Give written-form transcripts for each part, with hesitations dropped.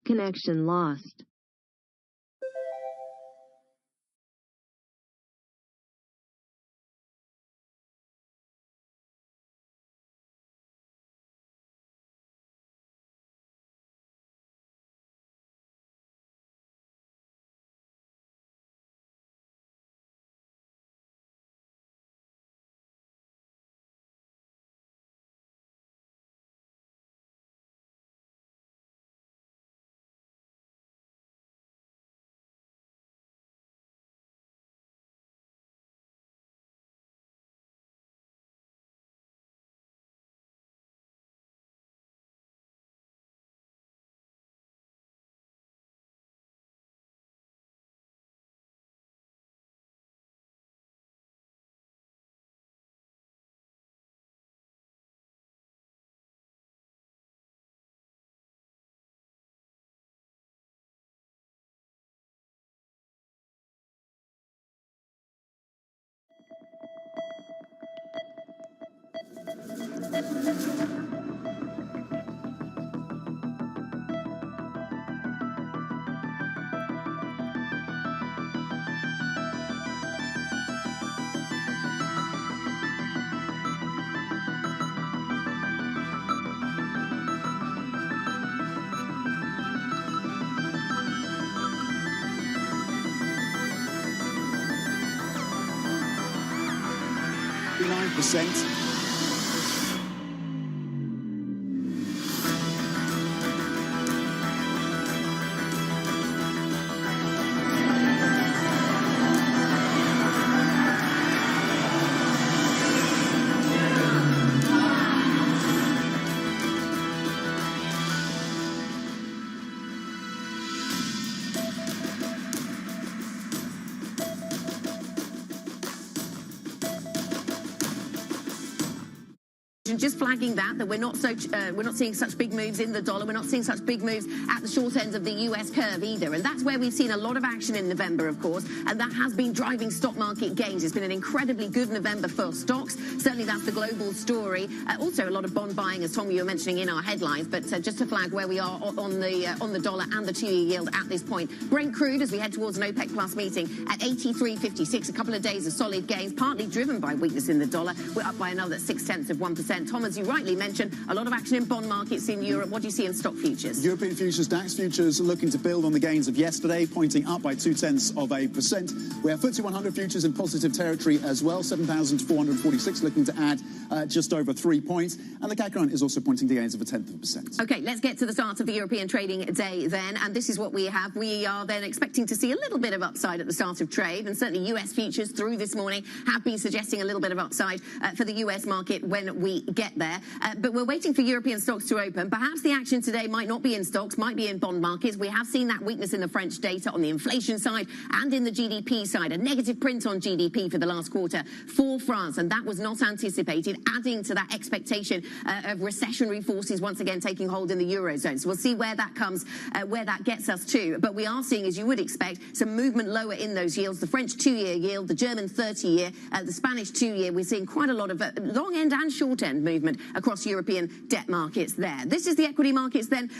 Connection lost. %. Just flagging that we're not seeing such big moves in the dollar. We're not seeing such big moves at the short end of the US curve either. And that's where we've seen a lot of action in November, of course, and that has been driving stock market gains. It's been an incredibly good November for stocks. Certainly that's the global story. Also a lot of bond buying, as Tom, you were mentioning in our headlines. But just to flag where we are on the dollar and the 2-year yield at this point. Brent crude, as we head towards an OPEC Plus meeting, at 83.56. A couple of days of solid gains, partly driven by weakness in the dollar. We're up by another 0.6%. Tom, as you rightly mentioned, a lot of action in bond markets in Europe. What do you see in stock futures? European futures, DAX futures looking to build on the gains of yesterday, pointing up by 0.2%. We have FTSE 100 futures in positive territory as well, 7,446, looking to add just over 3 points. And the CAC 40 is also pointing to gains of 0.1%. Okay, let's get to the start of the European trading day then. And this is what we have. We are then expecting to see a little bit of upside at the start of trade. And certainly US futures through this morning have been suggesting a little bit of upside for the US market when we get there. But we're waiting for European stocks to open. Perhaps the action today might not be in stocks, might be in bond markets. We have seen that weakness in the French data on the inflation side and in the GDP side. A negative print on GDP for the last quarter for France, and that was not anticipated, adding to that expectation of recessionary forces once again taking hold in the Eurozone. So we'll see where that comes, where that gets us to. But we are seeing, as you would expect, some movement lower in those yields. The French 2-year yield, the German 30-year, the Spanish 2-year. We're seeing quite a lot of long end and short end movement across European debt markets there. This is the equity markets then,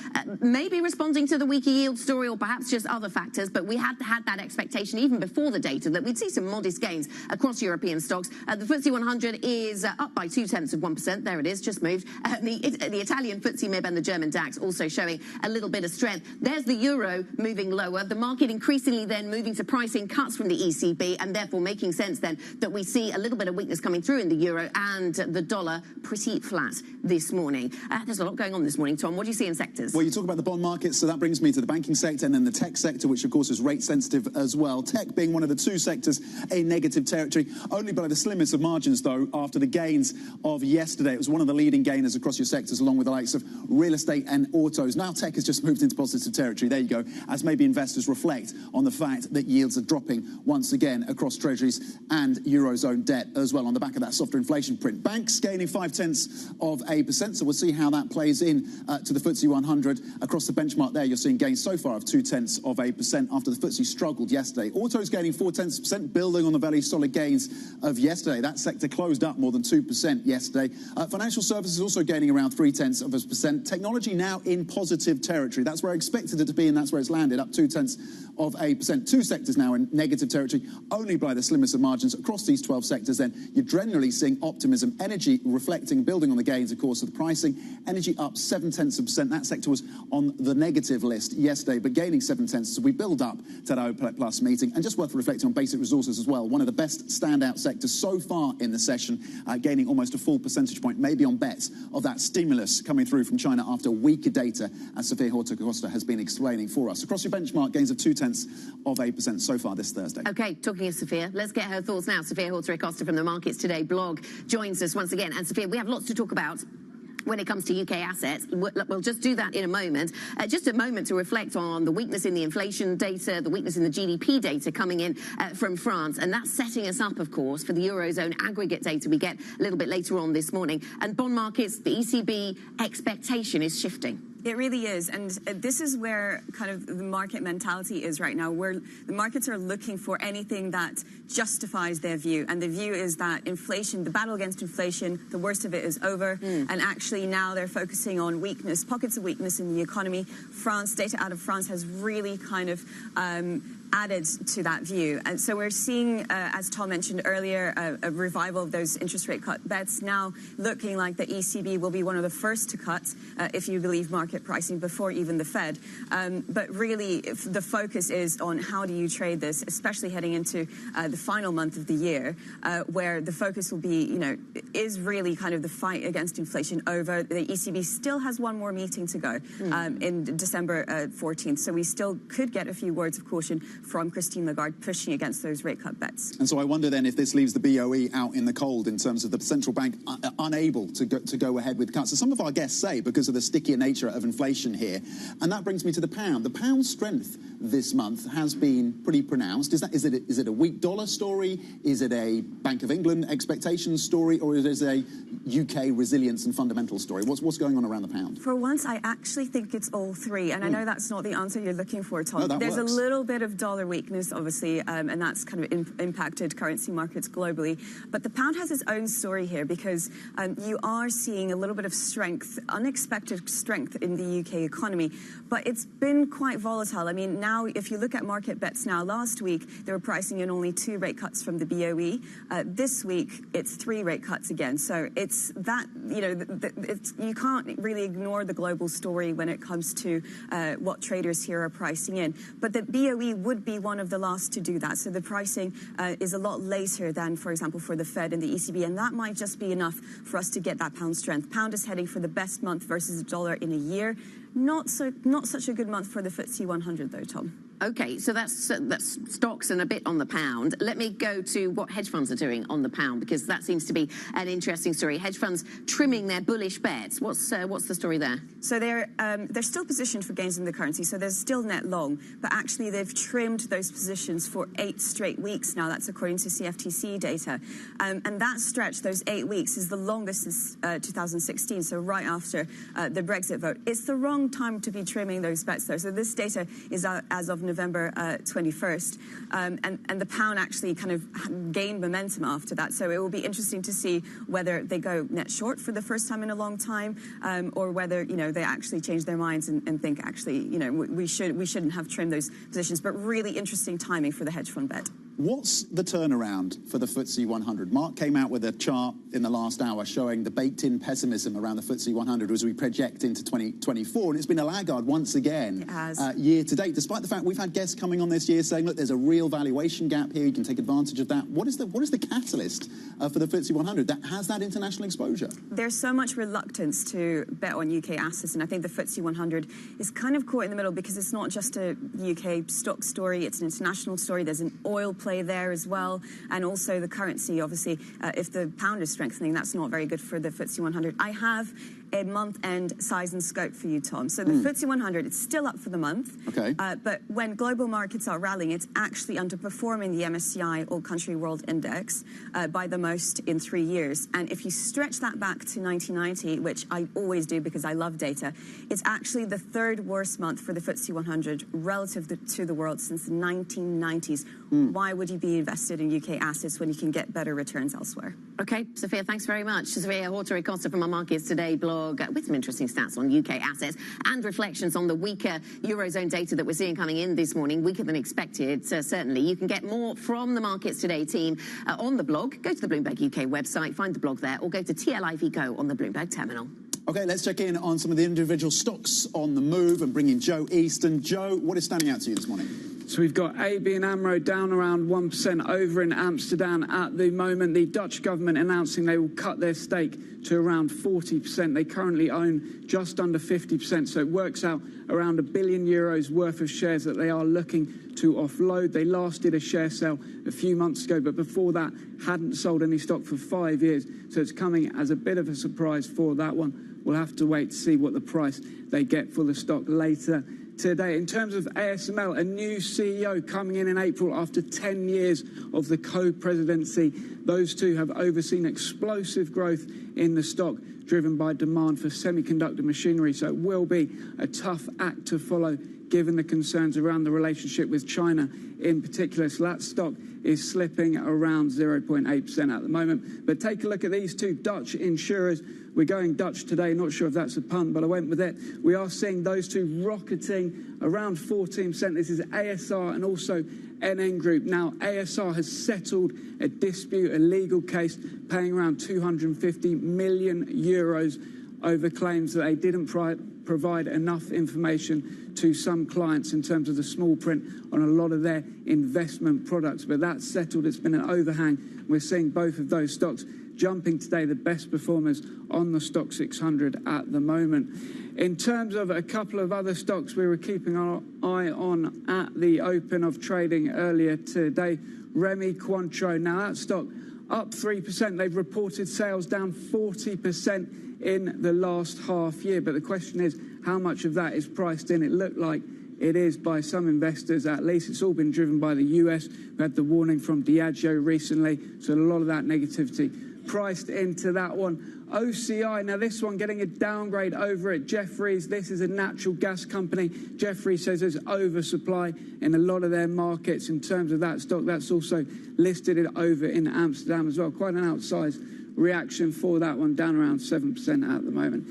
maybe responding to the weaker yield story or perhaps just other factors, but we had that expectation even before the data that we'd see some modest gains across European stocks. The FTSE 100 is up by 0.2%. There it is, just moved. The Italian FTSE MIB and the German DAX also showing a little bit of strength. There's the euro moving lower, the market increasingly then moving to pricing cuts from the ECB, and therefore making sense then that we see a little bit of weakness coming through in the euro and the dollar pretty flat this morning. There's a lot going on this morning, Tom. What do you see in sectors? Well, you talk about the bond market, so that brings me to the banking sector and then the tech sector, which of course is rate sensitive as well. Tech being one of the two sectors in negative territory, only by the slimmest of margins though, after the gains of yesterday. It was one of the leading gainers across your sectors, along with the likes of real estate and autos. Now tech has just moved into positive territory. There you go, as maybe investors reflect on the fact that yields are dropping once again across treasuries and Eurozone debt as well, on the back of that softer inflation print. Banks gaining 5 0.5%. So we'll see how that plays in to the FTSE 100. Across the benchmark there, you're seeing gains so far of 0.2% after the FTSE struggled yesterday. Autos gaining 0.4%, building on the very solid gains of yesterday. That sector closed up more than 2% yesterday. Financial services also gaining around 0.3%. Technology now in positive territory. That's where I expected it to be, and that's where it's landed, up 0.2%. Two sectors now in negative territory, only by the slimmest of margins. Across these 12 sectors, then, you're generally seeing optimism. Energy reflecting, building on the gains, of course, of the pricing. Energy up 0.7%. That sector was on the negative list yesterday, but gaining 0.7 as we build up to that OPEC Plus meeting. And just worth reflecting on basic resources as well. One of the best standout sectors so far in the session, gaining almost a full percentage point, maybe on bets of that stimulus coming through from China after weaker data, as Sophia Horta-Costa has been explaining for us. Across your benchmark, gains of 0.2% so far this Thursday. OK, talking of Sophia, let's get her thoughts now. Sophia Horta-Costa from the Markets Today blog joins us once again. And Sophia, we have lots to talk about when it comes to UK assets. We'll just do that in a moment. Just a moment to reflect on the weakness in the inflation data, the weakness in the GDP data coming in from France. And that's setting us up, of course, for the Eurozone aggregate data we get a little bit later on this morning. And bond markets, the ECB expectation is shifting. It really is, and this is where kind of the market mentality is right now, where the markets are looking for anything that justifies their view, and the view is that inflation, the battle against inflation, the worst of it is over, and actually now they're focusing on weakness, pockets of weakness in the economy. France, data out of France has really kind of added to that view. And so we're seeing, as Tom mentioned earlier, a revival of those interest rate cut bets, now looking like the ECB will be one of the first to cut, if you believe market pricing, before even the Fed. But really, the focus is on how do you trade this, especially heading into the final month of the year, where the focus will be, is really kind of the fight against inflation over. The ECB still has one more meeting to go in December 14th. So we still could get a few words of caution from Christine Lagarde pushing against those rate cut bets. And so I wonder then if this leaves the BOE out in the cold in terms of the central bank unable to go ahead with cuts. So some of our guests say because of the stickier nature of inflation here. And that brings me to the pound. The pound strength this month has been pretty pronounced. Is it a weak dollar story? Is it a Bank of England expectations story? Or is it a UK resilience and fundamental story? What's going on around the pound? For once, I actually think it's all three. And I know that's not the answer you're looking for, Tom. No, There's works. A little bit of dollar weakness, obviously, and that's kind of impacted currency markets globally. But the pound has its own story here because you are seeing a little bit of strength, unexpected strength in the UK economy. But it's been quite volatile. I mean, now, if you look at market bets now, last week, they were pricing in only 2 rate cuts from the BOE. This week, it's 3 rate cuts again. So it's that, you can't really ignore the global story when it comes to what traders here are pricing in. But the BOE would be one of the last to do that. So the pricing is a lot later than, for example, for the Fed and the ECB. And that might just be enough for us to get that pound strength. Pound is heading for the best month versus the dollar in a year. Not such a good month for the FTSE 100, though, Tom. OK, so that's stocks and a bit on the pound. Let me go to what hedge funds are doing on the pound, because that seems to be an interesting story. Hedge funds trimming their bullish bets. What's the story there? So they're still positioned for gains in the currency, so there's still net long, but actually they've trimmed those positions for 8 straight weeks now. That's according to CFTC data. And that stretch, those 8 weeks, is the longest since 2016, so right after the Brexit vote. It's the wrong time to be trimming those bets, though. So this data is as of November 21st, and the pound actually kind of gained momentum after that. So it will be interesting to see whether they go net short for the first time in a long time, or whether they actually change their minds and think actually we shouldn't have trimmed those positions. But really interesting timing for the hedge fund bet. What's the turnaround for the FTSE 100? Mark came out with a chart in the last hour showing the baked-in pessimism around the FTSE 100 as we project into 2024, and it's been a laggard once again year to date, despite the fact we've had guests coming on this year saying, look, there's a real valuation gap here, you can take advantage of that. What is the catalyst for the FTSE 100 that has that international exposure? There's so much reluctance to bet on UK assets, and I think the FTSE 100 is kind of caught in the middle because it's not just a UK stock story, it's an international story. There's an oil play there as well, and also the currency. Obviously, if the pound is strengthening, that's not very good for the FTSE 100. I have a month-end size and scope for you, Tom. So the FTSE 100, it's still up for the month. Okay. But when global markets are rallying, it's actually underperforming the MSCI All Country World Index by the most in 3 years. And if you stretch that back to 1990, which I always do because I love data, it's actually the third worst month for the FTSE 100 relative to the world since the 1990s. Why would you be invested in UK assets when you can get better returns elsewhere? Okay, Sophia, thanks very much. Sophia Horta-Acosta from our Markets Today blog with some interesting stats on UK assets and reflections on the weaker Eurozone data that we're seeing coming in this morning, weaker than expected, certainly. You can get more from the Markets Today team on the blog. Go to the Bloomberg UK website, find the blog there, or go to TLIV Go on the Bloomberg terminal. Okay, let's check in on some of the individual stocks on the move and bring in Joe Easton. Joe, what is standing out to you this morning? So we've got ABN AMRO down around 1% over in Amsterdam at the moment. The Dutch government announcing they will cut their stake to around 40%. They currently own just under 50%, so it works out around €1 billion worth of shares that they are looking to offload. They last did a share sale a few months ago, but before that hadn't sold any stock for 5 years, so it's coming as a bit of a surprise for that one. We'll have to wait to see what the price they get for the stock later today. In terms of ASML, a new CEO coming in April after 10 years of the co-presidency. Those two have overseen explosive growth in the stock, driven by demand for semiconductor machinery. So it will be a tough act to follow, given the concerns around the relationship with China in particular. So that stock is slipping around 0.8% at the moment. But take a look at these two Dutch insurers. We're going Dutch today, not sure if that's a pun, but I went with it. We are seeing those two rocketing around 14%. This is ASR and also NN Group. Now, ASR has settled a dispute, a legal case, paying around €250 million over claims that they didn't provide enough information to some clients in terms of the small print on a lot of their investment products. But that's settled. It's been an overhang. We're seeing both of those stocks jumping today, the best performers on the stock 600 at the moment. In terms of a couple of other stocks we were keeping our eye on at the open of trading earlier today, Remy Cointreau. Now that stock up 3%. They've reported sales down 40% in the last half year. But the question is, how much of that is priced in? It looked like it is by some investors, at least. It's all been driven by the US. We had the warning from Diageo recently, so a lot of that negativity priced into that one. OCI, now this one getting a downgrade over at Jefferies. This is a natural gas company. Jefferies says there's oversupply in a lot of their markets in terms of that stock. That's also listed over in Amsterdam as well. Quite an outsized reaction for that one, down around 7% at the moment.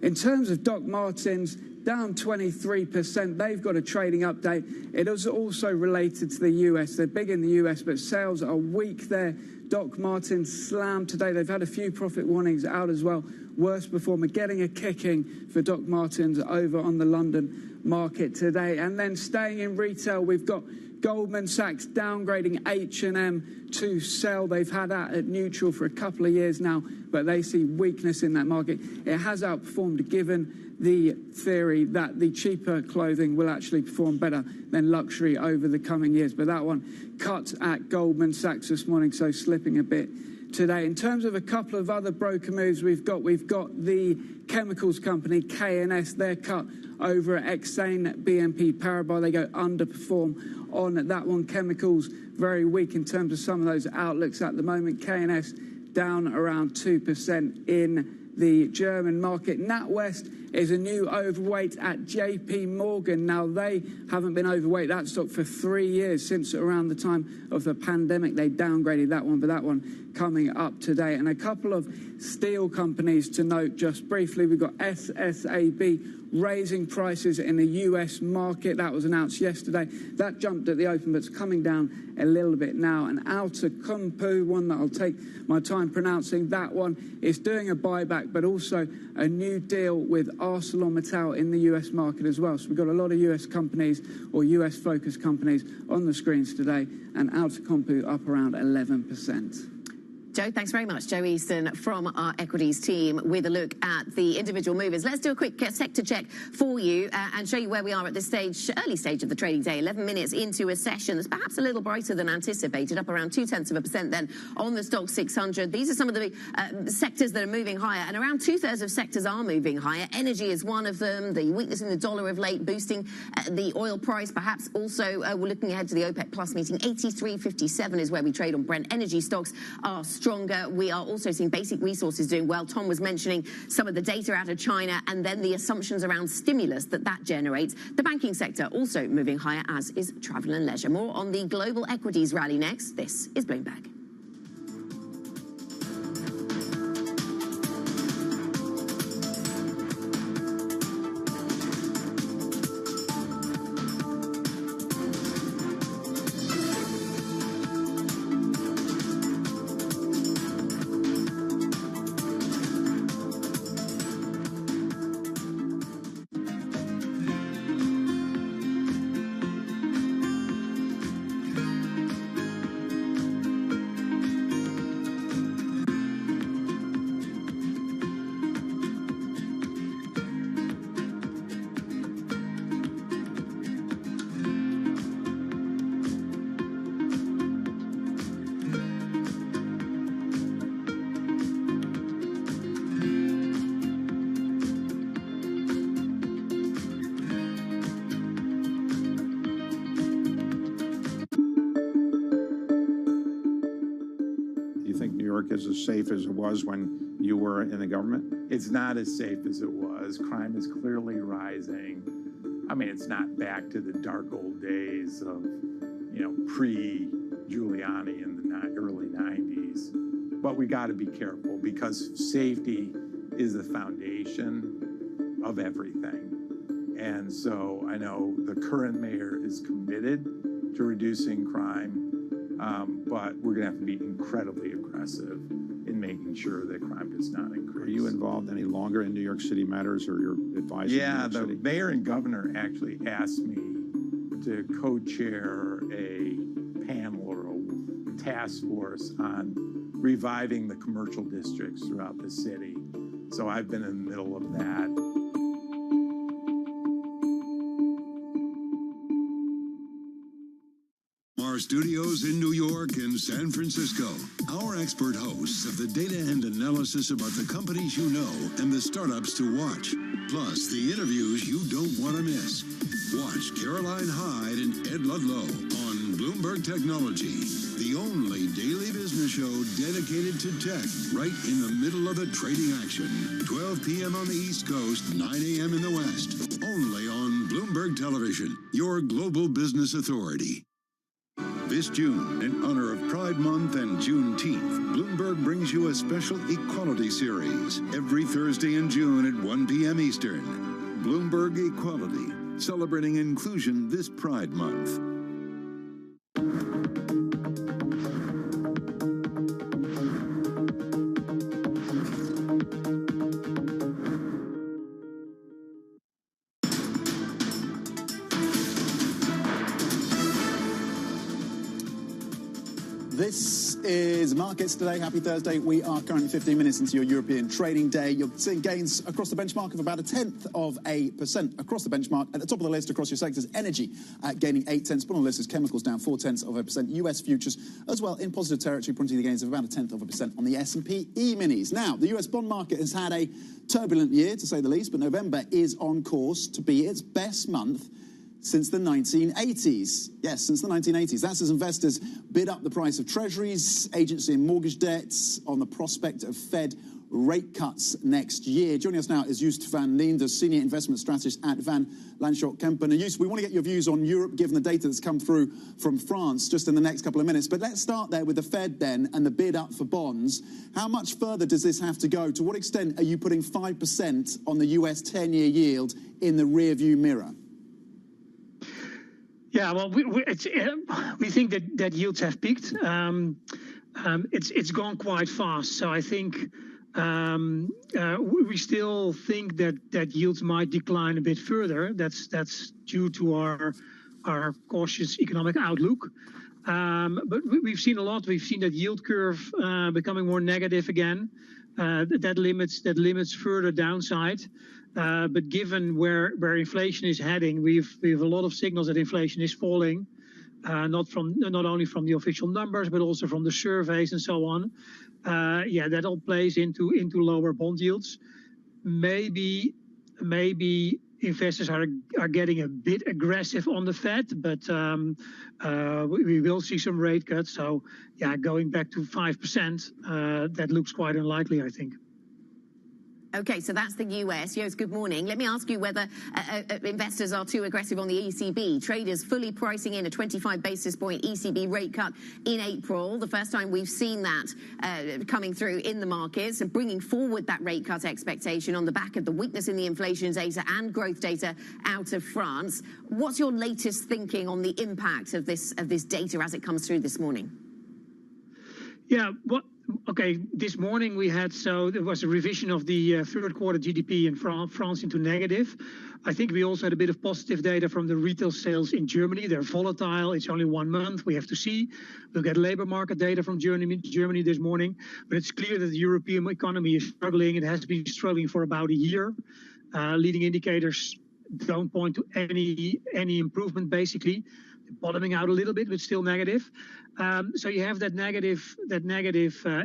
In terms of Doc Martens, down 23%. They've got a trading update. It is also related to the US. They're big in the US, but sales are weak there. Doc Martens slammed today. They've had a few profit warnings out as well. Worst performer, getting a kicking for Doc Martens over on the London market today. And then staying in retail, we've got Goldman Sachs downgrading H&M to sell. They've had that at neutral for a couple of years now, but they see weakness in that market. It has outperformed, given the theory that the cheaper clothing will actually perform better than luxury over the coming years. But that one cut at Goldman Sachs this morning, so slipping a bit today. In terms of a couple of other broker moves, we've got the chemicals company K&S. They're cut over at Exane BNP Paribas. They go underperform on that one. Chemicals very weak in terms of some of those outlooks at the moment. K&S down around 2% in the German market. NatWest is a new overweight at JP Morgan. Now, they haven't been overweight that stock for 3 years, since around the time of the pandemic. They downgraded that one, but that one coming up today. And a couple of steel companies to note just briefly. We've got SSAB raising prices in the US market. That was announced yesterday. That jumped at the open, but it's coming down a little bit now. And Outokumpu, one that I'll take my time pronouncing, that one is doing a buyback, but also a new deal with ArcelorMittal in the US market as well. So we've got a lot of US companies, or US focused companies, on the screens today, and Outokumpu up around 11%. Joe, thanks very much. Joe Easton from our equities team with a look at the individual movers. Let's do a quick sector check for you and show you where we are at this stage, early stage of the trading day, 11 minutes into a session that's perhaps a little brighter than anticipated, up around 0.2% then on the Stoxx 600. These are some of the sectors that are moving higher, and around 2/3 of sectors are moving higher. Energy is one of them. The weakness in the dollar of late boosting the oil price. Perhaps also we're looking ahead to the OPEC Plus meeting. 83.57 is where we trade on Brent. Energy stocks are stronger. We are also seeing basic resources doing well. Tom was mentioning some of the data out of China and then the assumptions around stimulus that generates. The banking sector also moving higher, as is travel and leisure. More on the global equities rally next. This is Bloomberg. Is as safe as it was when you were in the government? It's not as safe as it was. Crime is clearly rising. I mean, it's not back to the dark old days of, pre-Giuliani in the early 90s. But we got to be careful because safety is the foundation of everything. And so I know the current mayor is committed to reducing crime. But we're going to have to be incredibly aggressive in making sure that crime does not increase. Are you involved any longer in New York City matters, or your advisor? Yeah, the mayor and governor actually asked me to co-chair a panel or a task force on reviving the commercial districts throughout the city. So I've been in the middle of that. Our studios in New York and San Francisco. Our expert hosts of the data and analysis about the companies you know and the startups to watch. Plus, the interviews you don't want to miss. Watch Caroline Hyde and Ed Ludlow on Bloomberg Technology, the only daily business show dedicated to tech, right in the middle of the trading action. 12 p.m. on the East Coast, 9 a.m. in the West. Only on Bloomberg Television, your global business authority. This June, in honor of Pride Month and Juneteenth, Bloomberg brings you a special equality series every Thursday in June at 1 p.m. Eastern. Bloomberg Equality, celebrating inclusion this Pride Month. This is Markets Today. Happy Thursday. We are currently 15 minutes into your European trading day. You're seeing gains across the benchmark of about 0.1% across the benchmark. At the top of the list across your sectors, energy gaining 0.8. Bottom of the list is chemicals down 0.4%. US futures as well in positive territory, pointing to the gains of about 0.1% on the S&P E-minis. Now, the US bond market has had a turbulent year, to say the least, but November is on course to be its best month since the 1980s. Yes, since the 1980s. That's as investors bid up the price of treasuries, agency and mortgage debts on the prospect of Fed rate cuts next year. Joining us now is Joost van Leende, Senior Investment Strategist at Van Lanschot Kempen. And Joost, we want to get your views on Europe, given the data that's come through from France just in the next couple of minutes. But let's start there with the Fed then and the bid up for bonds. How much further does this have to go? To what extent are you putting 5% on the US 10-year yield in the rearview mirror? Yeah, well, we think that yields have peaked. It's gone quite fast, so I think we still think that yields might decline a bit further. That's due to our cautious economic outlook. But we've seen a lot. We've seen that yield curve becoming more negative again. That limits further downside. But given where inflation is heading, we've a lot of signals that inflation is falling, not only from the official numbers, but also from the surveys and so on. That all plays into lower bond yields. Maybe investors are getting a bit aggressive on the Fed, but we will see some rate cuts. So going back to 5%, that looks quite unlikely, I think. Okay, so that's the US. Joost, good morning. Let me ask you whether investors are too aggressive on the ECB. Traders fully pricing in a 25 basis point ECB rate cut in April. The first time we've seen that coming through in the markets and bringing forward that rate cut expectation on the back of the weakness in the inflation data and growth data out of France. What's your latest thinking on the impact of this data as it comes through this morning? Okay, this morning there was a revision of the third quarter GDP in France into negative. I think we also had a bit of positive data from the retail sales in Germany. They're volatile. It's only 1 month. We have to see. We'll get labor market data from Germany this morning. But it's clear that the European economy is struggling. It has been struggling for about a year. Leading indicators don't point to any improvement, basically. Bottoming out a little bit, but still negative. So you have that negative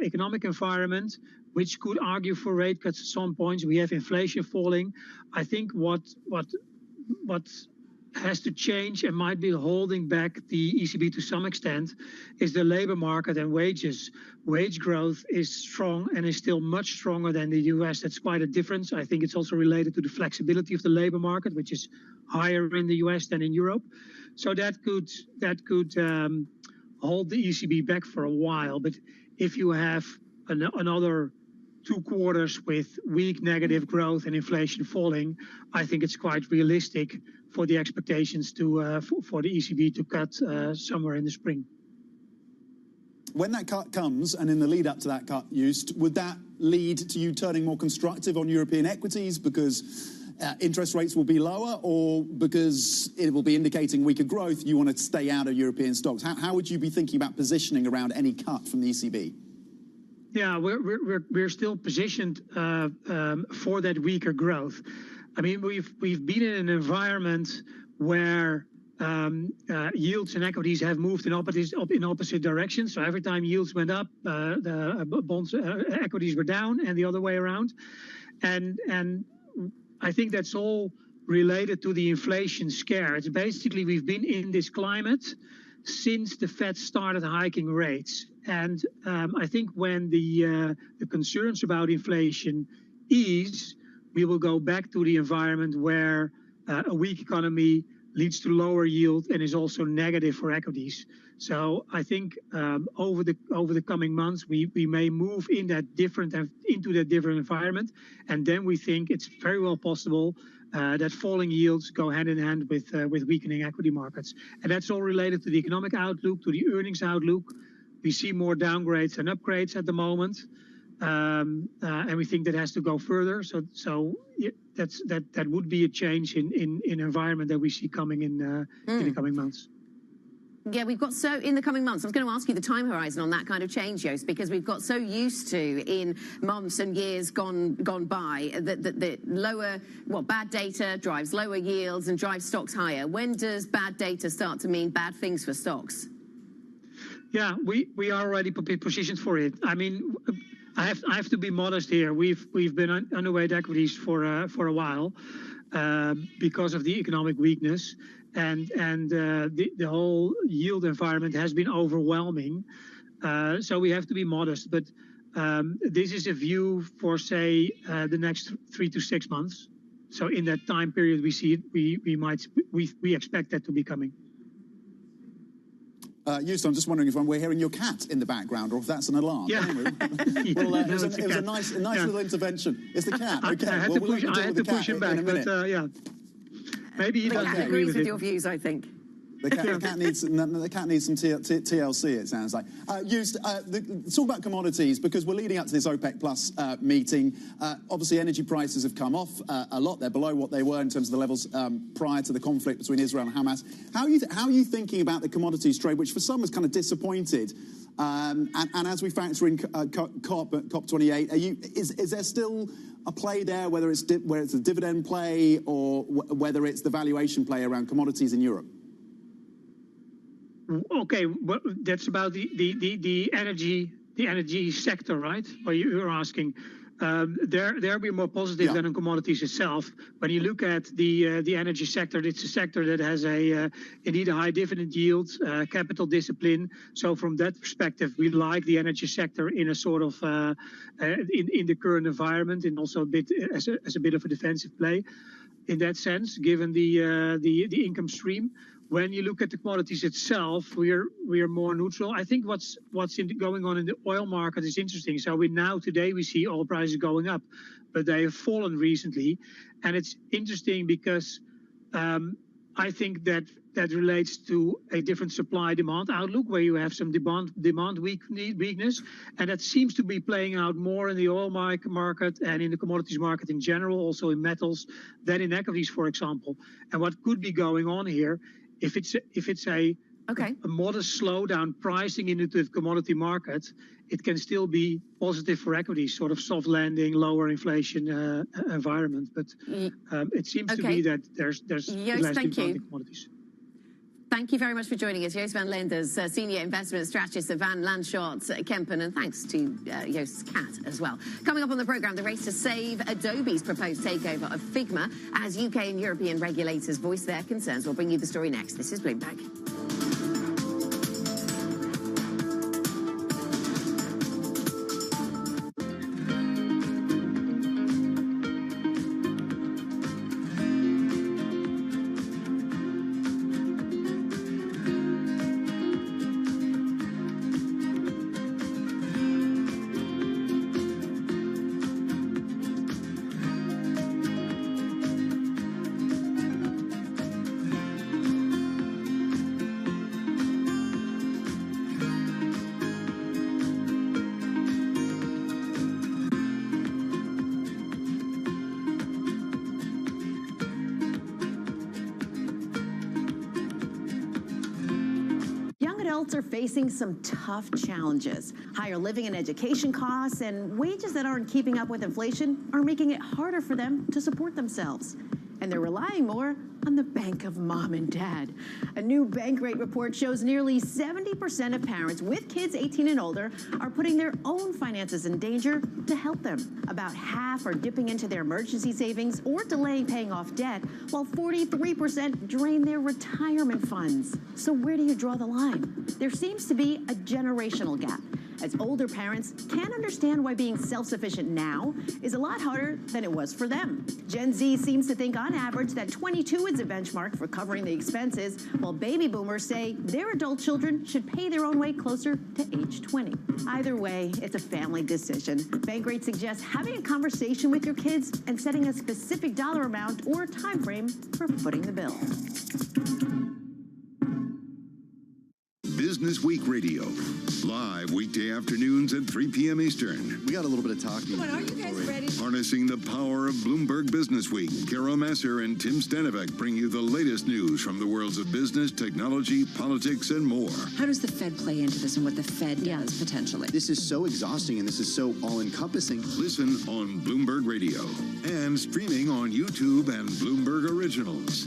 economic environment, which could argue for rate cuts at some points. We have inflation falling. I think what has to change and might be holding back the ECB to some extent is the labor market and wages. Wage growth is strong and is still much stronger than the US. That's quite a difference. I think it's also related to the flexibility of the labor market, which is higher in the US than in Europe. So that could hold the ECB back for a while. But if you have another 2 quarters with weak negative growth and inflation falling, I think it's quite realistic for the expectations for the ECB to cut somewhere in the spring. When that cut comes, and in the lead up to that cut, Joost, would that lead to you turning more constructive on European equities because interest rates will be lower, or because it will be indicating weaker growth, you want to stay out of European stocks? How would you be thinking about positioning around any cut from the ECB? Yeah, we're still positioned for that weaker growth. I mean, we've been in an environment where yields and equities have moved in opposite directions. So every time yields went up, the bonds, equities were down, and the other way around. And I think that's all related to the inflation scare. It's basically we've been in this climate since the Fed started hiking rates. And I think when the concerns about inflation ease, we will go back to the environment where a weak economy leads to lower yield and is also negative for equities. So I think over the coming months, we may move into that different environment. And then we think it's very well possible that falling yields go hand in hand with weakening equity markets. And that's all related to the economic outlook, to the earnings outlook. We see more downgrades than upgrades at the moment. And we think that has to go further. So that would be a change in environment that we see coming in the coming months. Yeah, we've got in the coming months, I was going to ask you the time horizon on that kind of change, Joost, because we've got so used to in months and years gone by that lower, bad data drives lower yields and drives stocks higher. When does bad data start to mean bad things for stocks? Yeah, we are already positioned for it. I mean, I have to be modest here. We've been underweight equities for a while because of the economic weakness. And the whole yield environment has been overwhelming. So we have to be modest. But this is a view for, say, the next 3 to 6 months. So in that time period, we see it. We expect that to be coming. Joost, I'm just wondering if we're hearing your cat in the background, or if that's an alarm. Yeah. Well, it was a nice little intervention. It's the cat. Okay. I had to push him back, but yeah. Maybe he doesn't agree with your views, I think. The cat needs some TLC, it sounds like. Let's talk about commodities, because we're leading up to this OPEC Plus meeting. Obviously, energy prices have come off a lot. They're below what they were in terms of the levels prior to the conflict between Israel and Hamas. How are you thinking about the commodities trade, which for some was kind of disappointed? And as we factor in COP28, is there still a play there, whether it's a dividend play or whether it's the valuation play around commodities in Europe? Okay, well, that's about the energy sector, right? Or you're asking. There we're more positive than on commodities itself. When you look at the energy sector, it's a sector that has indeed a high dividend yield, capital discipline. So from that perspective, we like the energy sector in a sort of in the current environment, and also a bit as a bit of a defensive play, in that sense, given the income stream. When you look at the commodities itself, we are more neutral. I think what's going on in the oil market is interesting. So today we see oil prices going up, but they have fallen recently, and it's interesting because I think that relates to a different supply-demand outlook, where you have some demand weakness, and that seems to be playing out more in the oil market and in the commodities market in general, also in metals, than in equities, for example. And what could be going on here, if it's a modest slowdown pricing into the commodity market, it can still be positive for equities, sort of soft landing, lower inflation environment. But it seems to be that there's less demand in commodities. Thank you very much for joining us. Joost van Lenders, Senior Investment Strategist at Van Lanschot Kempen, and thanks to Joost's cat as well. Coming up on the programme, the race to save Adobe's proposed takeover of Figma as UK and European regulators voice their concerns. We'll bring you the story next. This is Bloomberg. Are facing some tough challenges. Higher living and education costs and wages that aren't keeping up with inflation are making it harder for them to support themselves. And they're relying more on the bank of mom and dad. A new bank rate report shows nearly 70% of parents with kids 18 and older are putting their own finances in danger to help them. About half are dipping into their emergency savings or delaying paying off debt, while 43% drain their retirement funds. So where do you draw the line? There seems to be a generational gap, as older parents can't understand why being self-sufficient now is a lot harder than it was for them. Gen Z seems to think on average that 22 is a benchmark for covering the expenses, while baby boomers say their adult children should pay their own way closer to age 20. Either way, it's a family decision. Bankrate suggests having a conversation with your kids and setting a specific dollar amount or time frame for footing the bill. Business Week Radio, live weekday afternoons at 3 p.m. Eastern. We got a little bit of talking. Come on, are you guys ready? Harnessing the power of Bloomberg Business Week, Carol Masser and Tim Stanovic bring you the latest news from the worlds of business, technology, politics, and more. How does the Fed play into this and what the Fed does potentially? This is so exhausting and this is so all-encompassing. Listen on Bloomberg Radio and streaming on YouTube and Bloomberg Originals.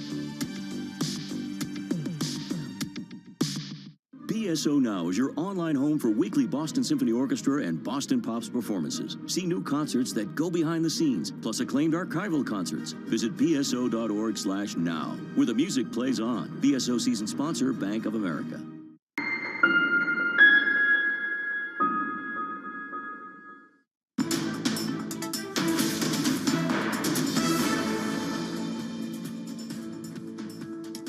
BSO Now is your online home for weekly Boston Symphony Orchestra and Boston Pops performances. See new concerts that go behind the scenes, plus acclaimed archival concerts. Visit bso.org/now, where the music plays on. BSO season sponsor, Bank of America.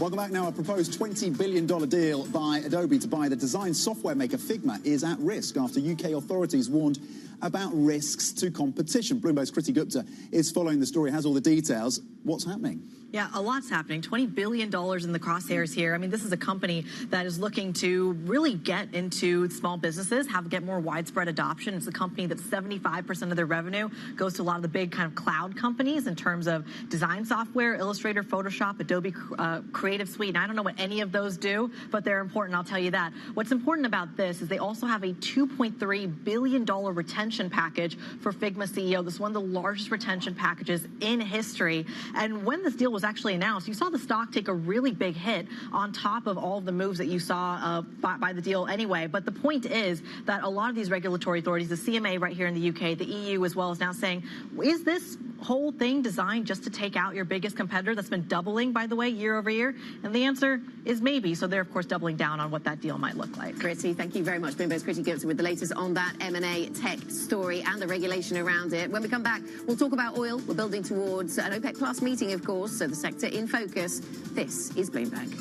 Welcome back. Now, a proposed $20 billion deal by Adobe to buy the design software maker Figma is at risk after UK authorities warned about risks to competition. Bloomberg's Kriti Gupta is following the story, has all the details. What's happening? Yeah, a lot's happening. $20 billion in the crosshairs here. I mean, this is a company that is looking to really get into small businesses, get more widespread adoption. It's a company that 75% of their revenue goes to a lot of the big kind of cloud companies in terms of design software, Illustrator, Photoshop, Adobe Creative Suite. And I don't know what any of those do, but they're important, I'll tell you that. What's important about this is they also have a $2.3 billion retention package for Figma CEO. This is one of the largest retention packages in history. And when this deal was actually announced, you saw the stock take a really big hit on top of all of the moves that you saw by the deal anyway. But the point is that a lot of these regulatory authorities, the CMA right here in the UK, the EU as well, is now saying, is this whole thing designed just to take out your biggest competitor that's been doubling, by the way, year over year? And the answer is maybe. So they're, of course, doubling down on what that deal might look like. Kriti, thank you very much. Bloomberg's Kriti Gupta with the latest on that M&A tech story and the regulation around it. When we come back, we'll talk about oil. We're building towards an OPEC Plus meeting, of course, so the sector in focus. This is Bloomberg.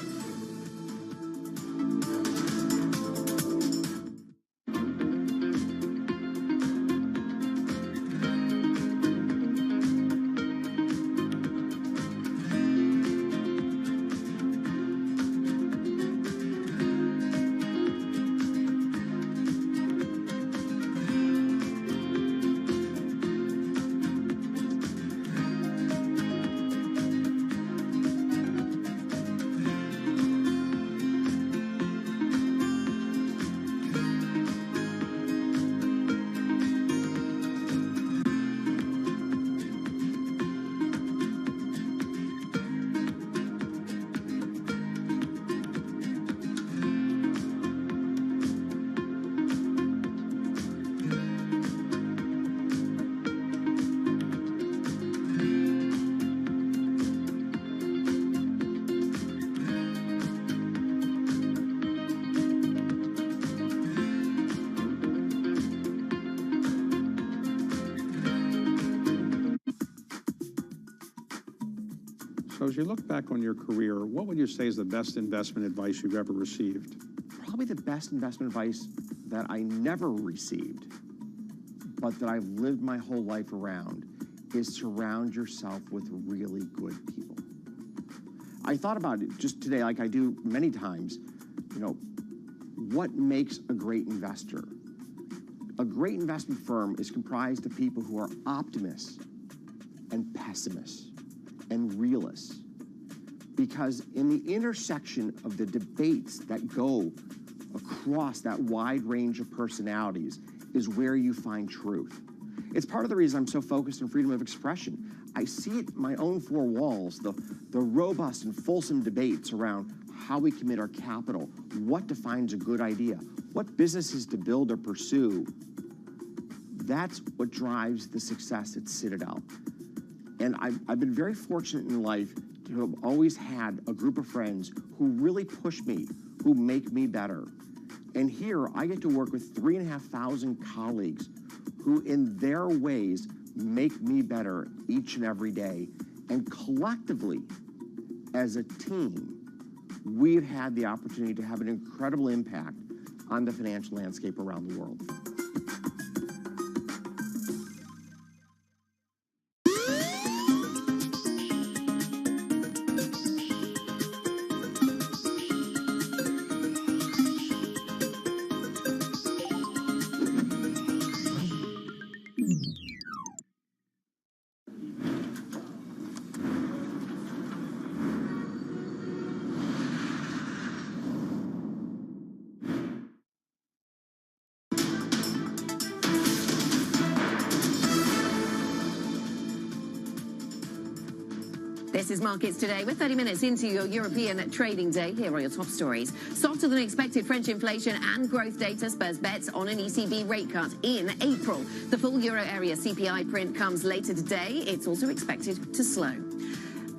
So as you look back on your career, what would you say is the best investment advice you've ever received? Probably the best investment advice that I never received, but that I've lived my whole life around, is surround yourself with really good people. I thought about it just today, like I do many times, what makes a great investor? A great investment firm is comprised of people who are optimists and pessimists and realists. Because in the intersection of the debates that go across that wide range of personalities is where you find truth. It's part of the reason I'm so focused on freedom of expression. I see it in my own four walls, the robust and fulsome debates around how we commit our capital, what defines a good idea, what businesses to build or pursue. That's what drives the success at Citadel. And I've been very fortunate in life to have always had a group of friends who really push me, who make me better. And here I get to work with 3,500 colleagues who in their ways make me better each and every day. And collectively, as a team, we've had the opportunity to have an incredible impact on the financial landscape around the world. This is Markets Today. We're 30 minutes into your European trading day. Here are your top stories. Softer than expected French inflation and growth data spurs bets on an ECB rate cut in April. The full euro area CPI print comes later today. It's also expected to slow.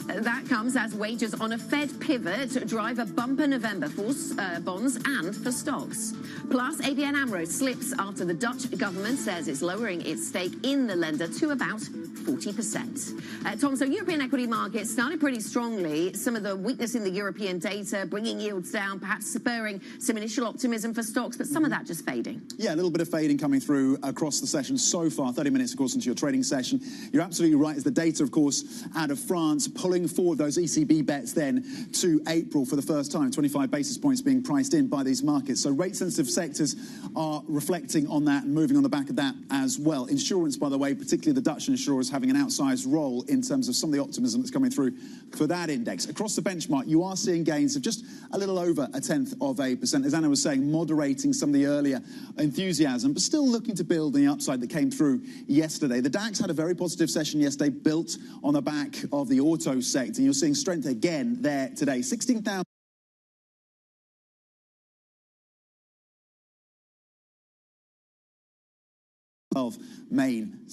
That comes as wagers on a Fed pivot drive a bumper November for bonds and for stocks. Plus, ABN AMRO slips after the Dutch government says it's lowering its stake in the lender to about 40%. Tom, so European equity markets started pretty strongly. Some of the weakness in the European data, bringing yields down, perhaps spurring some initial optimism for stocks, but some of that just fading. Yeah, a little bit of fading coming through across the session so far. 30 minutes, of course, into your trading session. You're absolutely right. As the data, of course, out of France, pulling forward those ECB bets then to April for the first time. 25 basis points being priced in by these markets. So rate-sensitive sectors are reflecting on that and moving on the back of that as well. Insurance, by the way, particularly the Dutch insurers, having an outsized role in terms of some of the optimism that's coming through for that index. Across the benchmark, you are seeing gains of just a little over 0.1%. As Anna was saying, moderating some of the earlier enthusiasm, but still looking to build the upside that came through yesterday. The DAX had a very positive session yesterday, built on the back of the auto sector. You're seeing strength again there today. 16,000 main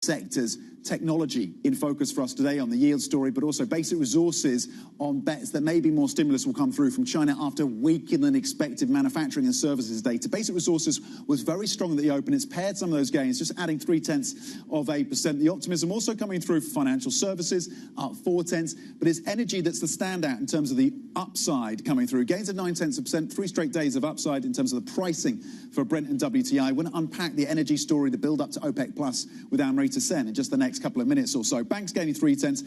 sectors. Technology in focus for us today on the yield story, but also basic resources on bets that maybe more stimulus will come through from China after weaker than expected manufacturing and services data. Basic resources was very strong at the open. It's paired some of those gains, just adding 0.3%. The optimism also coming through for financial services, up 0.4, but it's energy that's the standout in terms of the upside coming through. Gains of 0.9%, 3 straight days of upside in terms of the pricing for Brent and WTI. We're going to unpack the energy story, the build up to OPEC Plus with Amrita Sen in just the next couple of minutes or so. Banks gaining 0.3.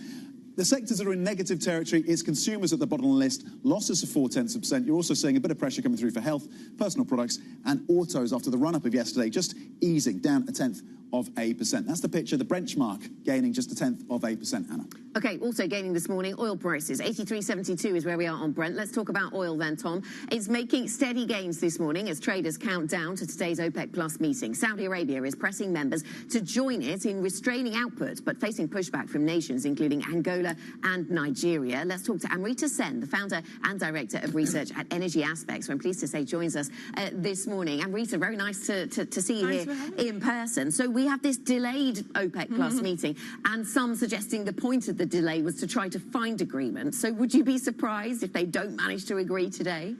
The sectors that are in negative territory is consumers at the bottom of the list, losses of 0.4%. You're also seeing a bit of pressure coming through for health, personal products, and autos after the run-up of yesterday, just easing down 0.1%. That's the picture. The benchmark gaining just 0.1%, Anna. Okay, also gaining this morning, oil prices. 83.72 is where we are on Brent. Let's talk about oil then, Tom. It's making steady gains this morning as traders count down to today's OPEC Plus meeting. Saudi Arabia is pressing members to join it in restraining output, but facing pushback from nations including Angola and Nigeria. Let's talk to Amrita Sen, the founder and director of research at Energy Aspects, who I'm pleased to say joins us this morning. Amrita, very nice to see you here in person. So we have this delayed OPEC Plus meeting, and some suggesting the point of the delay was to try to find agreement. So would you be surprised if they don't manage to agree today?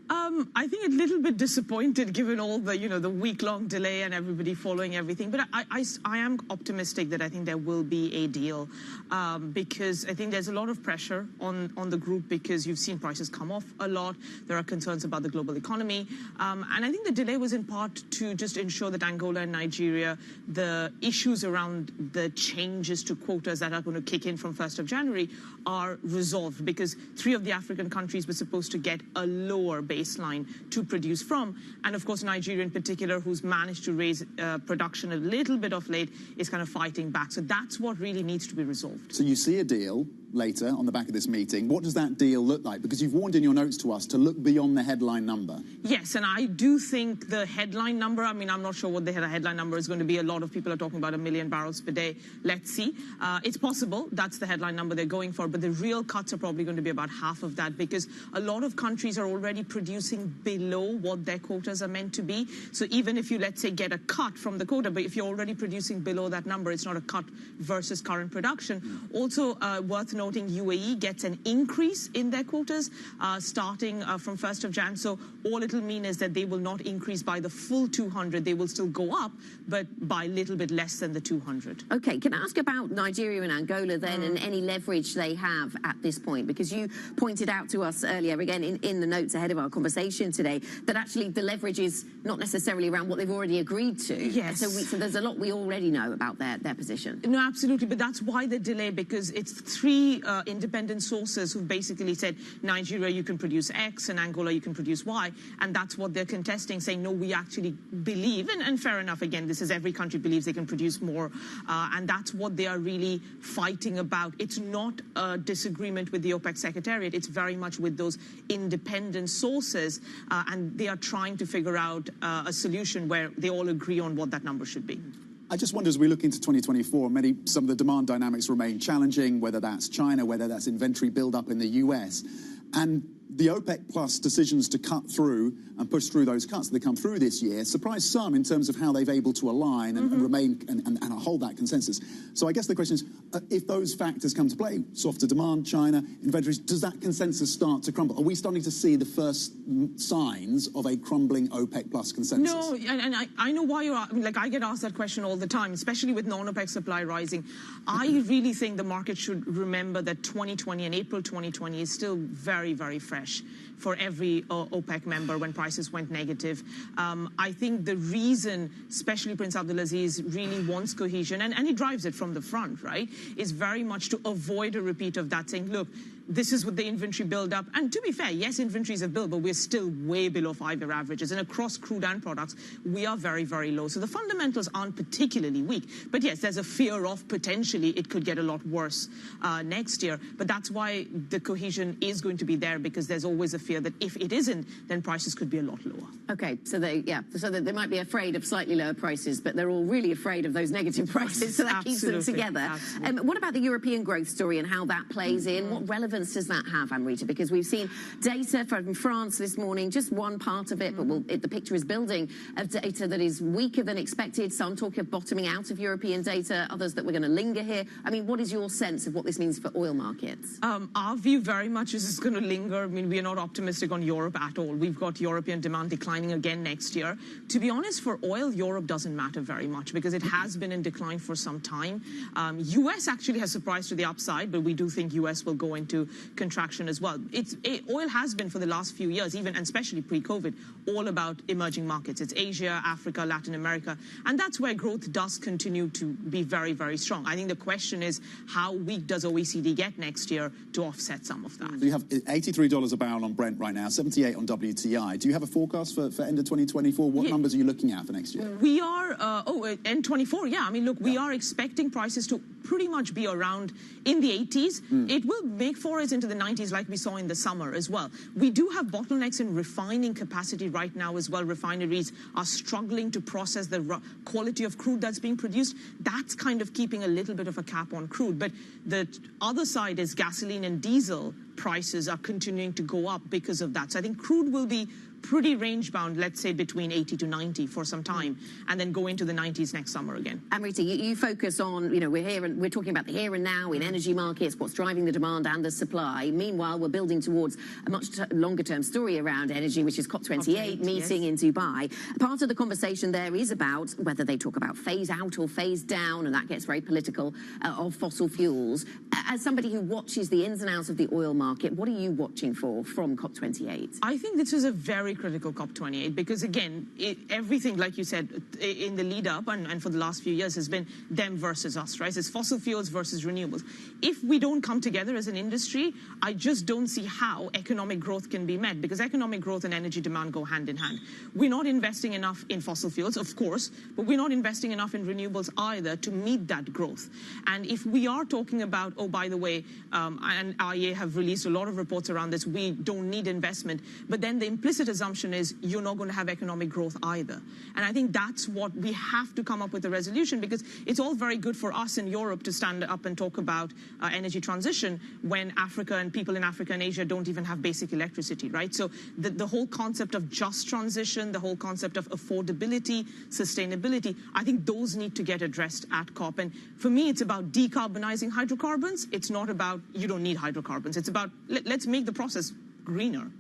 I think a little bit disappointed given all the, the week-long delay and everybody following everything. But I am optimistic that I think there will be a deal because I think there's a lot of pressure on the group because you've seen prices come off a lot. There are concerns about the global economy. And I think the delay was in part to just ensure that Angola and Nigeria, the issues around the changes to quotas that are going to kick in from 1st of January are resolved because 3 of the African countries were supposed to get a lower baseline to produce from. And of course, Nigeria in particular, who's managed to raise production a little bit of late, is kind of fighting back. So that's what really needs to be resolved. So you see a deal later on the back of this meeting. What does that deal look like? Because you've warned in your notes to us to look beyond the headline number. Yes, and I do think the headline number, I'm not sure what the headline number is going to be. A lot of people are talking about 1 million barrels per day. Let's see. It's possible that's the headline number they're going for, but the real cuts are probably going to be about half of that because a lot of countries are already producing below what their quotas are meant to be. So even if you, let's say, get a cut from the quota, but if you're already producing below that number, it's not a cut versus current production. Also worth noting, UAE gets an increase in their quotas starting from 1st of Jan. So all it'll mean is that they will not increase by the full 200. They will still go up, but by a little bit less than the 200. Okay, can I ask about Nigeria and Angola then and any leverage they have at this point? Because you pointed out to us earlier, again, in the notes ahead of our conversation today, that actually the leverage is not necessarily around what they've already agreed to. Yes. So there's a lot we already know about their position. No, absolutely. But that's why the delay, because it's 3 independent sources who've basically said, Nigeria, you can produce X, and Angola, you can produce Y. And that's what they're contesting, saying, no, we actually believe, and fair enough, again, this is every country believes they can produce more. And that's what they are really fighting about. It's not a disagreement with the OPEC Secretariat. It's very much with those independent sources. And they are trying to figure out a solution where they all agree on what that number should be. I just wonder, as we look into 2024, some of the demand dynamics remain challenging, whether that's China, whether that's inventory build-up in the US. And the OPEC Plus decisions to cut through and push through those cuts that come through this year surprised some in terms of how they've able to align and remain and hold that consensus. So I guess the question is, if those factors come to play, softer demand, China, inventories, does that consensus start to crumble? Are we starting to see the first signs of a crumbling OPEC Plus consensus? No, and I know why you're, like, I get asked that question all the time, especially with non-OPEC supply rising. I really think the market should remember that 2020 and April 2020 is still very, very fresh for every OPEC member when prices went negative. I think the reason, especially Prince Abdulaziz really wants cohesion, and he drives it from the front, right, is very much to avoid a repeat of that, saying, look, this is what the inventory build-up. And to be fair, yes, inventories have built, but we're still way below 5-year averages. And across crude and products, we are very, very low. So the fundamentals aren't particularly weak. But yes, there's a fear of potentially it could get a lot worse next year. But that's why the cohesion is going to be there, because there's always a fear that if it isn't, then prices could be a lot lower. Okay, so they might be afraid of slightly lower prices, but they're all really afraid of those negative prices, so that keeps them together. What about the European growth story and how that plays in? What relevance does that have, Amrita? Because we've seen data from France this morning, just one part of it, but the picture is building of data that is weaker than expected. Some talk of bottoming out of European data, others that we're going to linger here. I mean, what is your sense of what this means for oil markets? Our view very much is it's going to linger. I mean, we are not optimistic on Europe at all. We've got European demand declining again next year. To be honest, for oil, Europe doesn't matter very much because it has been in decline for some time. US actually has surprised to the upside, but we do think US will go into contraction as well. Oil has been for the last few years, even and especially pre-COVID, all about emerging markets. It's Asia, Africa, Latin America, and that's where growth does continue to be very, very strong. I think the question is, how weak does OECD get next year to offset some of that? So you have $83 a barrel on Brent right now, 78 on WTI. Do you have a forecast for end of 2024? What numbers are you looking at for next year? We are, end 24, yeah. I mean, look, we are expecting prices to pretty much be around in the 80s. It will make forays into the 90s like we saw in the summer as well. We do have bottlenecks in refining capacity right now as well. Refineries are struggling to process the quality of crude that's being produced. That's kind of keeping a little bit of a cap on crude. But the other side is gasoline and diesel prices are continuing to go up because of that. So I think crude will be pretty range-bound, let's say between 80 to 90 for some time, and then go into the 90s next summer again. Amrita, you focus on, we're talking about the here and now in energy markets, what's driving the demand and the supply. Meanwhile, we're building towards a much longer-term story around energy, which is COP28 meeting in Dubai. Part of the conversation there is about whether they talk about phase out or phase down, and that gets very political, of fossil fuels. As somebody who watches the ins and outs of the oil market, what are you watching for from COP28? I think this is a very critical COP28 because, again, everything, like you said, in the lead up and for the last few years has been them versus us, right? It's fossil fuels versus renewables. If we don't come together as an industry, I just don't see how economic growth can be met, because economic growth and energy demand go hand in hand. We're not investing enough in fossil fuels, of course, but we're not investing enough in renewables either to meet that growth. And if we are talking about, oh, by the way, and IEA have released a lot of reports around this, we don't need investment, but then the implicit assumption is you're not going to have economic growth either. And I think that's what we have to come up with a resolution, because it's all very good for us in Europe to stand up and talk about energy transition when Africa and people in Africa and Asia don't even have basic electricity, right? So the whole concept of just transition, the whole concept of affordability, sustainability, I think those need to get addressed at COP. And for me, it's about decarbonizing hydrocarbons. It's not about you don't need hydrocarbons. It's about let's make the process greener.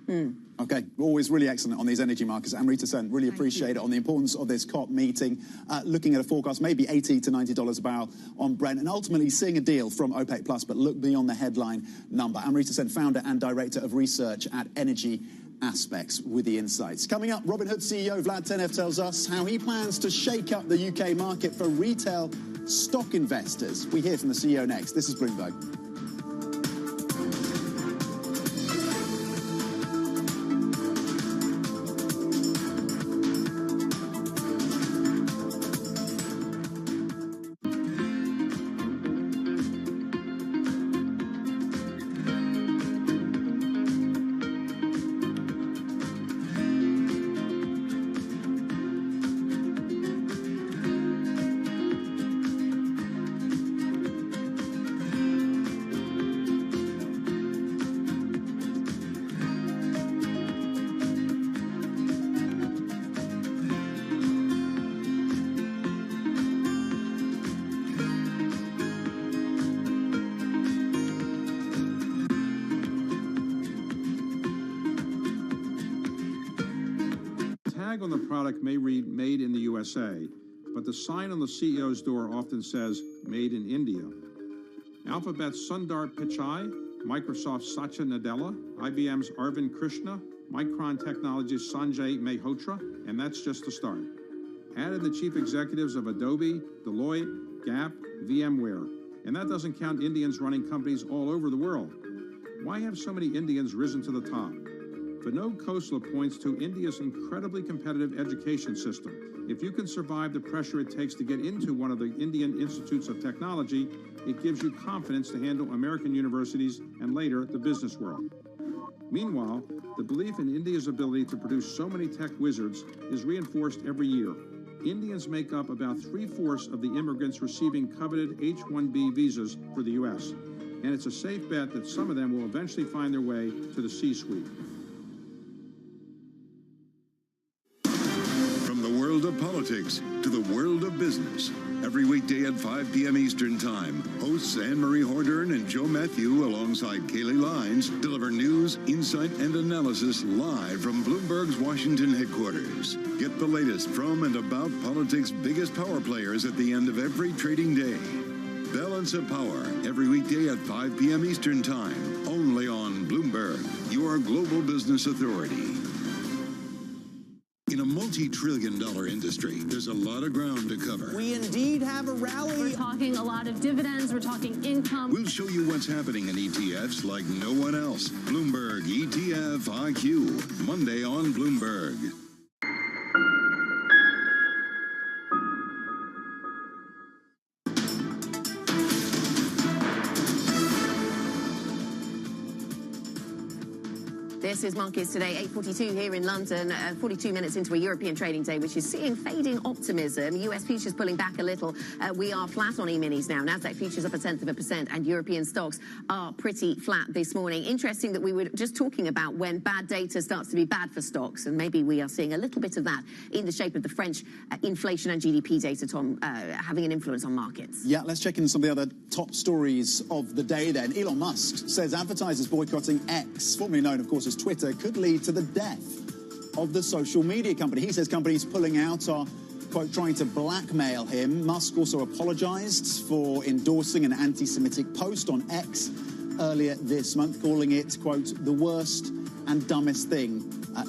Okay, always really excellent on these energy markets. Amrita Sen, really appreciate it on the importance of this COP meeting, looking at a forecast, maybe $80 to $90 a barrel on Brent, and ultimately seeing a deal from OPEC Plus, but look beyond the headline number. Amrita Sen, founder and director of research at Energy Aspects, with the insights. Coming up, Robinhood CEO Vlad Tenev tells us how he plans to shake up the UK market for retail stock investors. We hear from the CEO next. This is Bloomberg. tag on the product may read Made in the USA, but the sign on the CEO's door often says Made in India. Alphabet's Sundar Pichai, Microsoft's Satya Nadella, IBM's Arvind Krishna, Micron Technology's Sanjay Mehrotra, and that's just the start. Add in the chief executives of Adobe, Deloitte, Gap, VMware, and that doesn't count Indians running companies all over the world. Why have so many Indians risen to the top? Vinod Khosla points to India's incredibly competitive education system. If you can survive the pressure it takes to get into one of the Indian institutes of technology, it gives you confidence to handle American universities and later the business world. Meanwhile, the belief in India's ability to produce so many tech wizards is reinforced every year. Indians make up about 3/4 of the immigrants receiving coveted H-1B visas for the U.S., and it's a safe bet that some of them will eventually find their way to the C-suite. From the world of politics to the world of business, every weekday at 5 p.m. Eastern Time, hosts Anne-Marie Hordern and Joe Matthew alongside Kaylee Lines deliver news, insight, and analysis live from Bloomberg's Washington headquarters. Get the latest from and about politics' biggest power players at the end of every trading day. Balance of Power, every weekday at 5 p.m. Eastern Time, only on Bloomberg, your global business authority. In a multi-trillion-dollar industry, there's a lot of ground to cover. We indeed have a rally. We're talking a lot of dividends. We're talking income. We'll show you what's happening in ETFs like no one else. Bloomberg ETF IQ, Monday on Bloomberg. This is Markets Today, 8:42 here in London, 42 minutes into a European trading day, which is seeing fading optimism. US futures pulling back a little. We are flat on E-minis now. Nasdaq futures up 0.1%, and European stocks are pretty flat this morning. Interesting that we were just talking about when bad data starts to be bad for stocks, and maybe we are seeing a little bit of that in the shape of the French inflation and GDP data, Tom, having an influence on markets. Yeah, let's check in some of the other top stories of the day then. Elon Musk says advertisers boycotting X, formerly known, of course, as Twitter, could lead to the death of the social media company. He says companies pulling out are, quote, trying to blackmail him. Musk also apologized for endorsing an anti-Semitic post on X earlier this month, calling it, quote, the worst and dumbest thing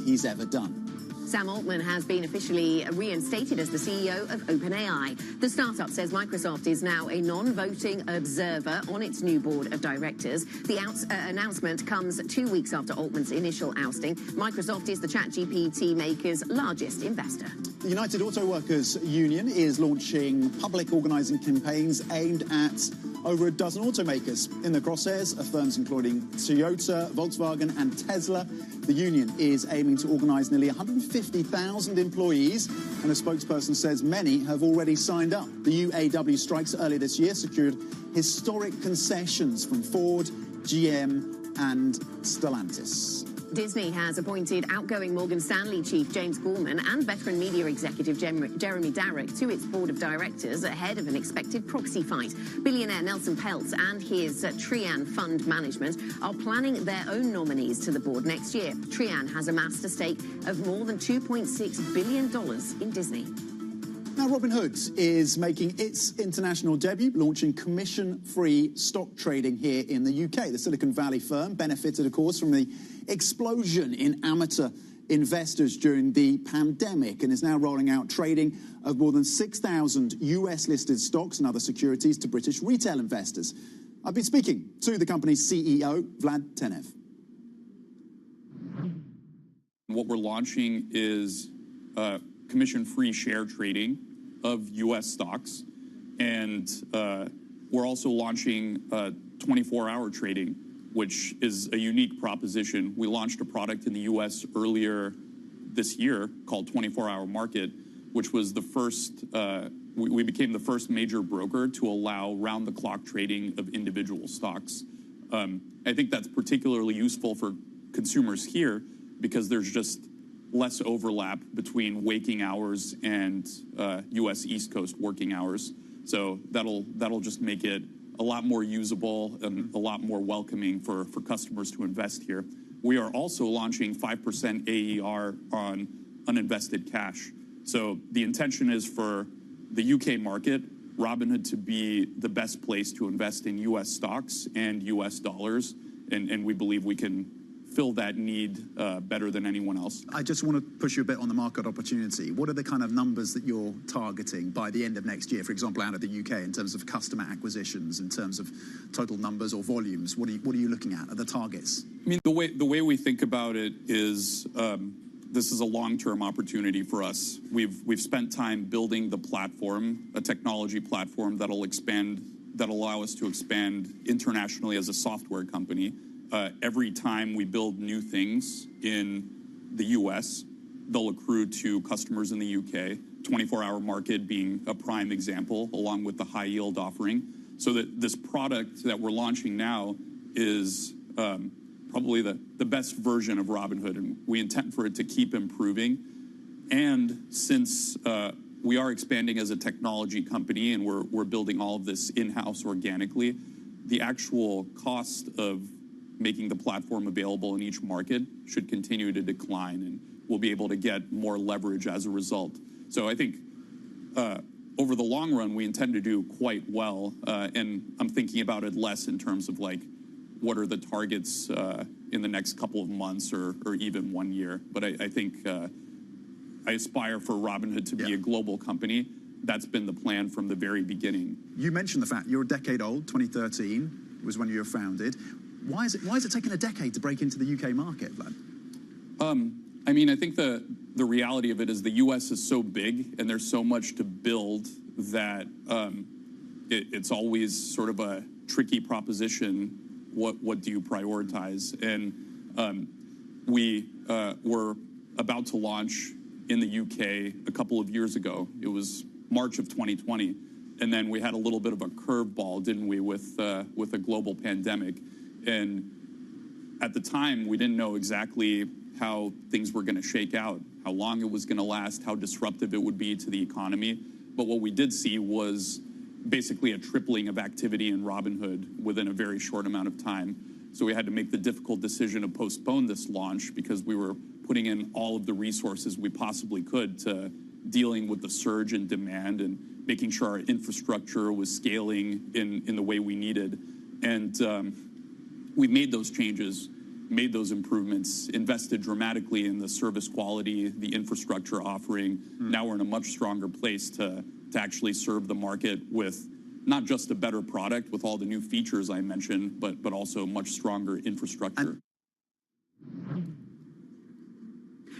he's ever done. Sam Altman has been officially reinstated as the CEO of OpenAI. The startup says Microsoft is now a non-voting observer on its new board of directors. The announcement comes 2 weeks after Altman's initial ousting. Microsoft is the ChatGPT maker's largest investor. The United Auto Workers Union is launching public organising campaigns aimed at over a dozen automakers. In the crosshairs are firms including Toyota, Volkswagen and Tesla. The union is aiming to organise nearly 150,000 employees, and a spokesperson says many have already signed up. The UAW strikes earlier this year secured historic concessions from Ford, GM and Stellantis. Disney has appointed outgoing Morgan Stanley chief James Gorman and veteran media executive Jeremy Darroch to its board of directors ahead of an expected proxy fight. Billionaire Nelson Peltz and his Trian Fund Management are planning their own nominees to the board next year. Trian has amassed a stake of more than $2.6 billion in Disney. Now, Robinhood is making its international debut, launching commission-free stock trading here in the UK. The Silicon Valley firm benefited, of course, from the explosion in amateur investors during the pandemic and is now rolling out trading of more than 6,000 US-listed stocks and other securities to British retail investors. I've been speaking to the company's CEO, Vlad Tenev. What we're launching is commission-free share trading of U.S. stocks, and we're also launching 24-hour trading, which is a unique proposition. We launched a product in the U.S. earlier this year called 24-Hour Market, which was the first, we became the first major broker to allow round-the-clock trading of individual stocks. I think that's particularly useful for consumers here because there's just less overlap between waking hours and U.S. East Coast working hours. So that'll just make it a lot more usable and a lot more welcoming for customers to invest here. We are also launching 5% AER on uninvested cash. So the intention is for the UK market, Robinhood to be the best place to invest in US stocks and US dollars, and we believe we can fill that need better than anyone else. I just want to push you a bit on the market opportunity. What are the kind of numbers that you're targeting by the end of next year, for example, out of the UK, in terms of customer acquisitions, in terms of total numbers or volumes? What are you looking at? Are the targets? I mean, the way we think about it is this is a long-term opportunity for us. We've spent time building the platform, a technology platform that'll allow us to expand internationally as a software company. Every time we build new things in the US, they'll accrue to customers in the UK, 24-hour market being a prime example, along with the high yield offering. So that this product that we're launching now is probably the best version of Robinhood, and we intend for it to keep improving. And since we are expanding as a technology company and we're building all of this in-house organically, the actual cost of making the platform available in each market should continue to decline, and we'll be able to get more leverage as a result. So I think over the long run, we intend to do quite well, and I'm thinking about it less in terms of like, what are the targets in the next couple of months or even 1 year. But I think I aspire for Robinhood to be a global company. That's been the plan from the very beginning. You mentioned the fact you're a decade old. 2013 was when you were founded. Why is it taking a decade to break into the UK market, Vlad? I mean, I think the reality of it is the US is so big and there's so much to build that it's always sort of a tricky proposition. What do you prioritize? And we were about to launch in the UK a couple of years ago. It was March of 2020. And then we had a little bit of a curveball, didn't we, with a global pandemic. And at the time, we didn't know exactly how things were going to shake out, how long it was going to last, how disruptive it would be to the economy. But what we did see was basically a tripling of activity in Robinhood within a very short amount of time. So we had to make the difficult decision to postpone this launch because we were putting in all of the resources we possibly could to dealing with the surge in demand and making sure our infrastructure was scaling in the way we needed. And we made those changes, made those improvements, invested dramatically in the service quality, the infrastructure offering. Now we're in a much stronger place to actually serve the market with not just a better product with all the new features I mentioned, but also much stronger infrastructure.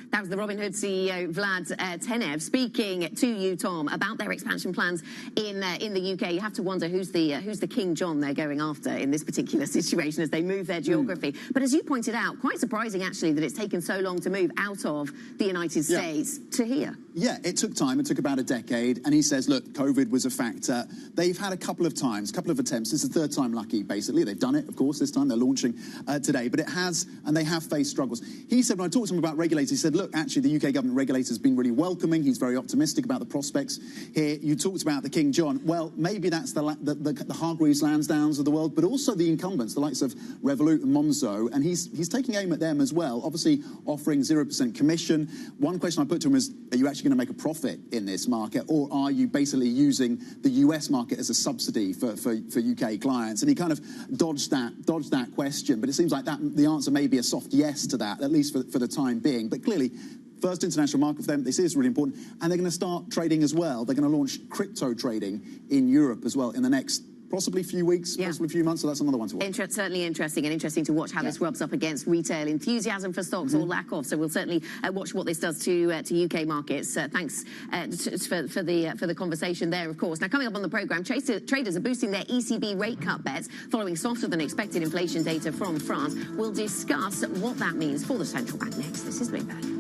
That was the Robinhood CEO, Vlad Tenev, speaking to you, Tom, about their expansion plans in the UK. You have to wonder who's the King John they're going after in this particular situation as they move their geography. But as you pointed out, quite surprising, actually, that it's taken so long to move out of the United States to here. Yeah, it took time. It took about a decade. And he says, look, COVID was a factor. They've had a couple of attempts. This is the third time lucky, basically. They've done it, of course, this time. They're launching today. But they have faced struggles. He said, when I talked to him about regulators, he said, look, actually, the UK government regulator has been really welcoming. He's very optimistic about the prospects here. You talked about the King John. Well, maybe that's the Hargreaves Lansdowns of the world, but also the incumbents, the likes of Revolut and Monzo. And he's taking aim at them as well, obviously offering 0% commission. One question I put to him is, are you actually going to make a profit in this market, or are you basically using the US market as a subsidy for UK clients? And he kind of dodged that question, but it seems like the answer may be a soft yes to that, at least for the time being. But clearly, first international market for them, this is really important. And they're going to start trading as well. They're going to launch crypto trading in Europe as well in the next possibly few weeks, possibly a few months. So that's another one to watch. Certainly interesting, and interesting to watch how this rubs up against retail enthusiasm for stocks or lack of. So we'll certainly watch what this does to UK markets. Thanks for the conversation there, of course. Now, coming up on the programme, traders are boosting their ECB rate cut bets following softer than expected inflation data from France. We'll discuss what that means for the central bank next. This is Big Value.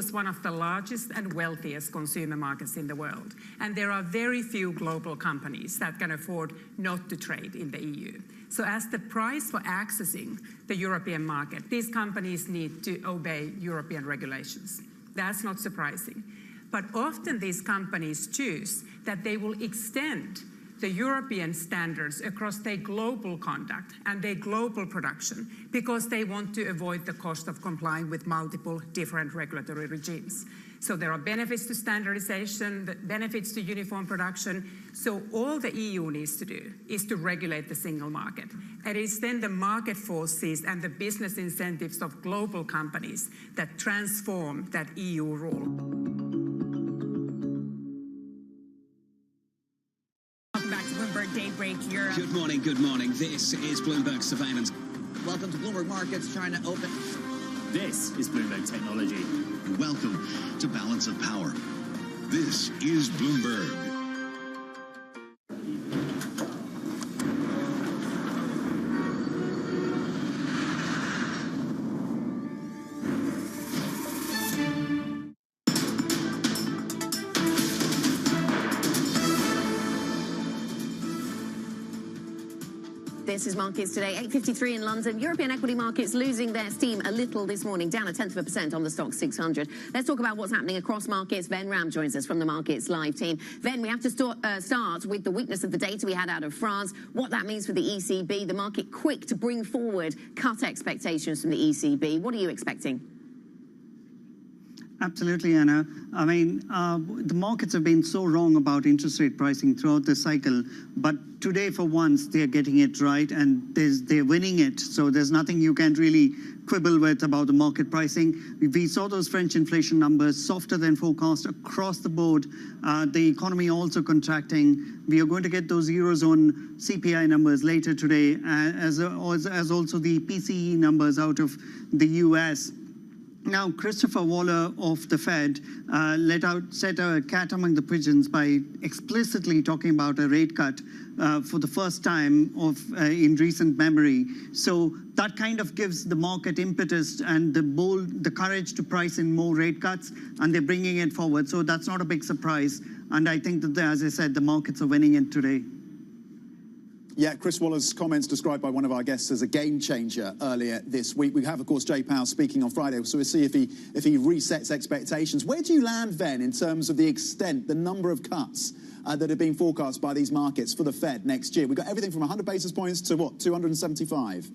is one of the largest and wealthiest consumer markets in the world, and there are very few global companies that can afford not to trade in the EU. So as the price for accessing the European market, these companies need to obey European regulations. That's not surprising. But often these companies choose that they will extend the European standards across their global conduct and their global production because they want to avoid the cost of complying with multiple different regulatory regimes. So there are benefits to standardization, benefits to uniform production. So all the EU needs to do is to regulate the single market. And it's then the market forces and the business incentives of global companies that transform that EU rule. Daybreak Europe. Good morning, good morning. This is Bloomberg Surveillance. Welcome to Bloomberg Markets, China Open. This is Bloomberg Technology. Welcome to Balance of Power. This is Bloomberg. This is Markets Today, 8:53 in London. European equity markets losing their steam a little this morning, down 0.1% on the stock 600. Let's talk about what's happening across markets. Ven Ram joins us from the Markets Live team. Ven, we have to start with the weakness of the data we had out of France, what that means for the ECB, the market quick to bring forward cut expectations from the ECB. What are you expecting? Absolutely, Anna. I mean, the markets have been so wrong about interest rate pricing throughout the cycle, but today, for once, they're getting it right, and they're winning it. So there's nothing you can really quibble with about the market pricing. We saw those French inflation numbers softer than forecast across the board. The economy also contracting. We are going to get those Eurozone CPI numbers later today, as also the PCE numbers out of the US. Now, Christopher Waller of the Fed set a cat among the pigeons by explicitly talking about a rate cut for the first time in recent memory. So that kind of gives the market impetus and the courage to price in more rate cuts, and they're bringing it forward. So that's not a big surprise. And I think that, as I said, the markets are winning it today. Yeah, Chris Waller's comments described by one of our guests as a game changer earlier this week. We have, of course, Jay Powell speaking on Friday, so we'll see if he resets expectations. Where do you land, then, in terms of the extent, the number of cuts that are being forecast by these markets for the Fed next year? We've got everything from 100 basis points to, what, 275?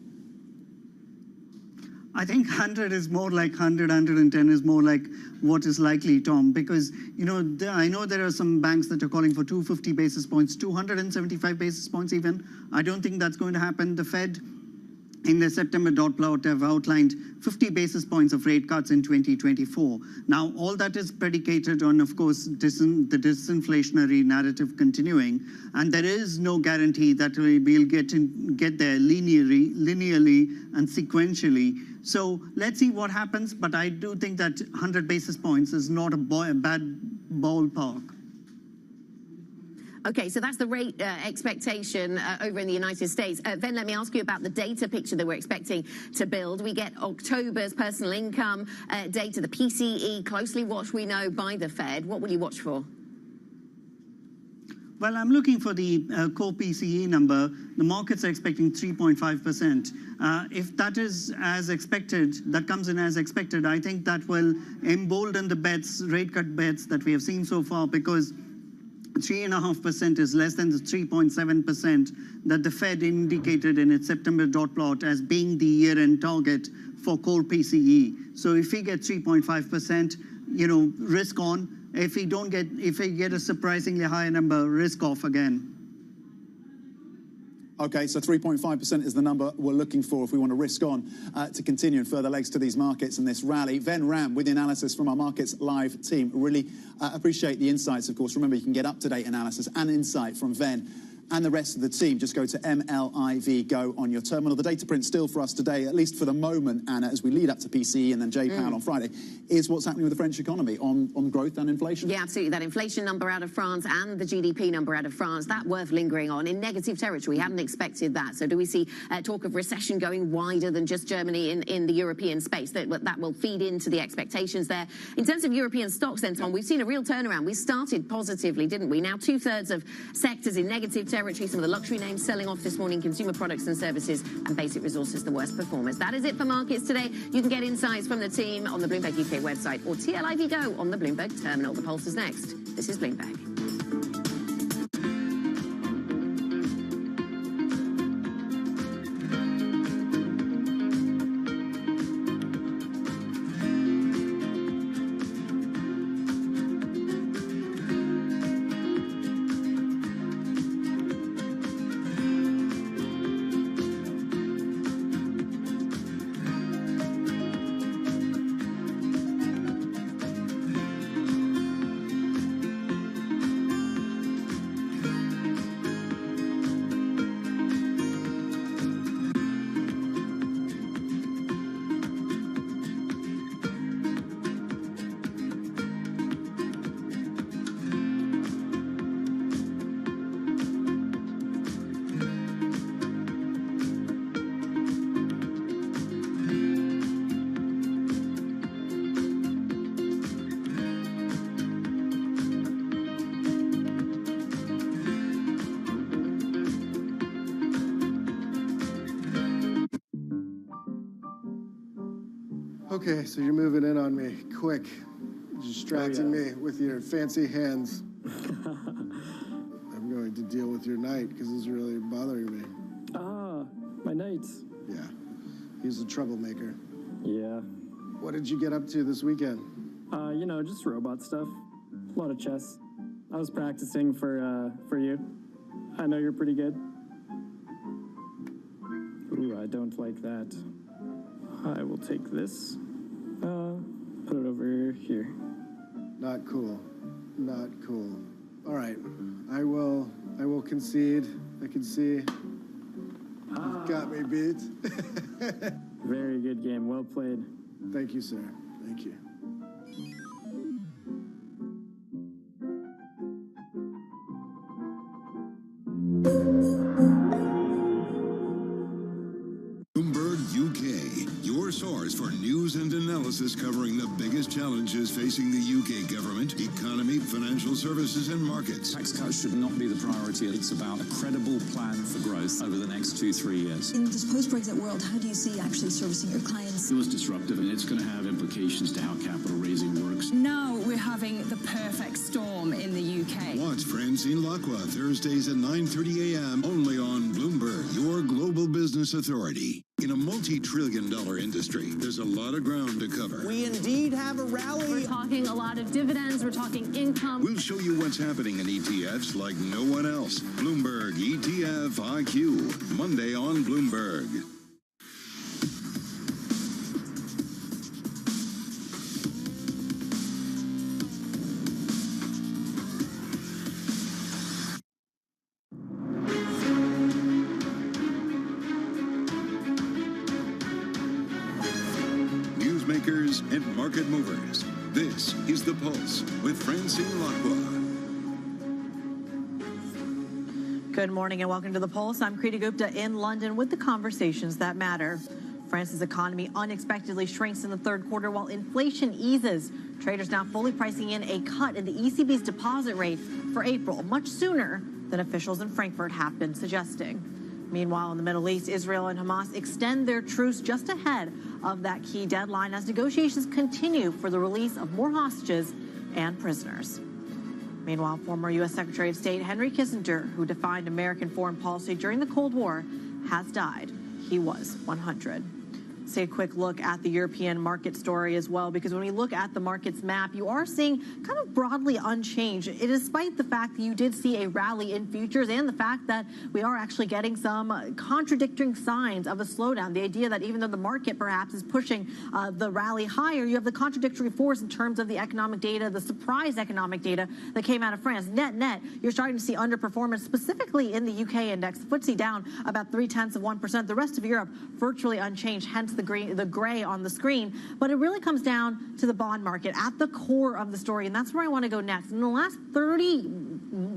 I think 100 is more like 100, 110 is more like what is likely, Tom, because, you know, I know there are some banks that are calling for 250 basis points, 275 basis points even. I don't think that's going to happen. The Fed, in the September dot plot, have outlined 50 basis points of rate cuts in 2024. Now, all that is predicated on, of course, the disinflationary narrative continuing, and there is no guarantee that we'll get there linearly and sequentially. So let's see what happens, but I do think that 100 basis points is not a bad ballpark. Okay, so that's the rate expectation over in the United States. Then let me ask you about the data picture that we're expecting to build. We get October's personal income data, the PCE, closely watched, we know, by the Fed. What will you watch for? Well, I'm looking for the core PCE number. The markets are expecting 3.5%. If that is as expected, that comes in as expected, I think that will embolden the rate cut bets that we have seen so far, because 3.5% is less than the 3.7% that the Fed indicated in its September dot plot as being the year-end target for core PCE. So if we get 3.5%, you know, risk on. If we get a surprisingly higher number, risk off again. Okay, so 3.5% is the number we're looking for if we want to risk on to continue and further legs to these markets and this rally. Ven Ram with the analysis from our Markets Live team. Really appreciate the insights, of course. Remember, you can get up-to-date analysis and insight from Ven and the rest of the team. Just go to MLIV Go on your terminal. The data print still for us today, at least for the moment, Anna, as we lead up to PCE and then J-Pound on Friday, is what's happening with the French economy on growth and inflation. Yeah, absolutely. That inflation number out of France and the GDP number out of France, that worth lingering on in negative territory. We hadn't expected that. So do we see talk of recession going wider than just Germany in the European space? That will feed into the expectations there. In terms of European stocks then, Tom, we've seen a real turnaround. We started positively, didn't we? Now 2/3 of sectors in negative territory. Some of the luxury names selling off this morning, consumer products and services, and basic resources the worst performers. That is it for markets today. You can get insights from the team on the Bloomberg UK website or TLIV Go on the Bloomberg terminal. The Pulse is next. This is Bloomberg. Okay, so you're moving in on me, quick, distracting me with your fancy hands. I'm going to deal with your knight because it's really bothering me. Ah, my knight. Yeah, he's a troublemaker. Yeah. What did you get up to this weekend? You know, just robot stuff. A lot of chess. I was practicing for you. I know you're pretty good. Ooh, I don't like that. I will take this. Put it over here. Not cool. Not cool. All right. I will concede. I can see. You've got me beat. Very good game. Well played. Thank you, sir. Thank you. Bloomberg UK, your source for news and analysis covering the biggest challenges facing the UK government, economy, financial services and markets. Tax cuts should not be the priority. It's about a credible plan for growth over the next 2-3 years. In this post-Brexit world, how do you see actually servicing your clients? It was disruptive, and it's going to have implications to how capital raising works. Now we're having the perfect storm in the UK. Watch Francine Lacqua Thursdays at 9:30 a.m. only on Bloomberg, your global business authority. In a multi-trillion-dollar industry, there's a lot of ground to cover. We indeed have a rally. We're talking a lot of dividends. We're talking income. We'll show you what's happening in ETFs like no one else. Bloomberg ETF IQ, Monday on Bloomberg. Newsmakers and market movers. This is The Pulse with Francine Lacqua. Good morning and welcome to The Pulse. I'm Kriti Gupta in London with the conversations that matter. France's economy unexpectedly shrinks in the third quarter while inflation eases. Traders now fully pricing in a cut in the ECB's deposit rate for April, much sooner than officials in Frankfurt have been suggesting. Meanwhile, in the Middle East, Israel and Hamas extend their truce just ahead of that key deadline as negotiations continue for the release of more hostages and prisoners. Meanwhile, former U.S. Secretary of State Henry Kissinger, who defined American foreign policy during the Cold War, has died. He was 100. let's take a quick look at the European market story as well, because when we look at the markets map, you are seeing kind of broadly unchanged. It is despite the fact that you did see a rally in futures and the fact that we are actually getting some contradicting signs of a slowdown. The idea that even though the market perhaps is pushing the rally higher, you have the contradictory force in terms of the economic data, the surprise economic data that came out of France. Net, you're starting to see underperformance, specifically in the UK index. The FTSE down about 0.3%. The rest of Europe virtually unchanged, hence the gray on the screen. But it really comes down to the bond market at the core of the story, and that's where I want to go next. In the last 30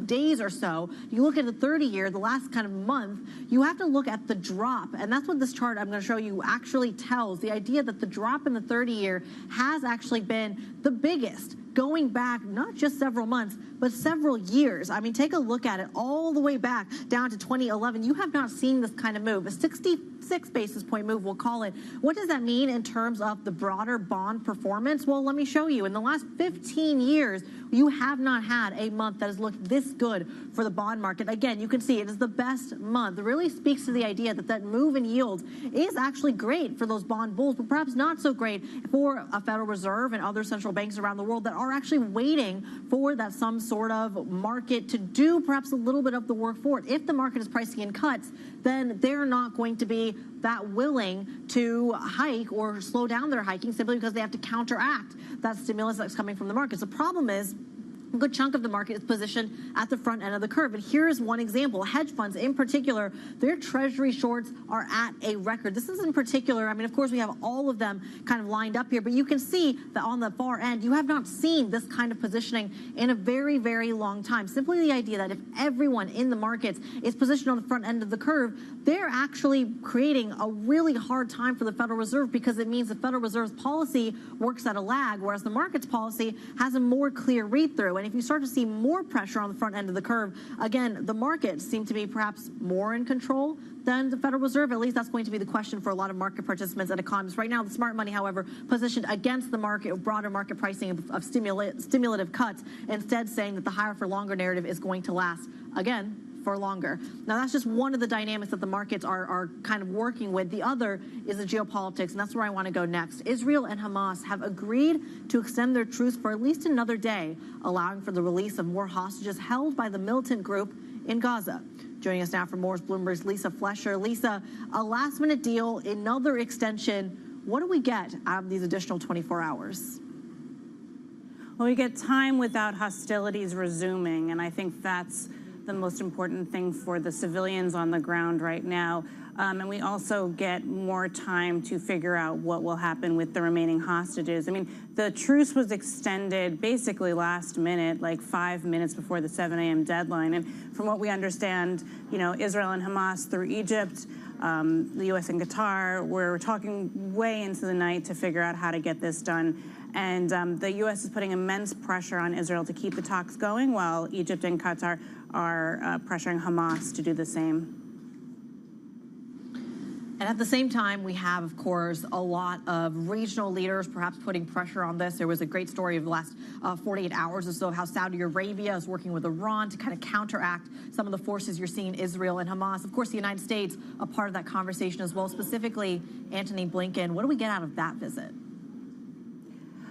days or so, you look at the 30-year, the last kind of month, you have to look at the drop, and that's what this chart I'm going to show you actually tells. The idea that the drop in the 30-year has actually been the biggest, going back not just several months, but several years. I mean, take a look at it all the way back down to 2011. You have not seen this kind of move. A 66 basis point move, we'll call it. What does that mean in terms of the broader bond performance? Well, let me show you. In the last 15 years, you have not had a month that has looked this good for the bond market. Again, you can see it is the best month. It really speaks to the idea that that move in yields is actually great for those bond bulls, but perhaps not so great for a Federal Reserve and other central banks around the world that are actually waiting for that some sort of market to do perhaps a little bit of the work for it. If the market is pricing in cuts, then they're not going to be that willing to hike or slow down their hiking simply because they have to counteract that stimulus that's coming from the markets. The problem is a good chunk of the market is positioned at the front end of the curve. And here's one example. Hedge funds in particular, their treasury shorts are at a record. This is in particular, I mean, of course, we have all of them kind of lined up here, but you can see that on the far end, you have not seen this kind of positioning in a very, very long time. Simply the idea that if everyone in the markets is positioned on the front end of the curve, they're actually creating a really hard time for the Federal Reserve because it means the Federal Reserve's policy works at a lag, whereas the market's policy has a more clear read-through. And if you start to see more pressure on the front end of the curve, again, the markets seem to be perhaps more in control than the Federal Reserve. At least that's going to be the question for a lot of market participants and economists. Right now, the smart money, however, positioned against the market, broader market pricing of stimulative cuts, instead saying that the higher for longer narrative is going to last, again, for longer. Now, that's just one of the dynamics that the markets are kind of working with. The other is the geopolitics, and that's where I want to go next. Israel and Hamas have agreed to extend their truce for at least another day, allowing for the release of more hostages held by the militant group in Gaza. Joining us now for more is Bloomberg's Lisa Flesher. Lisa, a last-minute deal, another extension. What do we get out of these additional 24 hours? Well, we get time without hostilities resuming, and I think that's the most important thing for the civilians on the ground right now. And we also get more time to figure out what will happen with the remaining hostages. I mean, the truce was extended basically last minute, like 5 minutes before the 7 a.m. deadline. And from what we understand, you know, Israel and Hamas through Egypt, the U.S. and Qatar, were talking way into the night to figure out how to get this done. And the U.S. is putting immense pressure on Israel to keep the talks going, while Egypt and Qatar are pressuring Hamas to do the same. And at the same time, we have, of course, a lot of regional leaders perhaps putting pressure on this. There was a great story of the last 48 hours or so, how Saudi Arabia is working with Iran to kind of counteract some of the forces you're seeing in Israel and Hamas. Of course, the United States, a part of that conversation as well, specifically Antony Blinken. What do we get out of that visit?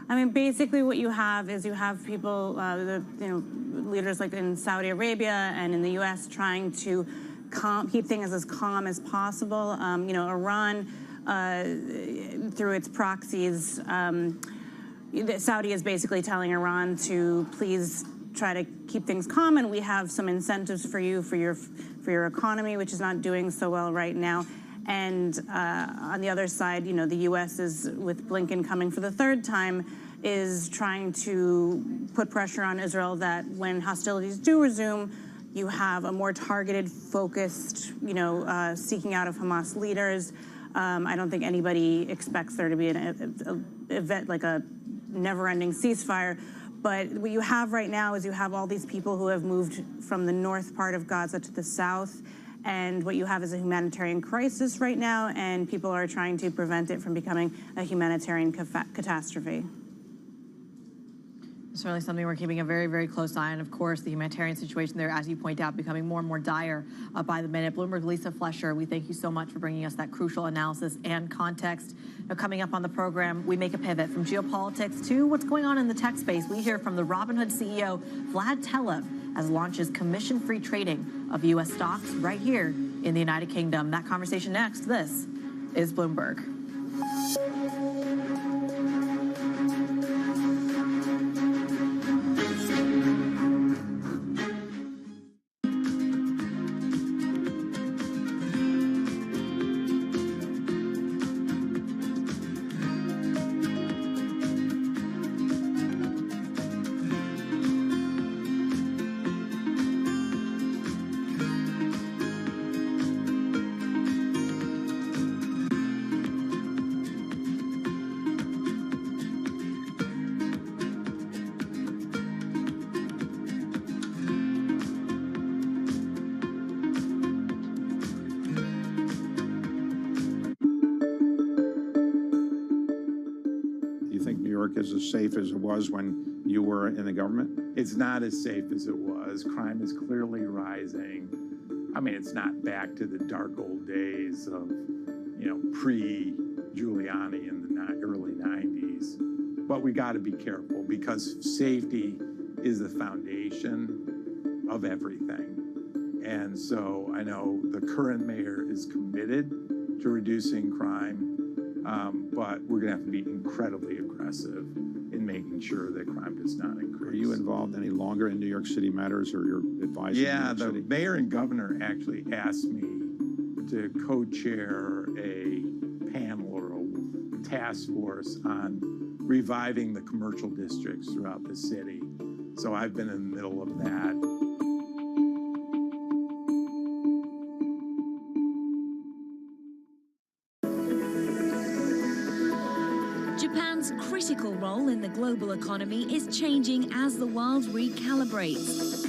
I mean, basically what you have is you have people, leaders like in Saudi Arabia and in the U.S. trying to keep things as calm as possible. Iran, through its proxies, Saudi is basically telling Iran to please try to keep things calm, and we have some incentives for you for your economy, which is not doing so well right now. And on the other side, the U.S. is, with Blinken coming for the third time, is trying to put pressure on Israel that when hostilities do resume, you have a more targeted, focused, seeking out of Hamas leaders. I don't think anybody expects there to be an event like a never-ending ceasefire. But what you have right now is you have all these people who have moved from the north part of Gaza to the south. And what you have is a humanitarian crisis right now, and people are trying to prevent it from becoming a humanitarian catastrophe. Certainly something we're keeping a very, very close eye on. Of course, the humanitarian situation there, as you point out, becoming more and more dire by the minute. Bloomberg Lisa Flesher, we thank you so much for bringing us that crucial analysis and context. Now, coming up on the program, we make a pivot from geopolitics to what's going on in the tech space. We hear from the Robinhood CEO, Vlad Telev, as launches commission-free trading of U.S. stocks right here in the United Kingdom. That conversation next. This is Bloomberg. Is as safe as it was when you were in the government? It's not as safe as it was. Crime is clearly rising. I mean, it's not back to the dark old days of, pre-Giuliani in the early 90s. But we got to be careful because safety is the foundation of everything. And so I know the current mayor is committed to reducing crime. But we're going to have to be incredibly aggressive in making sure that crime does not increase. Are you involved any longer in New York City matters, or your advisor? Yeah, the mayor and governor actually asked me to co-chair a panel or a task force on reviving the commercial districts throughout the city. So I've been in the middle of that. Japan's critical role in the global economy is changing as the world recalibrates.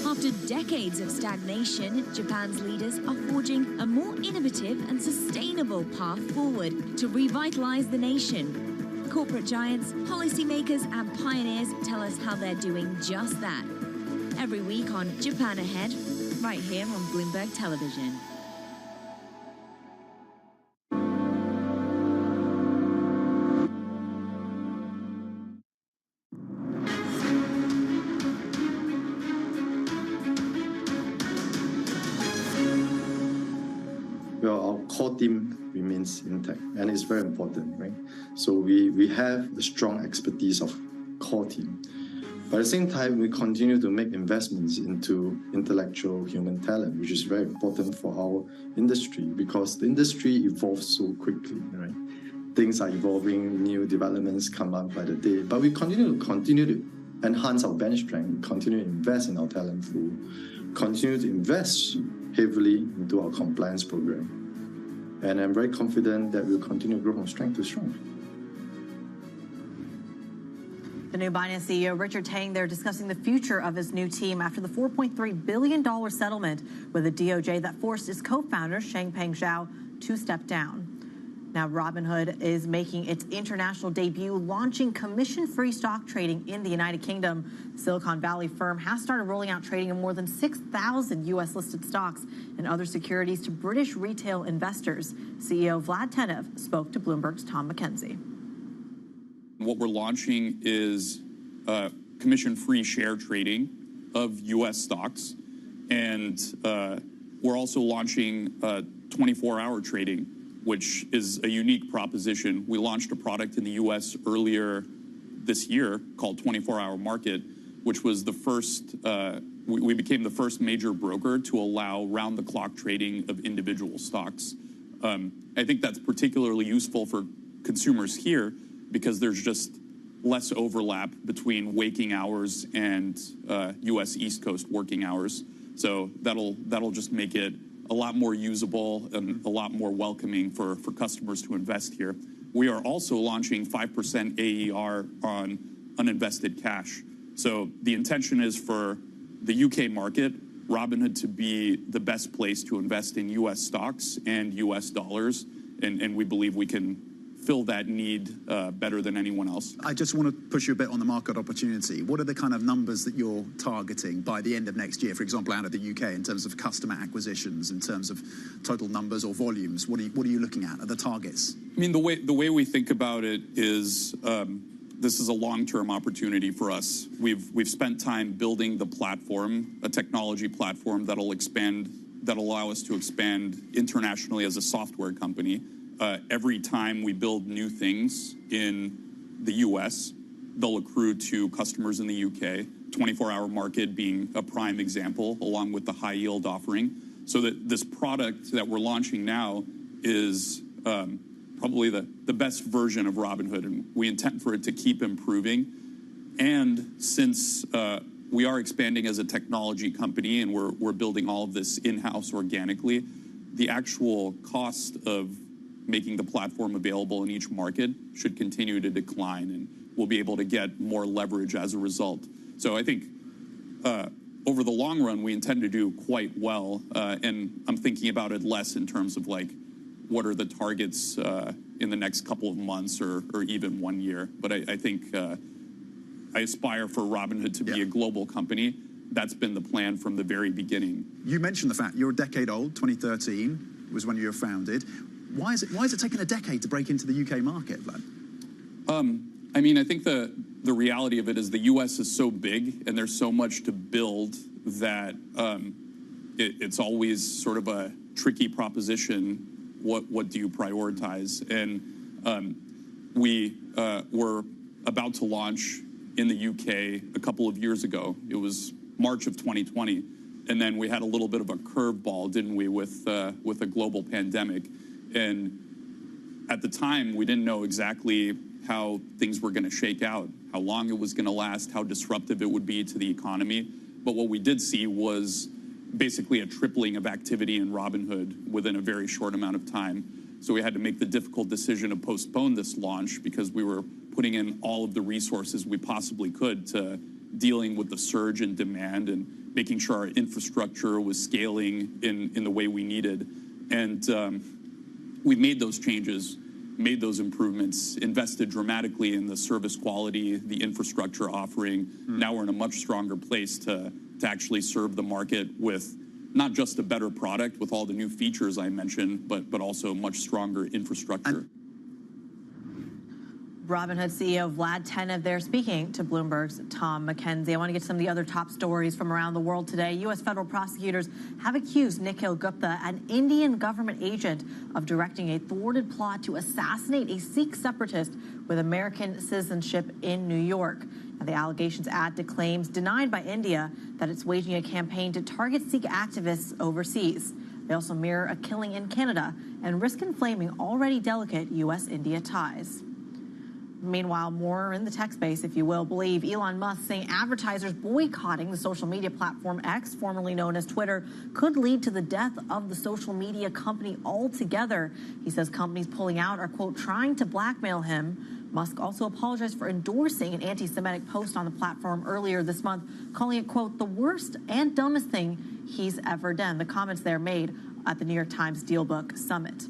After decades of stagnation, Japan's leaders are forging a more innovative and sustainable path forward to revitalize the nation. Corporate giants, policymakers, and pioneers tell us how they're doing just that. Every week on Japan Ahead, right here on Bloomberg Television. Core team remains intact, and it's very important, right? So we have the strong expertise of core team. But at the same time, we continue to make investments into intellectual human talent, which is very important for our industry because the industry evolves so quickly, right? Things are evolving, new developments come up by the day, but we continue to enhance our bench strength, continue to invest in our talent pool, continue to invest heavily into our compliance program. And I'm very confident that we'll continue to grow from strength to strength. The new Binance CEO, Richard Tang, there discussing the future of his new team after the $4.3 billion settlement with the DOJ that forced his co-founder, Changpeng Zhao, to step down. Now, Robinhood is making its international debut, launching commission-free stock trading in the United Kingdom. The Silicon Valley firm has started rolling out trading in more than 6,000 U.S.-listed stocks and other securities to British retail investors. CEO Vlad Telev spoke to Bloomberg's Tom McKenzie. What we're launching is commission-free share trading of U.S. stocks, and we're also launching 24-hour trading, which is a unique proposition. We launched a product in the U.S. earlier this year called 24-Hour Market, which was the first, we became the first major broker to allow round-the-clock trading of individual stocks. I think that's particularly useful for consumers here because there's just less overlap between waking hours and U.S. East Coast working hours. So that'll just make it a lot more usable and a lot more welcoming for customers to invest here. We are also launching 5% AER on uninvested cash. So the intention is for the UK market, Robinhood to be the best place to invest in US stocks and US dollars. And we believe we can fill that need better than anyone else. I just want to push you a bit on the market opportunity. What are the kind of numbers that you're targeting by the end of next year, for example, out of the UK, in terms of customer acquisitions, in terms of total numbers or volumes? What are you looking at? Are the targets? I mean, the way we think about it is this is a long-term opportunity for us. We've spent time building the platform, a technology platform that'll allow us to expand internationally as a software company. Every time we build new things in the US, they'll accrue to customers in the UK, 24-hour market being a prime example, along with the high yield offering. So that this product that we're launching now is probably the best version of Robinhood, and we intend for it to keep improving. And since we are expanding as a technology company and we're building all of this in-house organically, the actual cost of making the platform available in each market should continue to decline, and we'll be able to get more leverage as a result. So I think over the long run, we intend to do quite well, and I'm thinking about it less in terms of like, what are the targets in the next couple of months or even 1 year. But I think I aspire for Robinhood to be a global company. That's been the plan from the very beginning. You mentioned the fact you're a decade old. 2013 was when you were founded. Why is it taking a decade to break into the UK market, Vlad? I mean, I think the reality of it is the US is so big and there's so much to build that it's always sort of a tricky proposition. What do you prioritize? And we were about to launch in the UK a couple of years ago. It was March of 2020. And then we had a little bit of a curveball, didn't we, with a global pandemic. And at the time, we didn't know exactly how things were going to shake out, how long it was going to last, how disruptive it would be to the economy. But what we did see was basically a tripling of activity in Robinhood within a very short amount of time. So we had to make the difficult decision to postpone this launch because we were putting in all of the resources we possibly could to dealing with the surge in demand and making sure our infrastructure was scaling in the way we needed. And we've made those changes, made those improvements, invested dramatically in the service quality, the infrastructure offering. Now we're in a much stronger place to actually serve the market with not just a better product with all the new features I mentioned, but also much stronger infrastructure. Robinhood CEO Vlad Tenev there speaking to Bloomberg's Tom McKenzie. I want to get some of the other top stories from around the world today. U.S. federal prosecutors have accused Nikhil Gupta, an Indian government agent, of directing a thwarted plot to assassinate a Sikh separatist with American citizenship in New York. Now, the allegations add to claims denied by India that it's waging a campaign to target Sikh activists overseas. They also mirror a killing in Canada and risk inflaming already delicate U.S.-India ties. Meanwhile, more in the tech space, if you will, believe Elon Musk saying advertisers boycotting the social media platform X, formerly known as Twitter, could lead to the death of the social media company altogether. He says companies pulling out are, quote, trying to blackmail him. Musk also apologized for endorsing an anti-Semitic post on the platform earlier this month, calling it, quote, the worst and dumbest thing he's ever done. The comments there made at the New York Times Dealbook Summit.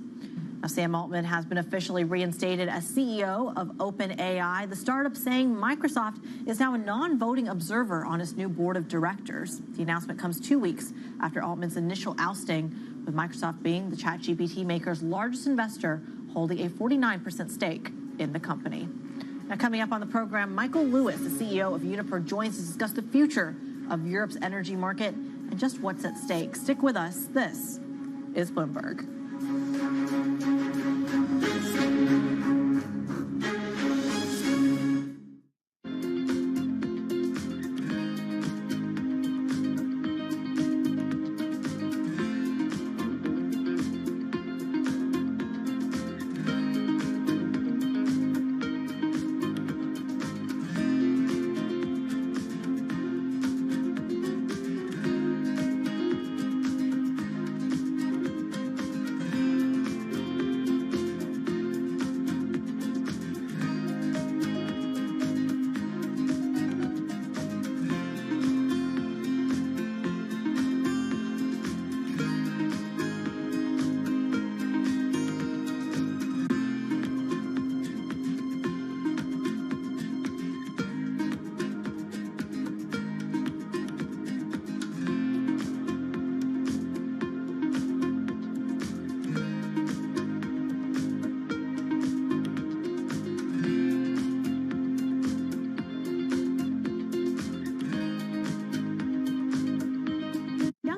Now, Sam Altman has been officially reinstated as CEO of OpenAI, the startup saying Microsoft is now a non-voting observer on its new board of directors. The announcement comes 2 weeks after Altman's initial ousting, with Microsoft being the ChatGPT maker's largest investor, holding a 49% stake in the company. Now, coming up on the program, Michael Lewis, the CEO of Uniper, joins to discuss the future of Europe's energy market and just what's at stake. Stick with us. This is Bloomberg.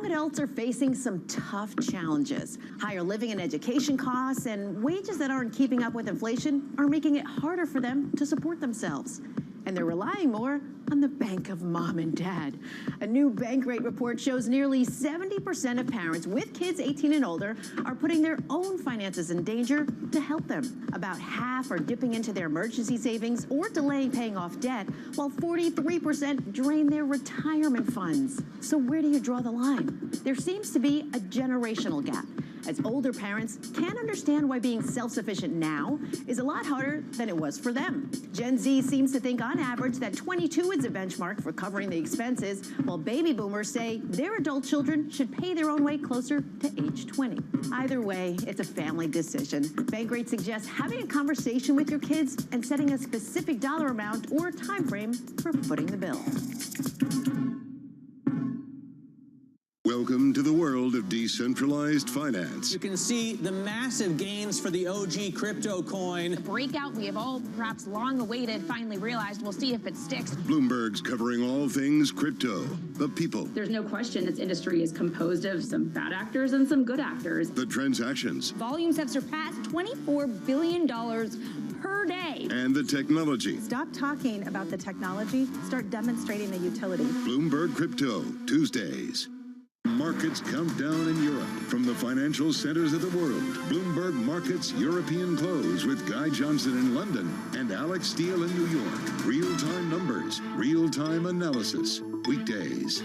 young adults are facing some tough challenges. Higher living and education costs and wages that aren't keeping up with inflation are making it harder for them to support themselves. And they're relying more on the bank of mom and dad. A new bank rate report shows nearly 70% of parents with kids 18 and older are putting their own finances in danger to help them. About half are dipping into their emergency savings or delaying paying off debt, while 43% drain their retirement funds. So where do you draw the line? There seems to be a generational gap, as older parents can't understand why being self-sufficient now is a lot harder than it was for them. Gen Z seems to think on average that 22 is a benchmark for covering the expenses, while baby boomers say their adult children should pay their own way closer to age 20. Either way, it's a family decision. Bankrate suggests having a conversation with your kids and setting a specific dollar amount or time frame for footing the bill. Welcome to the world of decentralized finance. You can see the massive gains for the OG crypto coin. The breakout we have all perhaps long awaited finally realized. We'll see if it sticks. Bloomberg's covering all things crypto, the people, There's no question this industry is composed of some bad actors and some good actors. the transactions, Volumes have surpassed $24 billion per day. and the technology. Stop talking about the technology, start demonstrating the utility. Bloomberg Crypto, Tuesdays. Markets countdown in Europe. From the financial centers of the world, Bloomberg Markets European Close with Guy Johnson in London and Alex Steele in New York. Real-time numbers, real-time analysis. Weekdays.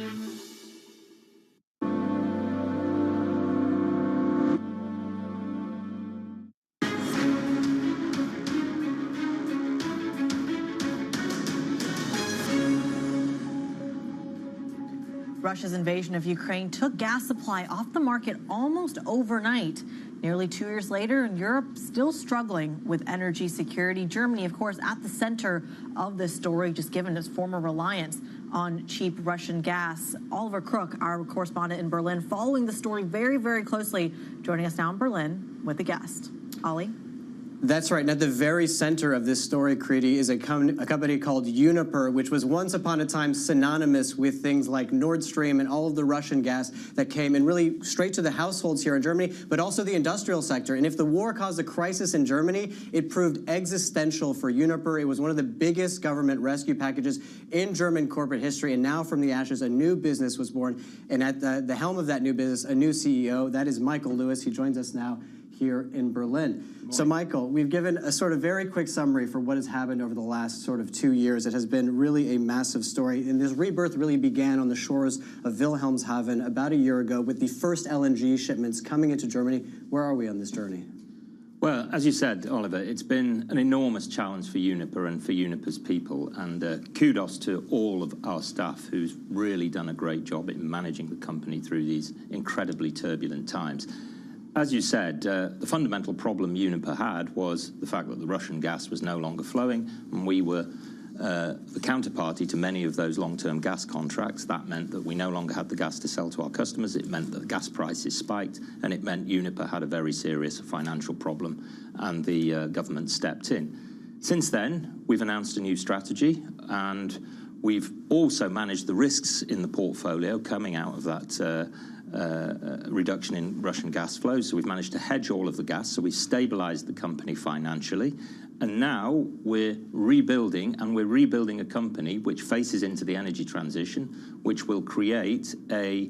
Russia's invasion of Ukraine took gas supply off the market almost overnight. Nearly 2 years later, and Europe still struggling with energy security. Germany, of course, at the center of this story, just given its former reliance on cheap Russian gas. Oliver Crook, our correspondent in Berlin, following the story very, very closely, joining us now in Berlin with a guest. Ollie? That's right. And at the very center of this story, Kriti, is a company called Uniper, which was once upon a time synonymous with things like Nord Stream and all of the Russian gas that came in really straight to the households here in Germany, but also the industrial sector. And if the war caused a crisis in Germany, it proved existential for Uniper. It was one of the biggest government rescue packages in German corporate history. And now from the ashes, a new business was born. And at the helm of that new business, a new CEO, that is Michael Lewis. He joins us now here in Berlin. So, Michael, we've given a sort of very quick summary for what has happened over the last sort of 2 years. It has been really a massive story, and this rebirth really began on the shores of Wilhelmshaven about a year ago with the first LNG shipments coming into Germany. Where are we on this journey? Well, as you said, Oliver, it's been an enormous challenge for Uniper and for Uniper's people, and kudos to all of our staff who's really done a great job in managing the company through these incredibly turbulent times. As you said, the fundamental problem Uniper had was the fact that the Russian gas was no longer flowing, and we were the counterparty to many of those long-term gas contracts. That meant that we no longer had the gas to sell to our customers. It meant that the gas prices spiked, and it meant Uniper had a very serious financial problem, and the government stepped in. Since then, we've announced a new strategy, and we've also managed the risks in the portfolio coming out of that reduction in Russian gas flows. So we've managed to hedge all of the gas, so we've stabilized the company financially. And now we're rebuilding, and we're rebuilding a company which faces into the energy transition, which will create a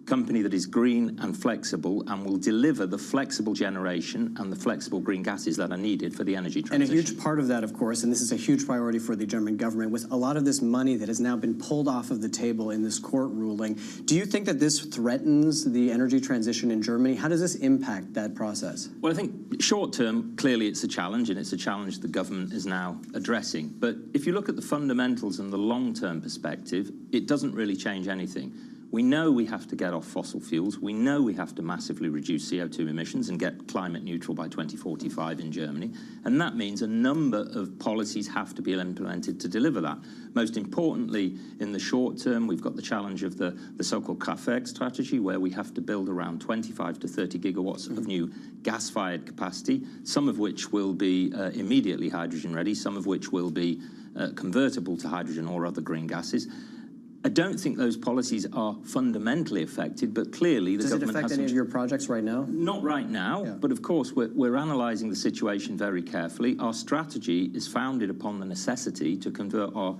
company that is green and flexible and will deliver the flexible generation and the flexible green gases that are needed for the energy transition. And a huge part of that, of course, and this is a huge priority for the German government, with a lot of this money that has now been pulled off of the table in this court ruling. Do you think that this threatens the energy transition in Germany? How does this impact that process? Well, I think short term, clearly it's a challenge, and it's a challenge the government is now addressing. But if you look at the fundamentals and the long-term perspective, it doesn't really change anything. We know we have to get off fossil fuels. We know we have to massively reduce CO2 emissions and get climate neutral by 2045 in Germany. And that means a number of policies have to be implemented to deliver that. Most importantly, in the short term, we've got the challenge of the so-called Kraftwerk strategy, where we have to build around 25 to 30 gigawatts of new gas-fired capacity, some of which will be immediately hydrogen ready, some of which will be convertible to hydrogen or other green gases. I don't think those policies are fundamentally affected, but clearly the government has... Does it affect any of your projects right now? Not right now, but of course we're analysing the situation very carefully. Our strategy is founded upon the necessity to convert our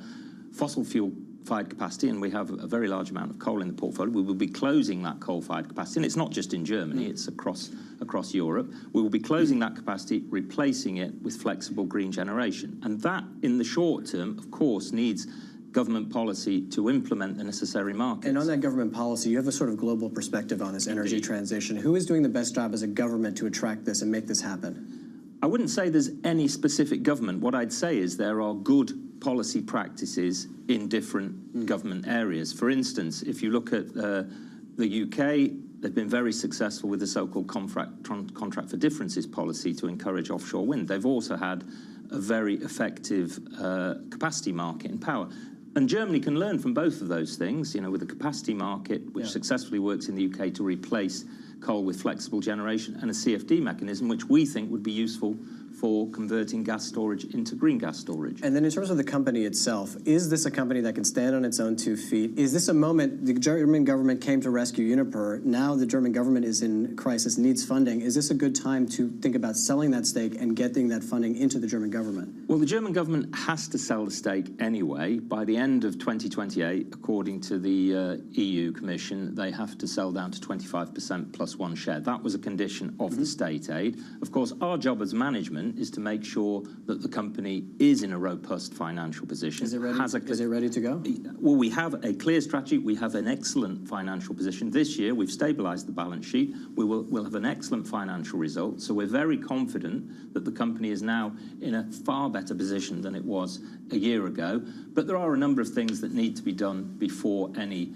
fossil fuel-fired capacity, and we have a very large amount of coal in the portfolio. We will be closing that coal-fired capacity, and it's not just in Germany, it's across Europe. We will be closing that capacity, replacing it with flexible green generation. And that, in the short term, of course, needs government policy to implement the necessary markets. And on that government policy, you have a sort of global perspective on this energy transition. Who is doing the best job as a government to attract this and make this happen? I wouldn't say there's any specific government. What I'd say is there are good policy practices in different government areas. For instance, if you look at the UK, they've been very successful with the so-called contract for differences policy to encourage offshore wind. They've also had a very effective capacity market in power. And Germany can learn from both of those things, you know, with a capacity market, which successfully works in the UK to replace coal with flexible generation, and a CFD mechanism, which we think would be useful for converting gas storage into green gas storage. And then in terms of the company itself, is this a company that can stand on its own 2 feet? Is this a moment, the German government came to rescue Uniper, now the German government is in crisis, needs funding. Is this a good time to think about selling that stake and getting that funding into the German government? Well, the German government has to sell the stake anyway. By the end of 2028, according to the EU Commission, they have to sell down to 25% plus 1 share. That was a condition of the state aid. Of course, our job as management is to make sure that the company is in a robust financial position. Is it ready to go? Well, we have a clear strategy. We have an excellent financial position. This year, we've stabilised the balance sheet. We'll have an excellent financial result. So we're very confident that the company is now in a far better position than it was a year ago. But there are a number of things that need to be done before any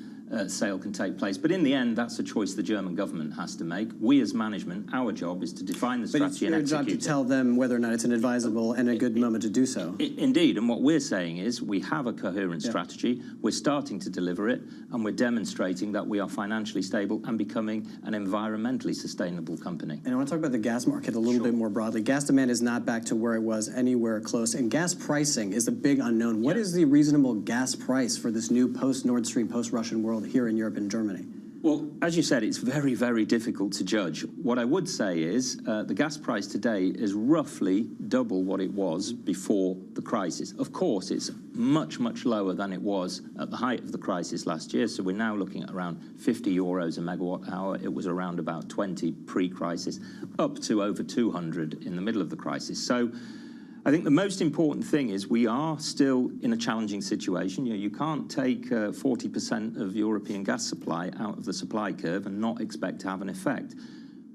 sale can take place. But in the end, that's a choice the German government has to make. We as management, our job is to define the strategy and execute it. But it's your job to tell them whether or not it's an advisable and a good moment to do so. Indeed, and what we're saying is we have a coherent strategy, we're starting to deliver it, and we're demonstrating that we are financially stable and becoming an environmentally sustainable company. And I want to talk about the gas market a little bit more broadly. Gas demand is not back to where it was anywhere close, and gas pricing is the big unknown. What is the reasonable gas price for this new post-Nord Stream, post-Russian world here in Europe and Germany? Well, as you said, it's very, very difficult to judge. What I would say is the gas price today is roughly double what it was before the crisis. Of course, it's much, much lower than it was at the height of the crisis last year. So we're now looking at around 50 euros a megawatt hour. It was around about 20 pre-crisis, up to over 200 in the middle of the crisis. So I think the most important thing is we are still in a challenging situation. You know, you can't take 40% of European gas supply out of the supply curve and not expect to have an effect.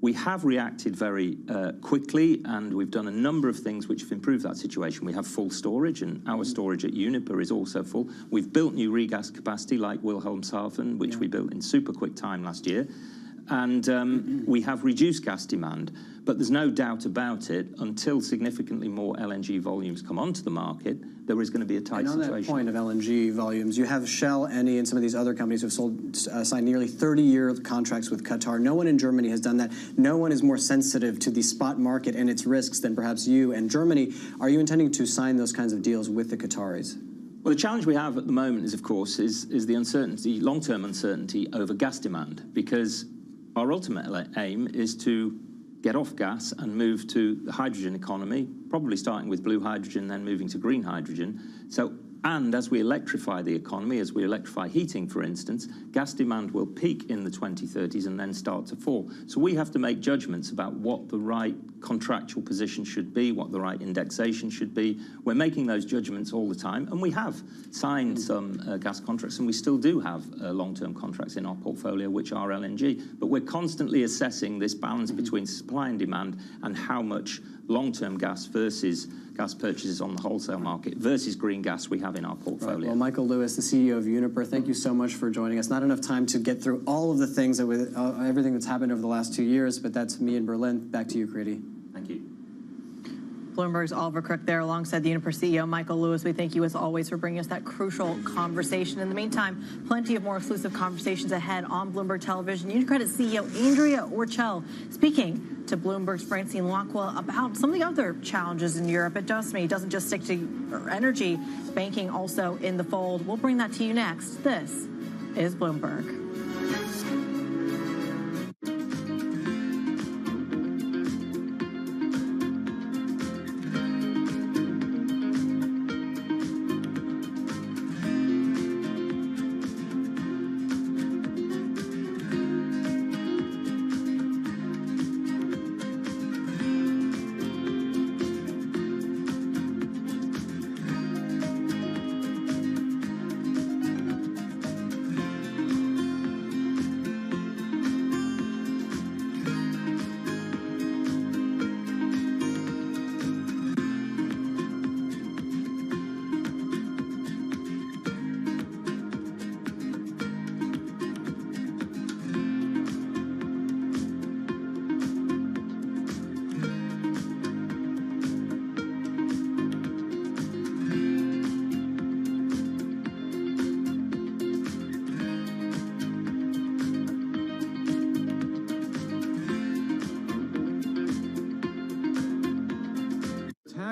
We have reacted very quickly, and we've done a number of things which have improved that situation. We have full storage, and our storage at Uniper is also full. We've built new regas capacity like Wilhelmshaven, which we built in super quick time last year. And we have reduced gas demand. But there's no doubt about it, until significantly more LNG volumes come onto the market, there is going to be a tight situation. And on that point of LNG volumes, you have Shell, Eni, and some of these other companies who have signed nearly 30-year contracts with Qatar. No one in Germany has done that. No one is more sensitive to the spot market and its risks than perhaps you and Germany. Are you intending to sign those kinds of deals with the Qataris? Well, the challenge we have at the moment is, of course, is the uncertainty, long-term uncertainty over gas demand, because our ultimate aim is to get off gas and move to the hydrogen economy, probably starting with blue hydrogen, then moving to green hydrogen. And as we electrify the economy, as we electrify heating, for instance, gas demand will peak in the 2030s and then start to fall. So we have to make judgments about what the right contractual position should be, what the right indexation should be. We're making those judgments all the time, and we have signed some gas contracts, and we still do have long-term contracts in our portfolio, which are LNG. But we're constantly assessing this balance between supply and demand and how much long-term gas versus gas purchases on the wholesale market versus green gas we have in our portfolio. Right. Well, Michael Lewis, the CEO of Uniper, thank you so much for joining us. Not enough time to get through all of the things, everything that's happened over the last 2 years, but that's me in Berlin. Back to you, Kriti. Thank you. Bloomberg's Oliver Crook there alongside the Uniper CEO, Michael Lewis. We thank you as always for bringing us that crucial conversation. In the meantime, plenty of more exclusive conversations ahead on Bloomberg Television. UniCredit CEO Andrea Orchel speaking to Bloomberg's Francine Lacqua about some of the other challenges in Europe. It doesn't just stick to energy, banking also in the fold. We'll bring that to you next. This is Bloomberg.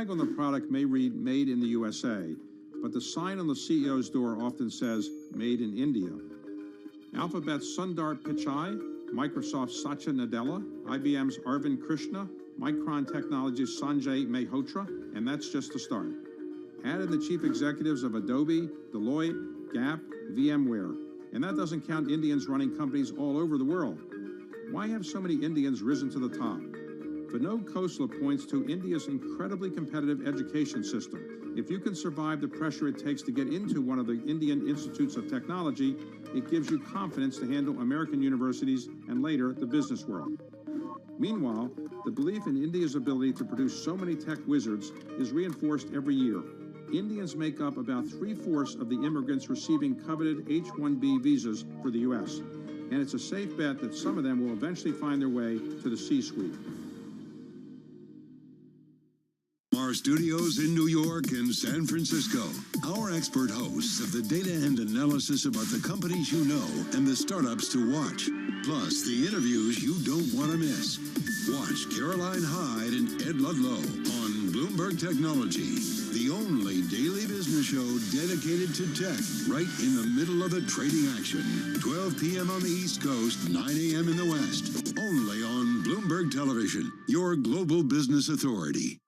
On the product may read Made in the USA, but the sign on the CEO's door often says Made in India. Alphabet's Sundar Pichai, Microsoft's Satya Nadella, IBM's Arvind Krishna, Micron Technology's Sanjay Mehrotra, and that's just the start. Add in the chief executives of Adobe, Deloitte, Gap, VMware, and that doesn't count Indians running companies all over the world. Why have so many Indians risen to the top? Vinod Khosla points to India's incredibly competitive education system. If you can survive the pressure it takes to get into one of the Indian institutes of technology, it gives you confidence to handle American universities and later the business world. Meanwhile, the belief in India's ability to produce so many tech wizards is reinforced every year. Indians make up about 3/4 of the immigrants receiving coveted H-1B visas for the U.S., and it's a safe bet that some of them will eventually find their way to the C-suite. Our studios in New York and San Francisco, our expert hosts of the data and analysis about the companies you know and the startups to watch, plus the interviews you don't want to miss. Watch Caroline Hyde and Ed Ludlow on Bloomberg Technology, the only daily business show dedicated to tech, right in the middle of the trading action. 12 p.m. on the East Coast, 9 a.m. in the West, only on Bloomberg Television, your global business authority.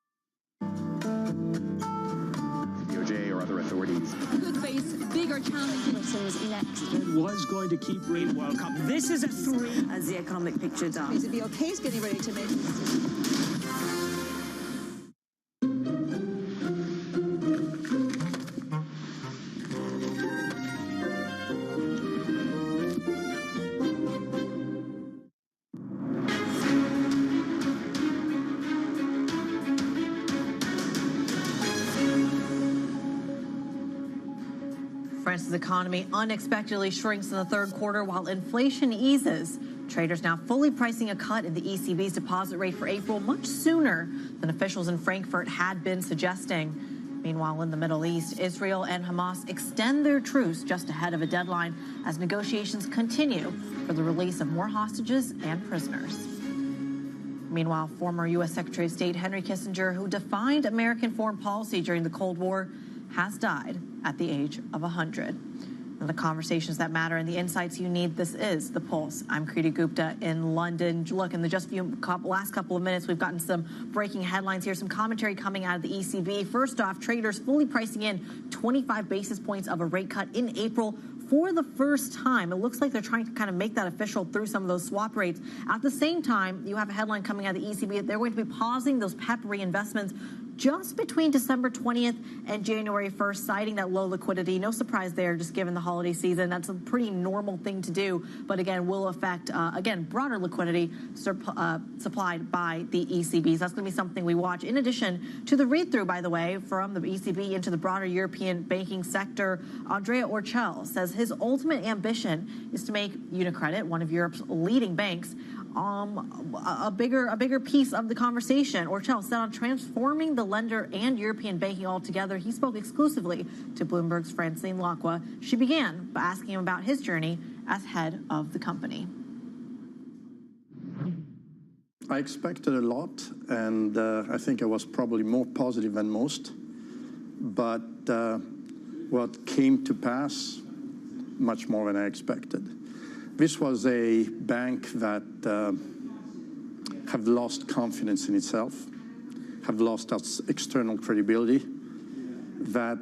DOJ or other authorities could face bigger challenges next. It was going to keep rate World Cup. This is a 3. As the economic picture does. The BOK is getting ready to make a decision. France's economy unexpectedly shrinks in the third quarter while inflation eases. Traders now fully pricing a cut in the ECB's deposit rate for April much sooner than officials in Frankfurt had been suggesting. Meanwhile, in the Middle East, Israel and Hamas extend their truce just ahead of a deadline as negotiations continue for the release of more hostages and prisoners. Meanwhile, former U.S. Secretary of State Henry Kissinger, who defined American foreign policy during the Cold War, has died at the age of 100. And the conversations that matter and the insights you need, this is The Pulse. I'm Kriti Gupta in London. Look, in the last couple of minutes, we've gotten some breaking headlines here, some commentary coming out of the ECB. First off, traders fully pricing in 25 basis points of a rate cut in April for the first time. It looks like they're trying to kind of make that official through some of those swap rates. At the same time, you have a headline coming out of the ECB that they're going to be pausing those PEP reinvestments just between December 20th and January 1st, citing that low liquidity. No surprise there, just given the holiday season. That's a pretty normal thing to do, but again, will affect, broader liquidity supplied by the ECBs. That's going to be something we watch. In addition to the read-through, by the way, from the ECB into the broader European banking sector, Andrea Orchel says his ultimate ambition is to make UniCredit, one of Europe's leading banks, a bigger piece of the conversation. Orchel set on transforming the lender and European banking altogether, he spoke exclusively to Bloomberg's Francine Lacqua. She began by asking him about his journey as head of the company. I expected a lot, and I think I was probably more positive than most. But what came to pass, much more than I expected. This was a bank that have lost confidence in itself, have lost its external credibility, that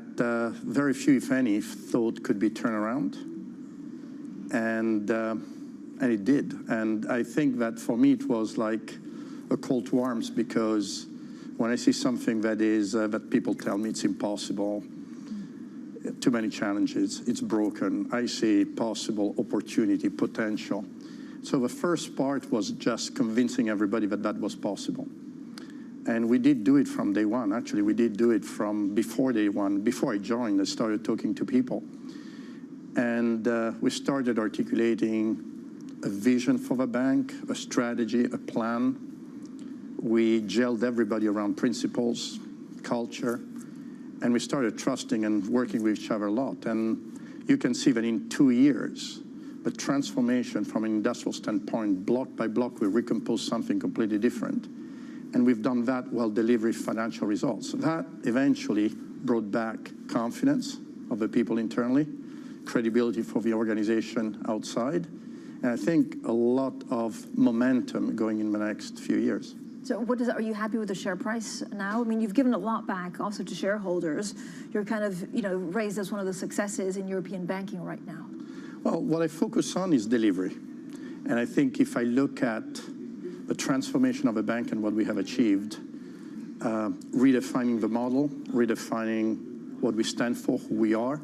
very few, if any, thought could be turned around. And it did. And I think that for me it was like a call to arms, because when I see something that is that people tell me it's impossible, too many challenges, it's broken, I see possible opportunity, potential. So the first part was just convincing everybody that that was possible. And we did do it from day one. Actually, we did do it from before day one. Before I joined, I started talking to people. And we started articulating a vision for the bank, a strategy, a plan. We gelled everybody around principles, culture, and we started trusting and working with each other a lot. And you can see that in 2 years, the transformation from an industrial standpoint, block by block, we recomposed something completely different. And we've done that while delivering financial results. That eventually brought back confidence of the people internally, credibility for the organization outside, and I think a lot of momentum going in the next few years. So are you happy with the share price now? I mean, you've given a lot back also to shareholders. You're kind of, raised as one of the successes in European banking right now. Well, what I focus on is delivery. And I think if I look at the transformation of a bank and what we have achieved, redefining the model, redefining what we stand for, who we are,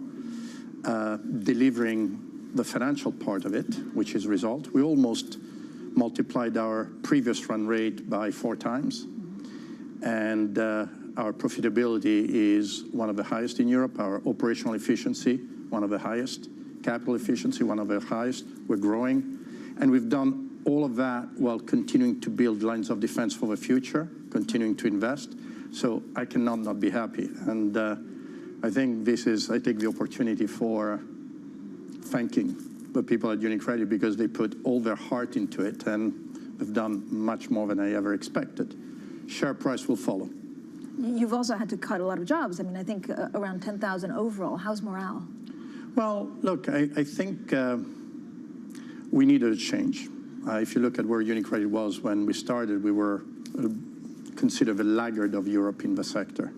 delivering the financial part of it, which is result. We almost multiplied our previous run rate by 4 times. And our profitability is one of the highest in Europe. Our operational efficiency, one of the highest. Capital efficiency, one of the highest. We're growing. And we've done all of that while continuing to build lines of defense for the future, continuing to invest. So I cannot not be happy. And I think I take the opportunity for thanking the people at UniCredit, because they put all their heart into it and have done much more than I ever expected. Share price will follow. You've also had to cut a lot of jobs. I mean, I think around 10,000 overall. How's morale? Well, look, I think we needed a change. If you look at where UniCredit was when we started, we were considered the laggard of Europe in the sector.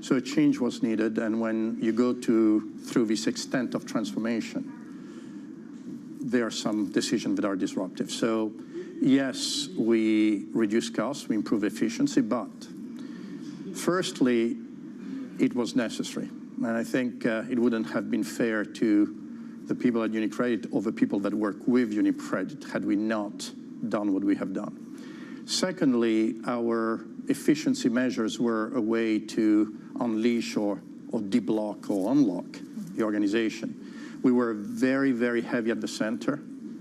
So a change was needed, and when you go through this extent of transformation, there are some decisions that are disruptive. So yes, we reduce costs, we improve efficiency, but firstly, it was necessary. And I think it wouldn't have been fair to the people at UniCredit or the people that work with UniCredit had we not done what we have done. Secondly, our efficiency measures were a way to unleash or deblock or unlock the organization. We were very, very heavy at the center,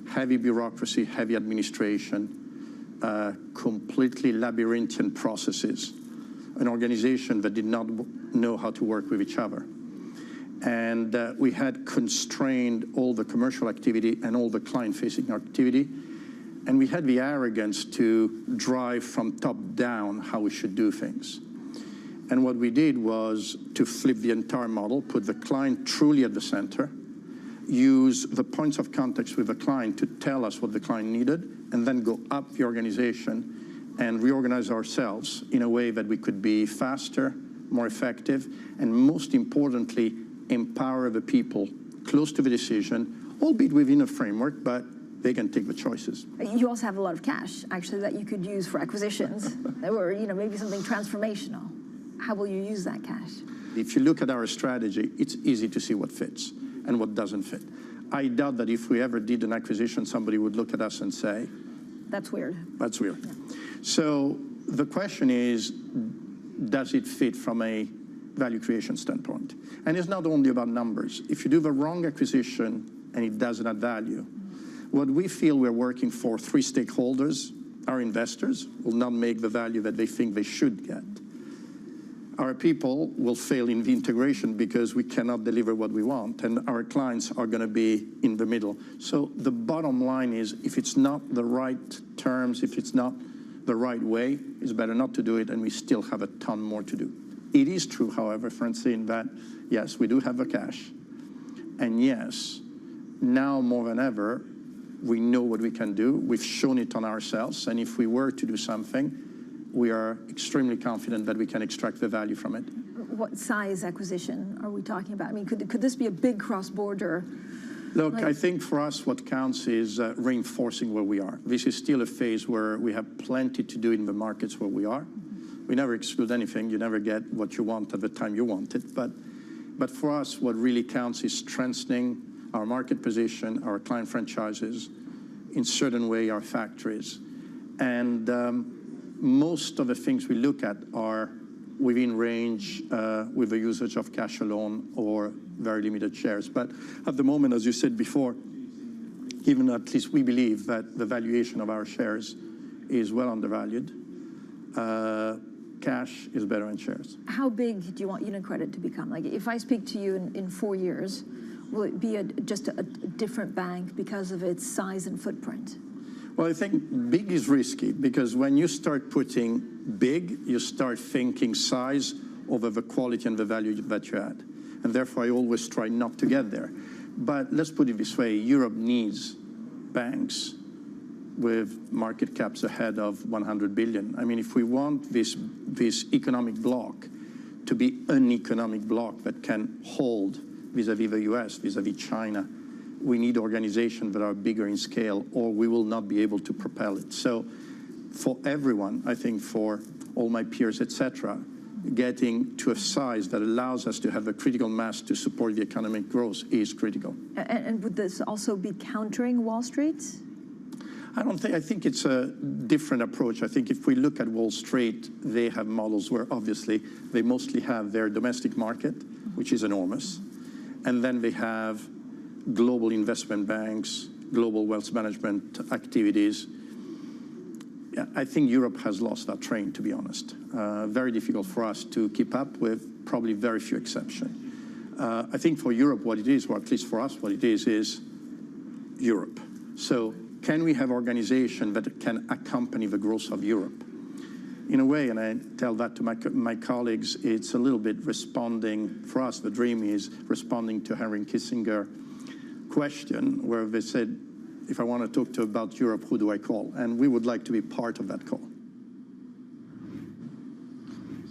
heavy bureaucracy, heavy administration, completely labyrinthian processes, an organization that did not know how to work with each other. And we had constrained all the commercial activity and all the client-facing activity. And we had the arrogance to drive from top down how we should do things. And what we did was to flip the entire model, put the client truly at the center, use the points of contact with the client to tell us what the client needed, and then go up the organization and reorganize ourselves in a way that we could be faster, more effective, and most importantly, empower the people close to the decision, albeit within a framework, but they can take the choices. You also have a lot of cash, actually, that you could use for acquisitions or, maybe something transformational. How will you use that cash? If you look at our strategy, it's easy to see what fits and what doesn't fit. I doubt that if we ever did an acquisition, somebody would look at us and say, that's weird. That's weird. Yeah. So the question is, does it fit from a value creation standpoint? And it's not only about numbers. If you do the wrong acquisition and it doesn't add value, what we feel we're working for 3 stakeholders, our investors, will not make the value that they think they should get. our people will fail in the integration because we cannot deliver what we want, and our clients are going to be in the middle. So the bottom line is, if it's not the right terms, if it's not the right way, it's better not to do it, and we still have a ton more to do. It is true, however, Francine, that yes, we do have the cash, and yes, now more than ever, we know what we can do. We've shown it on ourselves, and if we were to do something, we are extremely confident that we can extract the value from it. What size acquisition are we talking about? I mean, could this be a big cross-border? Look, I think for us what counts is reinforcing where we are. This is still a phase where we have plenty to do in the markets where we are. We never exclude anything. You never get what you want at the time you want it. But for us, what really counts is strengthening our market position, our client franchises, in certain way our factories. And most of the things we look at are within range with the usage of cash alone or very limited shares. But at the moment, as you said before, even at least we believe that the valuation of our shares is well undervalued. Cash is better than shares. How big do you want UniCredit to become? Like, if I speak to you in 4 years, will it be just a different bank because of its size and footprint? Well, I think big is risky because when you start putting big, you start thinking size over the quality and the value that you add. And therefore, I always try not to get there. But let's put it this way, Europe needs banks with market caps ahead of 100 billion. I mean, if we want this economic bloc to be an economic bloc that can hold vis-à-vis the US, vis-à-vis China, we need organizations that are bigger in scale, or we will not be able to propel it. So for everyone, I think for all my peers, etc., getting to a size that allows us to have a critical mass to support the economic growth is critical. And would this also be countering Wall Street? I think it's a different approach. I think if we look at Wall Street, they have models where obviously they mostly have their domestic market, which is enormous, and then they have global investment banks, global wealth management activities. I think Europe has lost that train, to be honest. Very difficult for us to keep up with, probably very few exceptions. I think for Europe what it is, or at least for us what it is Europe. So can we have organizations that can accompany the growth of Europe? In a way, and I tell that to my colleagues, it's a little bit responding, for us the dream is responding to Henry Kissinger question where they said, if I want to talk to about Europe, who do I call? And we would like to be part of that call.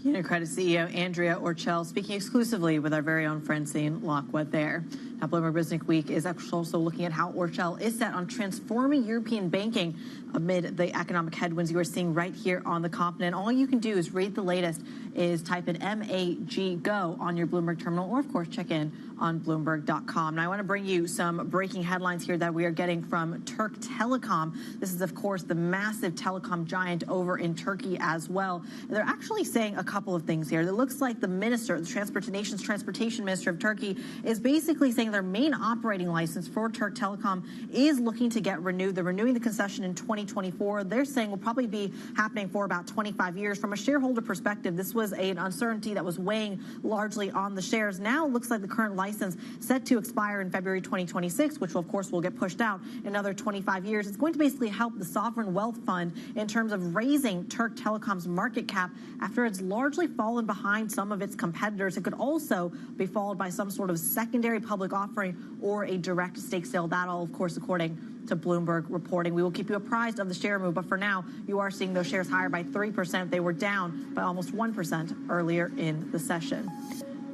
UniCredit CEO Andrea Orchel speaking exclusively with our very own Francine Lockwood there. Now, Bloomberg Business Week is also looking at how Orchel is set on transforming European banking amid the economic headwinds you are seeing right here on the continent. All you can do is read the latest, is type in MAG-GO on your Bloomberg terminal, or of course check in on Bloomberg.com. Now I want to bring you some breaking headlines here that we are getting from Turk Telecom. This is of course the massive telecom giant over in Turkey as well. And they're actually saying a couple of things here. It looks like the minister, the nation's transportation minister of Turkey, is basically saying their main operating license for Turk Telecom is looking to get renewed. They're renewing the concession in 2024. They're saying will probably be happening for about 25 years. From a shareholder perspective, this was an uncertainty that was weighing largely on the shares. Now it looks like the current license set to expire in February 2026, which of course will get pushed out another 25 years. It's going to basically help the sovereign wealth fund in terms of raising Turk Telecom's market cap after it's largely fallen behind some of its competitors. It could also be followed by some sort of secondary public offering or a direct stake sale. That all, of course, according to Bloomberg reporting. We will keep you apprised of the share move, but for now, you are seeing those shares higher by 3%. They were down by almost 1% earlier in the session.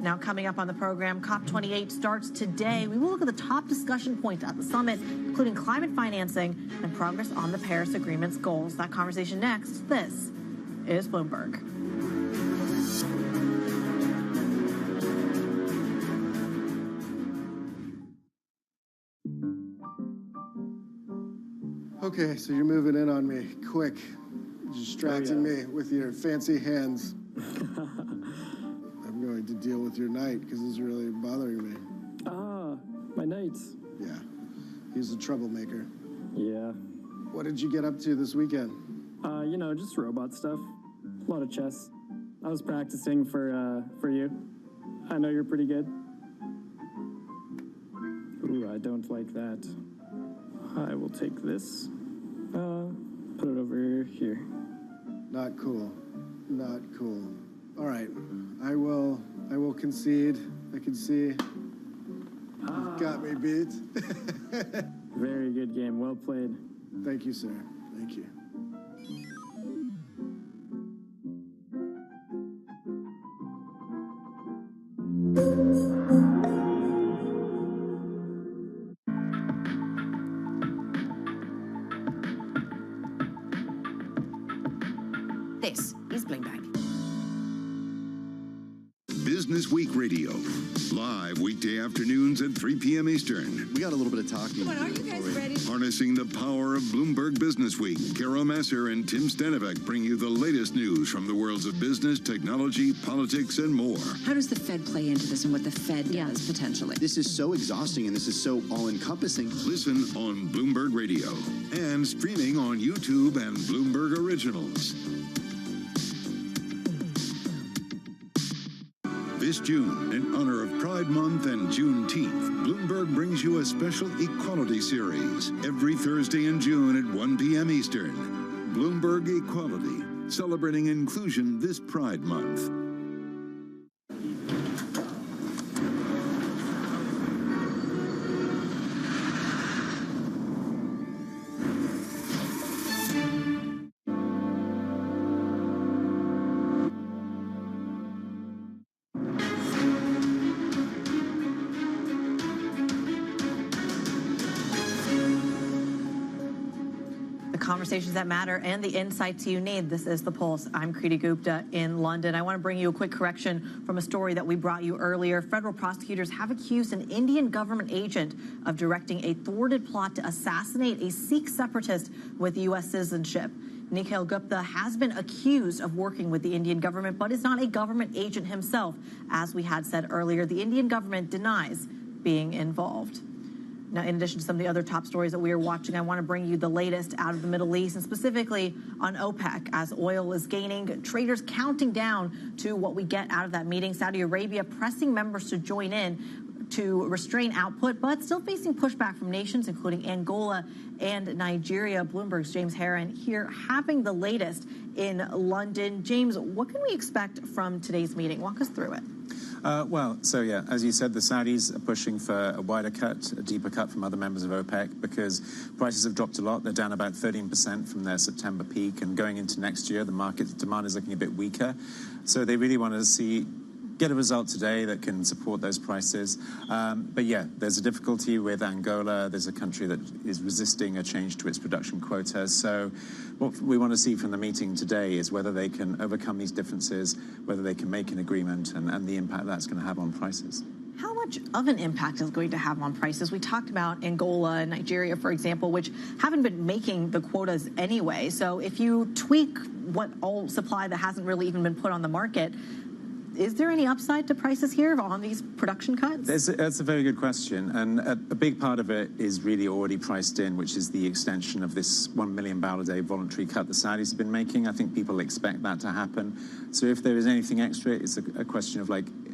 Now, coming up on the program, COP28 starts today. We will look at the top discussion points at the summit, including climate financing and progress on the Paris Agreement's goals. That conversation next. This is Bloomberg. Okay, so you're moving in on me quick, distracting me with your fancy hands. I'm going to deal with your knight because it's really bothering me. Ah, my knights. Yeah, he's a troublemaker. Yeah. What did you get up to this weekend? You know, just robot stuff. A lot of chess. I was practicing for you. I know you're pretty good. Ooh, I don't like that. I will take this. Put it over here. Not cool. Not cool. All right. I will concede. I can see. You've got me beat. Very good game. Well played. Thank you, sir. Thank you. This is Bloomberg. Business Week Radio, live weekday afternoons at 3 p.m. Eastern. We got a little bit of talking. Come on, are you guys ready? Harnessing the power of Bloomberg Business Week, Carol Masser and Tim Stenivek bring you the latest news from the worlds of business, technology, politics, and more. How does the Fed play into this and what the Fed does potentially? This is so exhausting and this is so all-encompassing. Listen on Bloomberg Radio and streaming on YouTube and Bloomberg Originals. This June, in honor of Pride Month and Juneteenth, Bloomberg brings you a special equality series every Thursday in June at 1 p.m. Eastern. Bloomberg Equality, celebrating inclusion this Pride Month. Conversations that matter and the insights you need. This is The Pulse. I'm Kriti Gupta in London. I want to bring you a quick correction from a story that we brought you earlier. Federal prosecutors have accused an Indian government agent of directing a thwarted plot to assassinate a Sikh separatist with U.S. citizenship. Nikhil Gupta has been accused of working with the Indian government, but is not a government agent himself. As we had said earlier, the Indian government denies being involved. Now, in addition to some of the other top stories that we are watching, I want to bring you the latest out of the Middle East, and specifically on OPEC. As oil is gaining, traders counting down to what we get out of that meeting. Saudi Arabia pressing members to join in to restrain output, but still facing pushback from nations, including Angola and Nigeria. Bloomberg's James Heron here having the latest in London. James, what can we expect from today's meeting? Walk us through it. As you said, the Saudis are pushing for a wider cut, a deeper cut from other members of OPEC because prices have dropped a lot. They're down about 13% from their September peak, and going into next year, the market demand is looking a bit weaker. So they really want to get a result today that can support those prices. There's a difficulty with Angola. There's a country that is resisting a change to its production quotas. So what we want to see from the meeting today is whether they can overcome these differences, whether they can make an agreement, and the impact that's going to have on prices. How much of an impact is going to have on prices? We talked about Angola and Nigeria, for example, which haven't been making the quotas anyway. So if you tweak what all supply that hasn't really even been put on the market, is there any upside to prices here on these production cuts? That's a very good question. And a big part of it is really already priced in, which is the extension of this 1 million barrel a day voluntary cut the Saudis have been making. I think people expect that to happen. So if there is anything extra, it's a question of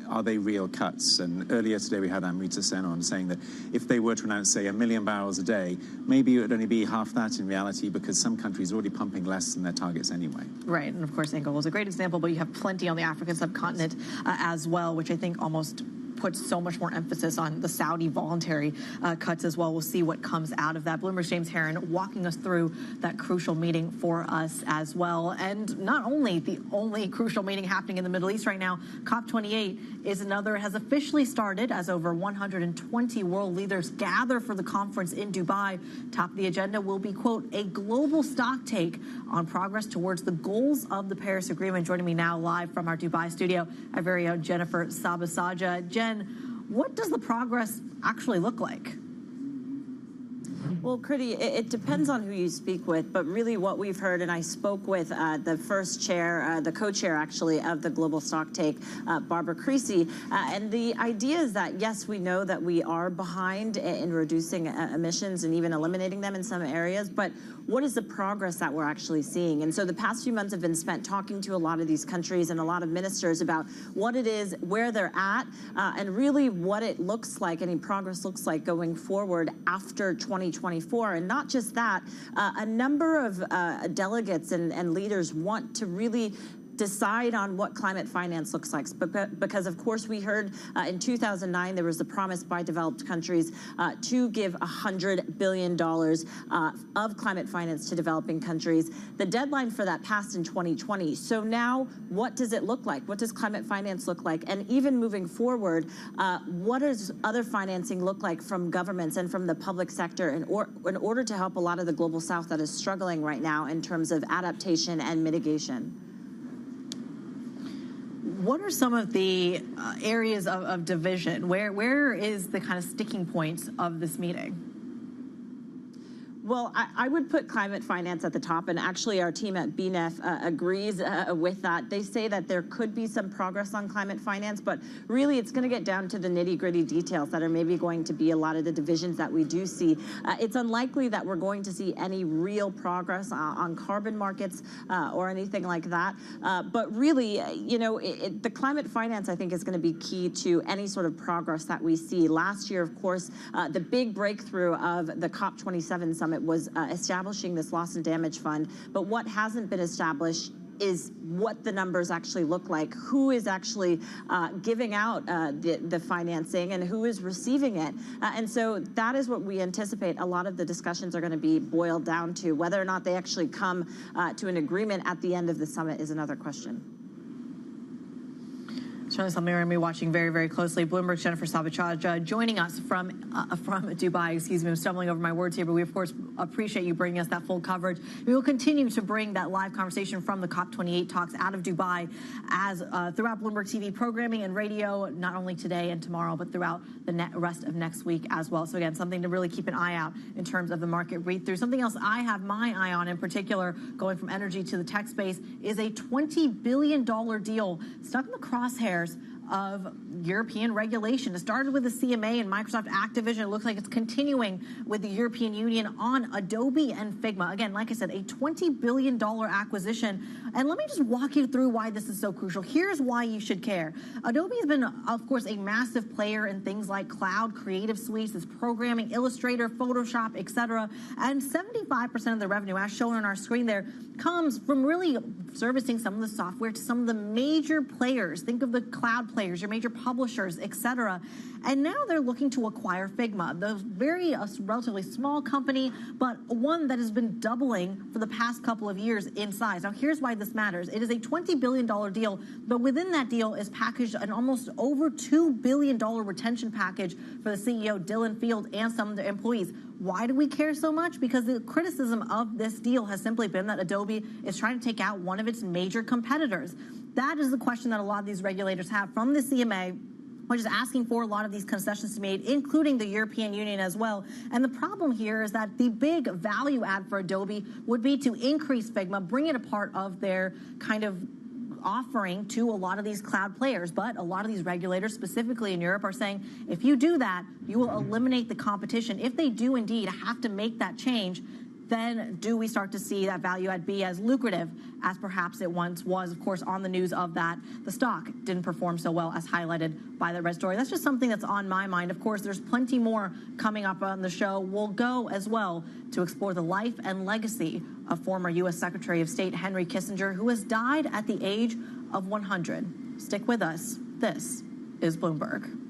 are they real cuts? And earlier today we had Amrita Sen on saying that if they were to announce, say, 1 million barrels a day, maybe it would only be half that in reality because some countries are already pumping less than their targets anyway. Right, and of course Angola is a great example, but you have plenty on the African subcontinent as well, which I think almost puts so much more emphasis on the Saudi voluntary cuts as well. We'll see what comes out of that. Bloomberg's James Heron walking us through that crucial meeting for us as well. And not only the only crucial meeting happening in the Middle East right now, COP28 has officially started as over 120 world leaders gather for the conference in Dubai. Top of the agenda will be, quote, a global stock take on progress towards the goals of the Paris Agreement. Joining me now live from our Dubai studio, our very own Jennifer Sabasaja. Jen, what does the progress actually look like? Well, Kriti, it depends on who you speak with, but really what we've heard, and I spoke with the first chair, the co-chair actually of the Global Stocktake, Barbara Creasy, and the idea is that, yes, we know that we are behind in reducing emissions and even eliminating them in some areas, but what is the progress that we're actually seeing? And so the past few months have been spent talking to a lot of these countries and a lot of ministers about what it is, where they're at, and really what it looks like, any progress looks like going forward after 2024. And not just that, a number of delegates and leaders want to really decide on what climate finance looks like. Because, of course, we heard in 2009 there was the promise by developed countries to give $100 billion of climate finance to developing countries. The deadline for that passed in 2020. So now what does it look like? What does climate finance look like? And even moving forward, what does other financing look like from governments and from the public sector in order to help a lot of the global south that is struggling right now in terms of adaptation and mitigation? What are some of the areas of division? Where is the kind of sticking point of this meeting? Well, I would put climate finance at the top, and actually our team at BNEF agrees with that. They say that there could be some progress on climate finance, but really it's going to get down to the nitty-gritty details that are maybe going to be a lot of the divisions that we do see. It's unlikely that we're going to see any real progress on carbon markets or anything like that. But really, you know, the climate finance, I think, is going to be key to any sort of progress that we see. Last year, of course, the big breakthrough of the COP27 summit was establishing this loss and damage fund. But what hasn't been established is what the numbers actually look like, who is actually giving out the financing and who is receiving it. And so that is what we anticipate a lot of the discussions are going to be boiled down to. Whether or not they actually come to an agreement at the end of the summit is another question. Certainly something we're going to be watching very, very closely. Bloomberg's Jennifer Arbitrage joining us from Dubai. Excuse me, I'm stumbling over my words here, but we, of course, appreciate you bringing us that full coverage. We will continue to bring that live conversation from the COP28 talks out of Dubai as throughout Bloomberg TV programming and radio, not only today and tomorrow, but throughout the rest of next week as well. So, again, something to really keep an eye out in terms of the market read-through. Something else I have my eye on in particular, going from energy to the tech space, is a $20 billion deal stuck in the crosshairs of European regulation. It started with the CMA and Microsoft Activision. It looks like it's continuing with the European Union on Adobe and Figma. Again, like I said, a $20 billion acquisition. And let me just walk you through why this is so crucial. Here's why you should care. Adobe has been, of course, a massive player in things like cloud creative suites, this programming, Illustrator, Photoshop, etc. And 75% of the revenue, as shown on our screen there, comes from really servicing some of the software to some of the major players. Think of the cloud players, your major publishers, etc. And now they're looking to acquire Figma, the relatively small company, but one that has been doubling for the past couple of years in size. Now, here's why this matters. It is a $20 billion deal, but within that deal is packaged an almost over $2 billion retention package for the CEO, Dylan Field, and some of their employees. Why do we care so much? Because the criticism of this deal has simply been that Adobe is trying to take out one of its major competitors. That is the question that a lot of these regulators have from the CMA, which is asking for a lot of these concessions to be made, including the European Union as well. And the problem here is that the big value add for Adobe would be to increase Figma, bring it a part of their kind of offering to a lot of these cloud players. But a lot of these regulators, specifically in Europe, are saying if you do that, you will eliminate the competition. If they do indeed have to make that change, then do we start to see that value add be as lucrative as perhaps it once was? Of course, on the news of that, the stock didn't perform so well as highlighted by the red story. That's just something that's on my mind. Of course, there's plenty more coming up on the show. We'll go as well to explore the life and legacy of former U.S. Secretary of State Henry Kissinger, who has died at the age of 100. Stick with us. This is Bloomberg.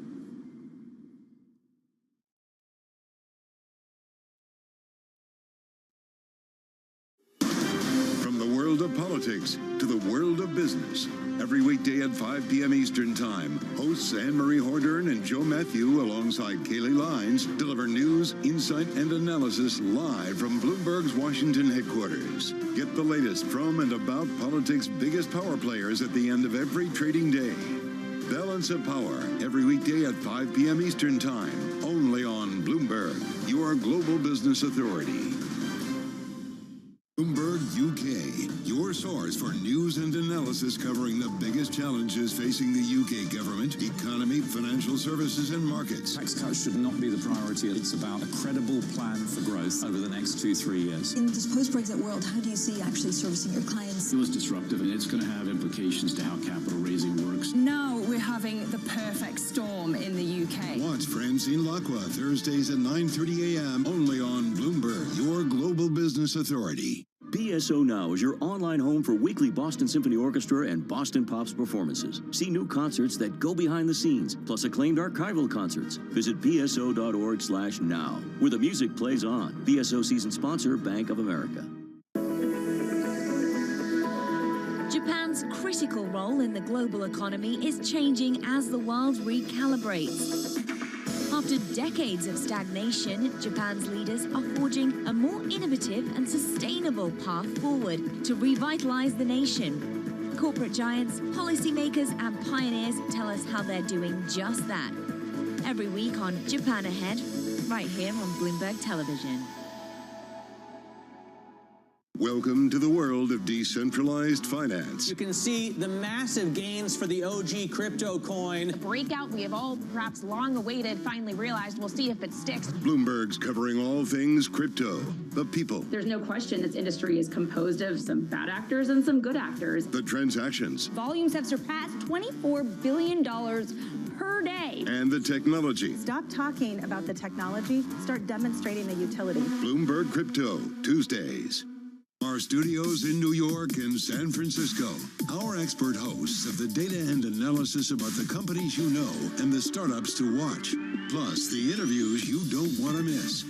Of politics to the world of business. Every weekday at 5 p.m. Eastern Time, hosts Anne-Marie Hordern and Joe Matthew alongside Kaylee Lines deliver news, insight, and analysis live from Bloomberg's Washington headquarters. Get the latest from and about politics' biggest power players at the end of every trading day. Balance of Power, every weekday at 5 p.m. Eastern Time, only on Bloomberg, your global business authority. Bloomberg UK, your source for news and analysis covering the biggest challenges facing the UK government, economy, financial services, and markets. Tax cuts should not be the priority. It's about a credible plan for growth over the next 2-3 years. In this post-Brexit world, how do you see actually servicing your clients? It was disruptive, and it's going to have implications to how capital raising works. Now we're having the perfect storm in the UK. Watch Francine Lacqua Thursdays at 9:30 a.m. only on Bloomberg, your global business authority. BSO Now is your online home for weekly Boston Symphony Orchestra and Boston Pops performances. See new concerts that go behind the scenes, plus acclaimed archival concerts. Visit bso.org/now, where the music plays on. BSO season sponsor, Bank of America. Japan's critical role in the global economy is changing as the world recalibrates. After decades of stagnation, Japan's leaders are forging a more innovative and sustainable path forward to revitalize the nation. Corporate giants, policymakers, and pioneers tell us how they're doing just that. Every week on Japan Ahead, right here on Bloomberg Television. Welcome to the world of decentralized finance. You can see the massive gains for the OG crypto coin. The breakout we have all perhaps long awaited finally realized. We'll see if it sticks. Bloomberg's covering all things crypto, the people, There's no question this industry is composed of some bad actors and some good actors. the transactions, Volumes have surpassed $24 billion per day. and the technology. Stop talking about the technology, start demonstrating the utility. Bloomberg Crypto, Tuesdays. Our studios in New York and San Francisco. Our expert hosts of the data and analysis about the companies you know and the startups to watch. Plus, the interviews you don't want to miss.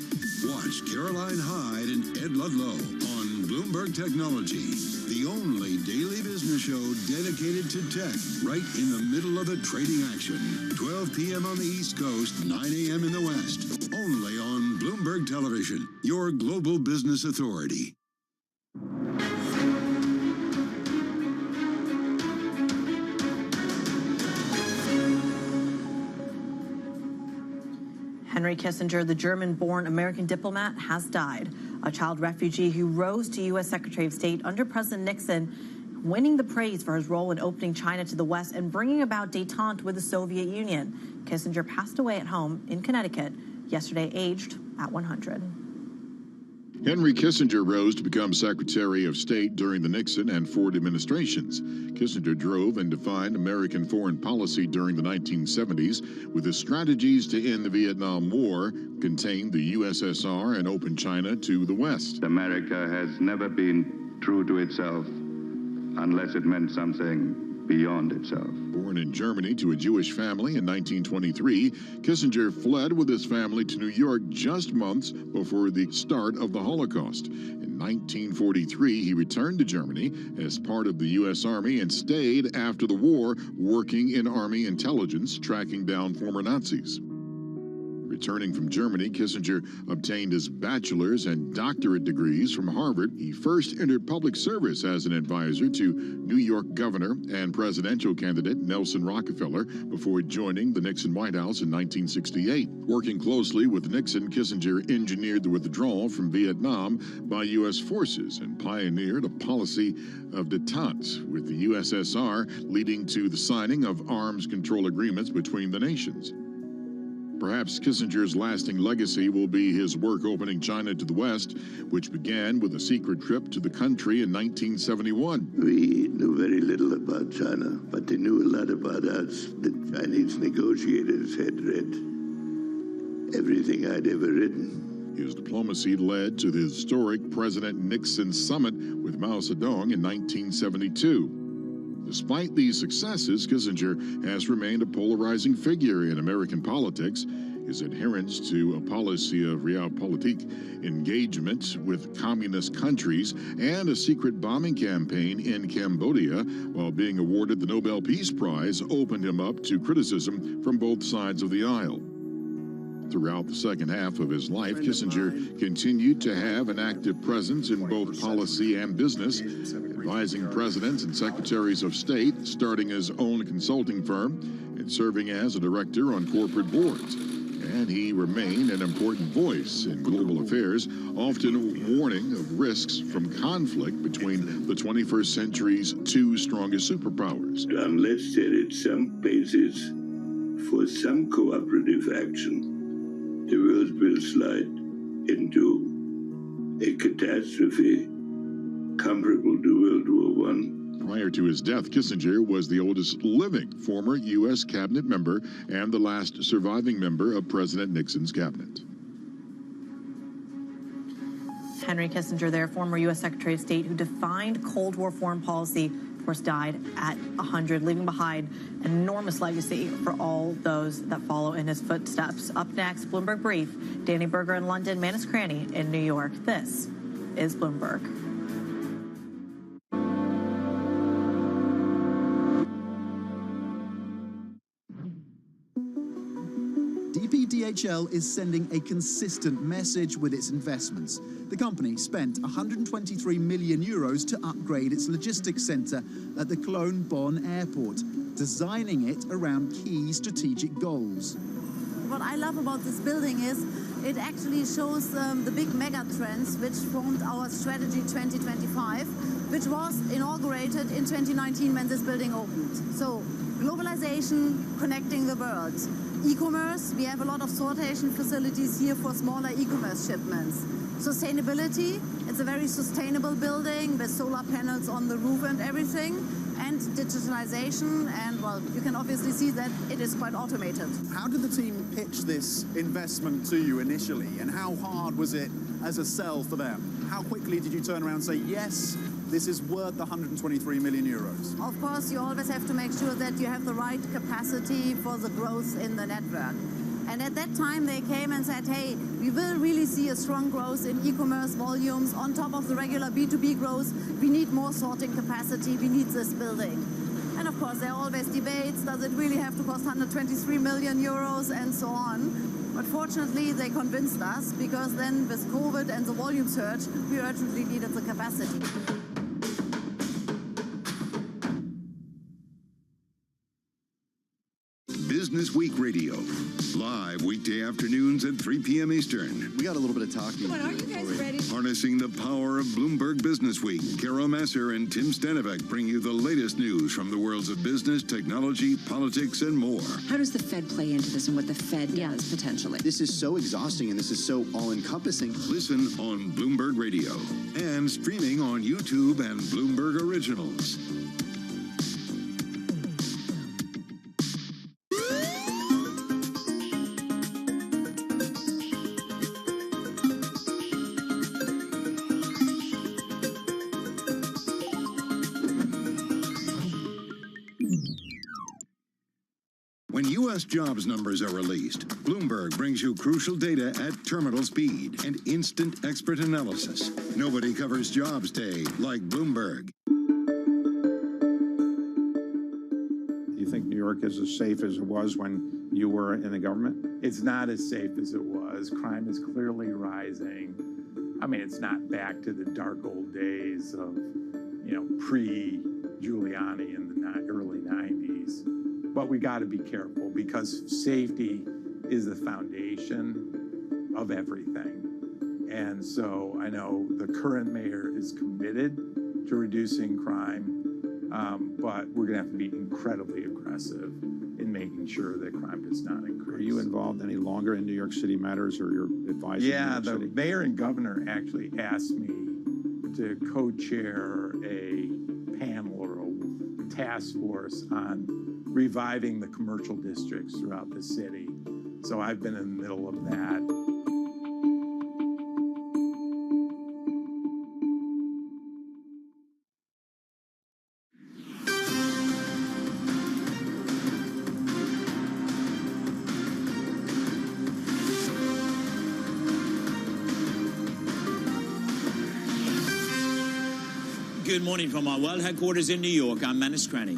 Watch Caroline Hyde and Ed Ludlow on Bloomberg Technology, the only daily business show dedicated to tech, right in the middle of the trading action. 12 p.m. on the East Coast, 9 a.m. in the West. Only on Bloomberg Television, your global business authority. Henry Kissinger, the German-born American diplomat, has died. A child refugee who rose to U.S. Secretary of State under President Nixon, winning the praise for his role in opening China to the West and bringing about détente with the Soviet Union. Kissinger passed away at home in Connecticut yesterday, aged at 100. Henry Kissinger rose to become Secretary of State during the Nixon and Ford administrations. Kissinger drove and defined American foreign policy during the 1970s with his strategies to end the Vietnam War, contain the USSR, and open China to the West. America has never been true to itself unless it meant something beyond itself. Born in Germany to a Jewish family in 1923, Kissinger fled with his family to New York just months before the start of the Holocaust. In 1943, he returned to Germany as part of the U.S. Army and stayed after the war, working in Army intelligence, tracking down former Nazis. Returning from Germany, Kissinger obtained his bachelor's and doctorate degrees from Harvard. He first entered public service as an advisor to New York governor and presidential candidate Nelson Rockefeller before joining the Nixon White House in 1968. Working closely with Nixon, Kissinger engineered the withdrawal from Vietnam by U.S. forces and pioneered a policy of détente with the USSR, leading to the signing of arms control agreements between the nations. Perhaps Kissinger's lasting legacy will be his work opening China to the West, which began with a secret trip to the country in 1971. We knew very little about China, but they knew a lot about us. The Chinese negotiators had read everything I'd ever written. His diplomacy led to the historic President Nixon summit with Mao Zedong in 1972. Despite these successes, Kissinger has remained a polarizing figure in American politics. His adherence to a policy of realpolitik engagement with communist countries and a secret bombing campaign in Cambodia while being awarded the Nobel Peace Prize opened him up to criticism from both sides of the aisle. Throughout the second half of his life, Kissinger continued to have an active presence in both policy and business, advising presidents and secretaries of state, starting his own consulting firm, and serving as a director on corporate boards. and he remained an important voice in global affairs, often warning of risks from conflict between the 21st century's two strongest superpowers. Unless there is some basis for some cooperative action, the world will slide into a catastrophe comparable to World War I. Prior to his death, Kissinger was the oldest living former U.S. cabinet member and the last surviving member of President Nixon's cabinet. Henry Kissinger, there, former U.S. Secretary of State who defined Cold War foreign policy, of course, died at 100, leaving behind an enormous legacy for all those that follow in his footsteps. Up next, Bloomberg Brief. Danny Berger in London, Manus Cranny in New York. This is Bloomberg. DHL is sending a consistent message with its investments. The company spent 123 million euros to upgrade its logistics centre at the Cologne Bonn airport, designing it around key strategic goals. What I love about this building is it actually shows the big mega trends which formed our strategy 2025, which was inaugurated in 2019 when this building opened. So globalization, connecting the world. E-commerce, we have a lot of sortation facilities here for smaller e-commerce shipments. Sustainability, it's a very sustainable building with solar panels on the roof and everything. And digitalization, and well, you can obviously see that it is quite automated. How did the team pitch this investment to you initially, and how hard was it as a sell for them? How quickly did you turn around and say, yes, this is worth 123 million euros? Of course, you always have to make sure that you have the right capacity for the growth in the network. And at that time, they came and said, hey, we will really see a strong growth in e-commerce volumes on top of the regular B2B growth. We need more sorting capacity. We need this building. And of course, there are always debates. Does it really have to cost 123 million euros and so on? But fortunately, they convinced us, because then with COVID and the volume surge, we urgently needed the capacity. Business Week Radio, live weekday afternoons at 3 p.m. Eastern. We got a little bit of talking. But are you guys ready? Harnessing the power of Bloomberg Business Week, Carol Masser and Tim Stanovic bring you the latest news from the worlds of business, technology, politics, and more. How does the Fed play into this and what the Fed does potentially? This is so exhausting and this is so all-encompassing. Listen on Bloomberg Radio and streaming on YouTube and Bloomberg Originals. When U.S. jobs numbers are released, Bloomberg brings you crucial data at terminal speed and instant expert analysis. Nobody covers jobs day like Bloomberg. Do you think New York is as safe as it was when you were in the government? It's not as safe as it was. Crime is clearly rising. I mean, it's not back to the dark old days of, pre-Giuliani in the early 90s. But we got to be careful because safety is the foundation of everything. And so I know the current mayor is committed to reducing crime, but we're going to have to be incredibly aggressive in making sure that crime does not increase. Are you involved any longer in New York City matters, or you're advising New York City? The mayor and governor actually asked me to co-chair a panel or a task force on reviving the commercial districts throughout the city. So I've been in the middle of that. Good morning from our world headquarters in New York. I'm Manus Cranny.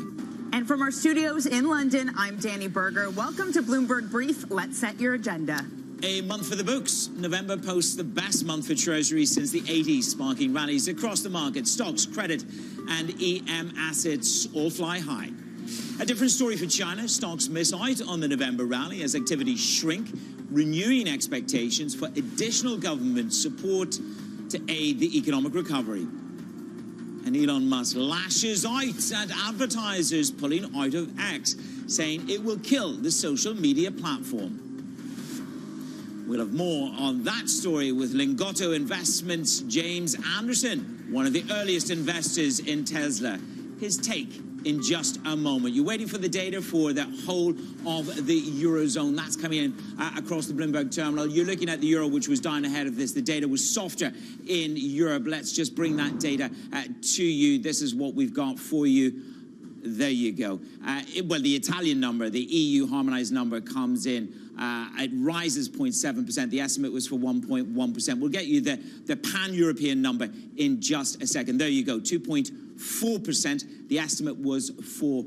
And from our studios in London, I'm Danny Berger. Welcome to Bloomberg Brief. Let's set your agenda. A month for the books. November posts the best month for Treasuries since the 80s, sparking rallies across the market. Stocks, credit, and EM assets all fly high. A different story for China. Stocks miss out on the November rally as activities shrink, renewing expectations for additional government support to aid the economic recovery. And Elon Musk lashes out at advertisers pulling out of X, saying it will kill the social media platform. We'll have more on that story with Lingotto Investments' James Anderson, one of the earliest investors in Tesla. His take in just a moment. You're waiting for the data for the whole of the Eurozone. That's coming in across the Bloomberg terminal. You're looking at the euro, which was down ahead of this. The data was softer in Europe. Let's just bring that data to you. This is what we've got for you. There you go. Well, the Italian number, the EU harmonized number, comes in. It rises 0.7%. The estimate was for 1.1%. We'll get you the pan-European number in just a second. There you go, 2.4%. The estimate was for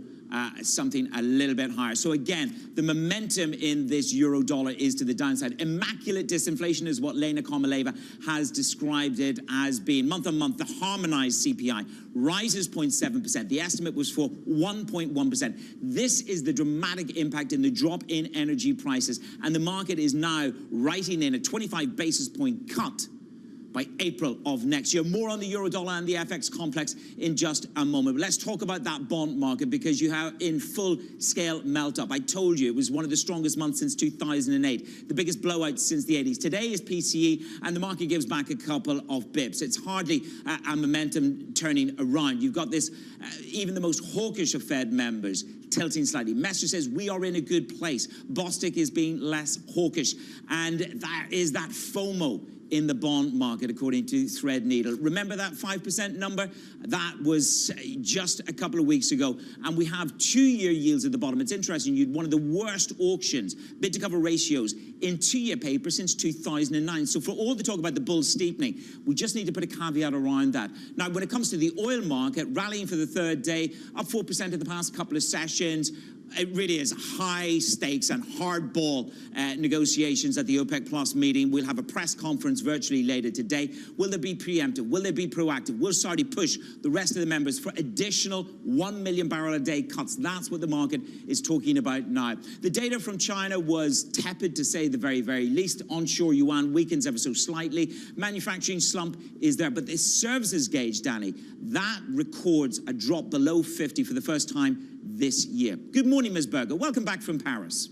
something a little bit higher. So again, the momentum in this euro dollar is to the downside. Immaculate disinflation is what Lena Komaleva has described it as being. Month on month, the harmonized CPI rises 0.7%. The estimate was for 1.1%. This is the dramatic impact in the drop in energy prices. And the market is now writing in a 25 basis point cut by April of next year. More on the Eurodollar and the FX complex in just a moment. But let's talk about that bond market, because you have in full-scale melt-up. I told you it was one of the strongest months since 2008, the biggest blowout since the 80s. Today is PCE, and the market gives back a couple of bips. It's hardly a momentum turning around. You've got this, even the most hawkish of Fed members tilting slightly. Messer says we are in a good place. Bostic is being less hawkish, and that is that FOMO in the bond market, according to Threadneedle. Remember that 5% number? That was just a couple of weeks ago, and we have 2-year yields at the bottom. It's interesting, you had one of the worst auctions, bid-to-cover ratios, in 2-year paper since 2009. So for all the talk about the bull steepening, we just need to put a caveat around that. Now, when it comes to the oil market, rallying for the third day, up 4% in the past couple of sessions. It really is high stakes and hardball negotiations at the OPEC Plus meeting. We'll have a press conference virtually later today. Will there be preemptive? Will there be proactive? Will Saudi push the rest of the members for additional 1 million barrel a day cuts? That's what the market is talking about now. The data from China was tepid, to say the very, very least. Onshore yuan weakens ever so slightly. Manufacturing slump is there. But this services gauge, Danny, that records a drop below 50 for the first time this year. Good morning, Ms. Berger. Welcome back from Paris.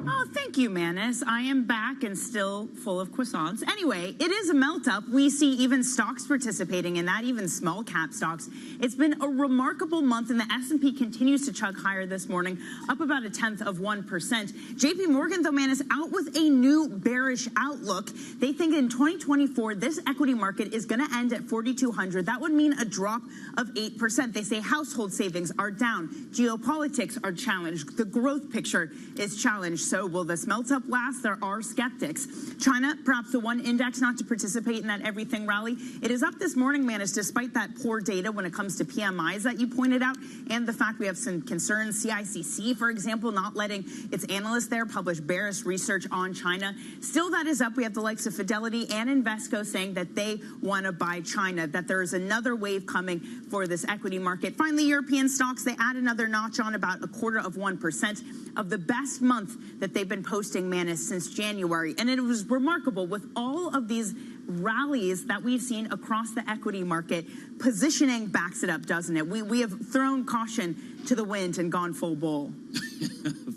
Oh, thank you, Manus. I am back and still full of croissants. Anyway, it is a melt-up. We see even stocks participating in that, even small-cap stocks. It's been a remarkable month, and the S&P continues to chug higher this morning, up about 0.1%. JP Morgan, though, Manus, out with a new bearish outlook. They think in 2024, this equity market is going to end at 4,200. That would mean a drop of 8%. They say household savings are down. Geopolitics are challenged. The growth picture is challenged. So will this melt-up last? There are skeptics. China, perhaps the one index not to participate in that everything rally. It is up this morning, Manus, despite that poor data when it comes to PMIs that you pointed out, and the fact we have some concerns. CICC, for example, not letting its analysts there publish bearish research on China. Still, that is up. We have the likes of Fidelity and Invesco saying that they want to buy China, that there is another wave coming for this equity market. Finally, European stocks, they add another notch on, about 0.25% of the best month that they've been posting, Manus, since January. And it was remarkable with all of these rallies that we've seen across the equity market. Positioning backs it up, doesn't it? We have thrown caution to the wind and gone full bull.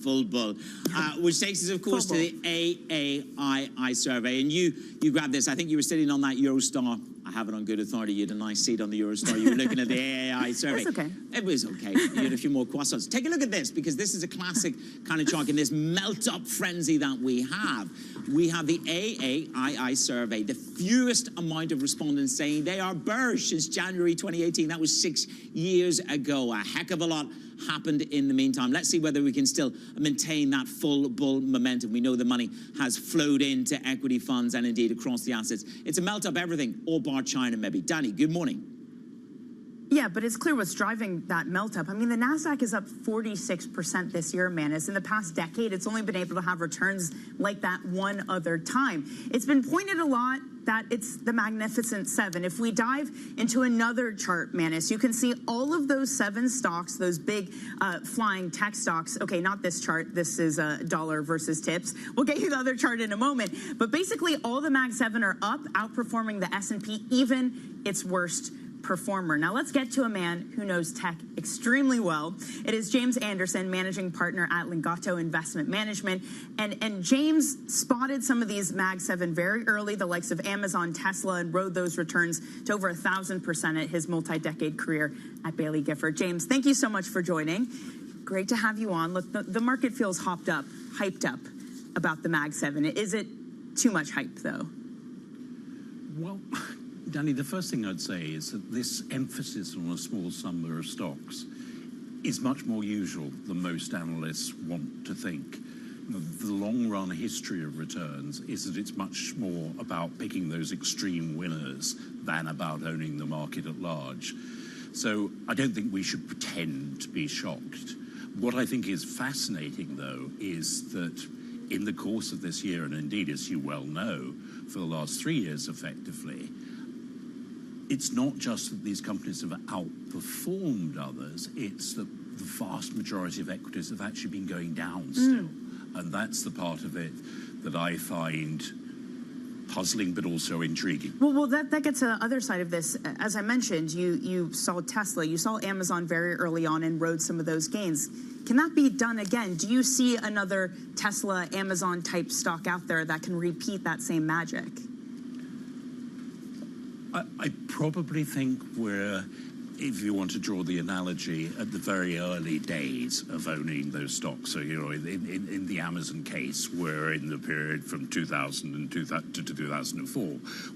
Full bull. Which takes us, of course, to the AAII survey. And you grabbed this. I think you were sitting on that Eurostar. I have it on good authority. You had a nice seat on the Eurostar. You were looking at the AAII survey. It's okay. It was okay. You had a few more croissants. Take a look at this, because this is a classic kind of chart in this melt-up frenzy that we have. We have the AAII survey, the fewest amount of respondents saying they are bearish since January 2018. That was 6 years ago. A heck of a lot happened in the meantime. Let's see whether we can still maintain that full bull momentum. We know the money has flowed into equity funds and indeed across the assets. It's a melt up everything, all bar China maybe. Danny, good morning. Yeah, but it's clear what's driving that melt up. I mean, the NASDAQ is up 46% this year, Manus. In the past decade, it's only been able to have returns like that one other time. It's been pointed a lot that it's the Magnificent Seven. If we dive into another chart, Manus, you can see all of those 7 stocks, those big flying tech stocks. Okay, not this chart. This is dollar versus tips. We'll get you the other chart in a moment. But basically, all the Mag 7 are up, outperforming the S&P, even its worst performer. Now let's get to a man who knows tech extremely well. It is James Anderson, managing partner at Lingato Investment Management. And James spotted some of these Mag 7 very early, the likes of Amazon, Tesla, and rode those returns to over 1,000% at his multi-decade career at Baillie Gifford. James, thank you so much for joining. Great to have you on. Look, the market feels hyped up about the Mag 7. Is it too much hype, though? Well, Danny, the first thing I'd say is that this emphasis on a small number of stocks is much more usual than most analysts want to think. The long-run history of returns is that it's much more about picking those extreme winners than about owning the market at large. So I don't think we should pretend to be shocked. What I think is fascinating, though, is that in the course of this year, and indeed, as you well know, for the last 3 years effectively, it's not just that these companies have outperformed others, it's that the vast majority of equities have actually been going down still. And that's the part of it that I find puzzling but also intriguing. Well, that gets to the other side of this. As I mentioned, you saw Tesla, you saw Amazon very early on and rode some of those gains. Can that be done again? Do you see another Tesla, Amazon type stock out there that can repeat that same magic? I probably think we're, if you want to draw the analogy, at the very early days of owning those stocks. So, you know, in the Amazon case, we're in the period from 2000 to 2004,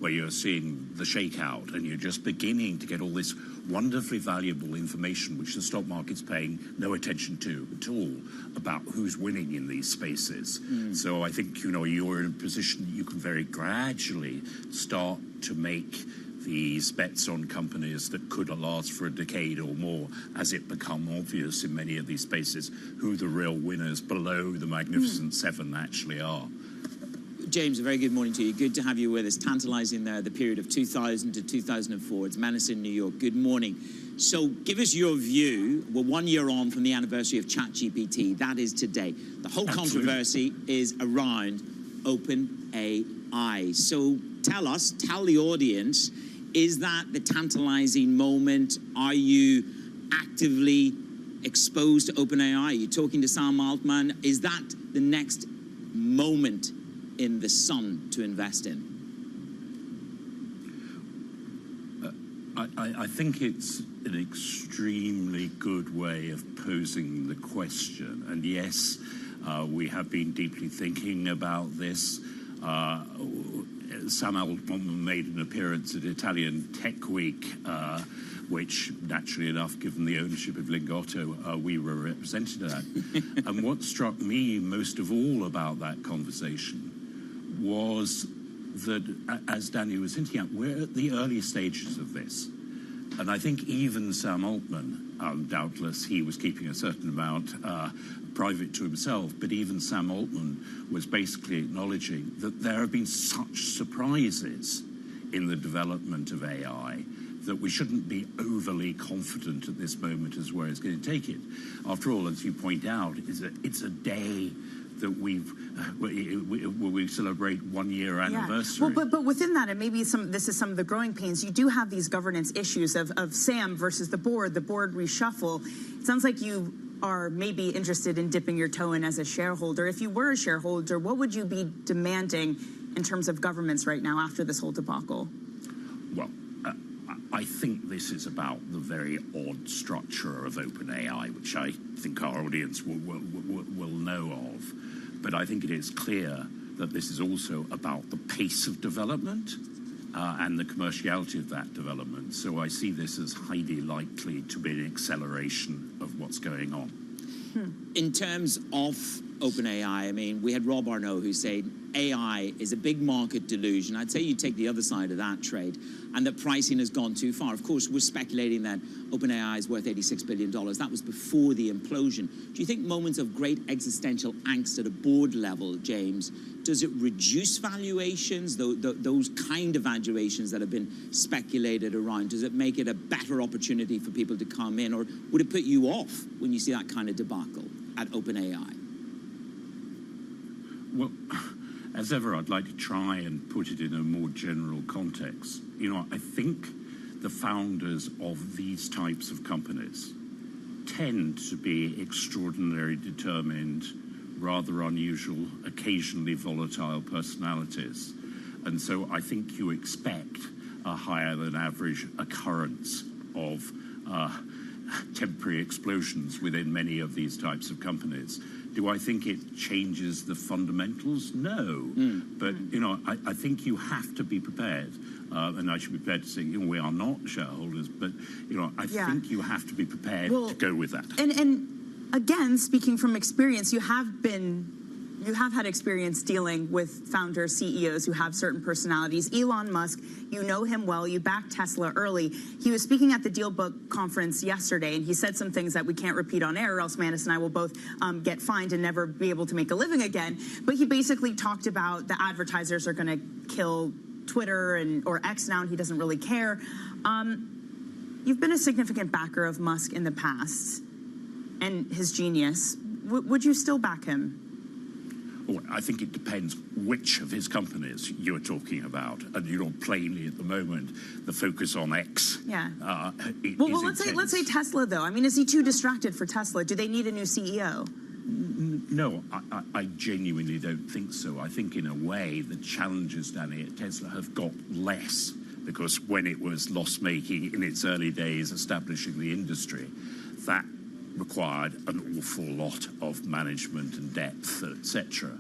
where you're seeing the shakeout and you're just beginning to get all this wonderfully valuable information, which the stock market's paying no attention to at all, about who's winning in these spaces. So I think, you know, you're in a position that you can very gradually start to make these bets on companies that could last for a decade or more as it become obvious in many of these spaces who the real winners below the Magnificent Seven actually are. James, a very good morning to you. Good to have you with us. Tantalizing there, the period of 2000 to 2004. It's Madison, New York. Good morning. So give us your view. We're 1 year on from the anniversary of ChatGPT. That is today. The whole controversy is around OpenAI. So tell the audience, is that the tantalizing moment? Are you actively exposed to OpenAI? Are you talking to Sam Altman? Is that the next moment in the sun to invest in? I think it's an extremely good way of posing the question. And yes, we have been deeply thinking about this. Sam Altman made an appearance at Italian Tech Week, which, naturally enough, given the ownership of Lingato, we were represented at. And what struck me most of all about that conversation was that, as Danny was hinting at, we're at the early stages of this. And I think even Sam Altman, doubtless he was keeping a certain amount private to himself, but even Sam Altman was basically acknowledging that there have been such surprises in the development of AI that we shouldn't be overly confident at this moment as where it's going to take it. After all, as you point out, it's a day that we celebrate 1 year anniversary. Yeah. Well, but within that, and maybe this is some of the growing pains, you do have these governance issues of Sam versus the board reshuffle. It sounds like you are maybe interested in dipping your toe in as a shareholder. If you were a shareholder, what would you be demanding in terms of governance right now after this whole debacle? Well, I think this is about the very odd structure of OpenAI, which I think our audience will know of. But I think it is clear that this is also about the pace of development and the commerciality of that development. So I see this as highly likely to be an acceleration of what's going on. In terms of OpenAI. I mean, we had Rob Arnault who said AI is a big market delusion. I'd say you take the other side of that trade, and that pricing has gone too far. Of course, we're speculating that OpenAI is worth $86 billion. That was before the implosion. Do you think moments of great existential angst at a board level, James, does it reduce valuations, those kind of valuations that have been speculated around? Does it make it a better opportunity for people to come in, or would it put you off when you see that kind of debacle at OpenAI? Well, as ever, I'd like to try and put it in a more general context. You know, I think the founders of these types of companies tend to be extraordinarily determined, rather unusual, occasionally volatile personalities. And so I think you expect a higher than average occurrence of temporary explosions within many of these types of companies. Do I think it changes the fundamentals? No. But, you know, I think you have to be prepared. And I should be prepared to say, you know, we are not shareholders, but, you know, I think you have to be prepared to go with that. And again, speaking from experience, you have had experience dealing with founders, CEOs who have certain personalities. Elon Musk, you know him well. You backed Tesla early. He was speaking at the Deal Book conference yesterday, and he said some things that we can't repeat on air, or else Manus and I will both get fined and never be able to make a living again. But he basically talked about the advertisers are going to kill Twitter or X now, and he doesn't really care. You've been a significant backer of Musk in the past and his genius. Would you still back him? Well, I think it depends which of his companies you're talking about. And, you know, plainly at the moment, the focus on X well, let's say Tesla, though. I mean, is he too distracted for Tesla? Do they need a new CEO? No, I genuinely don't think so. I think in a way the challenges, Danny, at Tesla have got less, because when it was loss-making in its early days establishing the industry, that required an awful lot of management and depth, etc.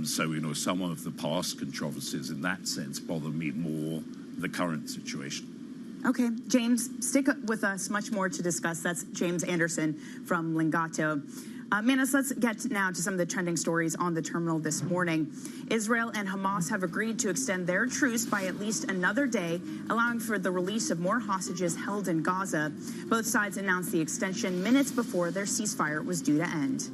So, you know, some of the past controversies in that sense bother me more than the current situation. Okay, James, stick with us. Much more to discuss. That's James Anderson from Lingato. Manus, let's get now to some of the trending stories on the terminal this morning. Israel and Hamas have agreed to extend their truce by at least another day, allowing for the release of more hostages held in Gaza. Both sides announced the extension minutes before their ceasefire was due to end.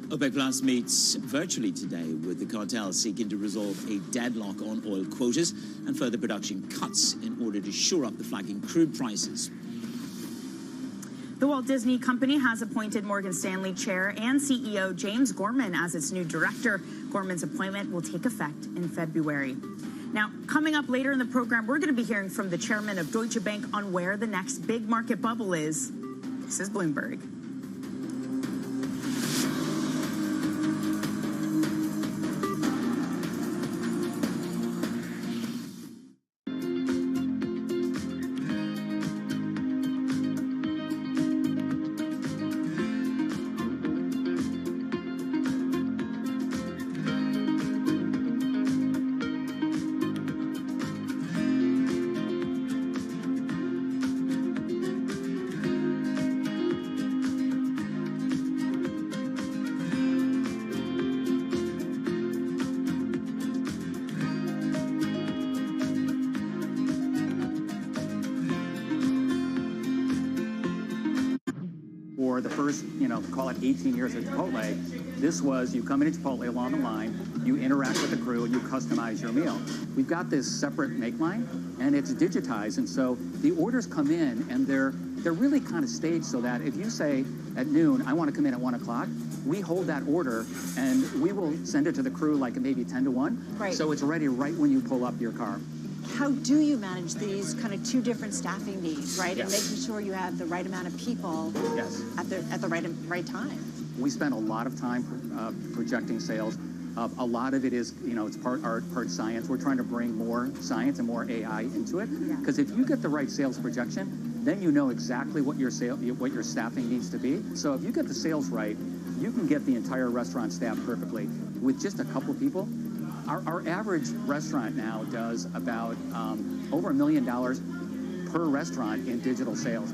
OPEC Plus meets virtually today, with the cartel seeking to resolve a deadlock on oil quotas and further production cuts in order to shore up the flagging crude prices. The Walt Disney Company has appointed Morgan Stanley Chair and CEO James Gorman as its new director. Gorman's appointment will take effect in February. Now, coming up later in the program, we're going to be hearing from the chairman of Deutsche Bank on where the next big market bubble is. This is Bloomberg. For the first, call it 18 years at Chipotle, this was you come into Chipotle along the line, you interact with the crew, and you customize your meal. We've got this separate make line, and it's digitized, and so the orders come in, and they're really kind of staged so that if you say at noon, I want to come in at 1 o'clock, we hold that order, and we will send it to the crew like maybe 10 to 1, right. So it's ready right when you pull up your car. How do you manage these kind of two different staffing needs, right? Yes. And making sure you have the right amount of people Yes. at the right time. We spend a lot of time projecting sales. A lot of it is, it's part art, part science. We're trying to bring more science and more AI into it. Because if you get the right sales projection, then you know exactly what your staffing needs to be. So if you get the sales right, you can get the entire restaurant staffed perfectly. With just a couple people, our average restaurant now does about over $1 million per restaurant in digital sales.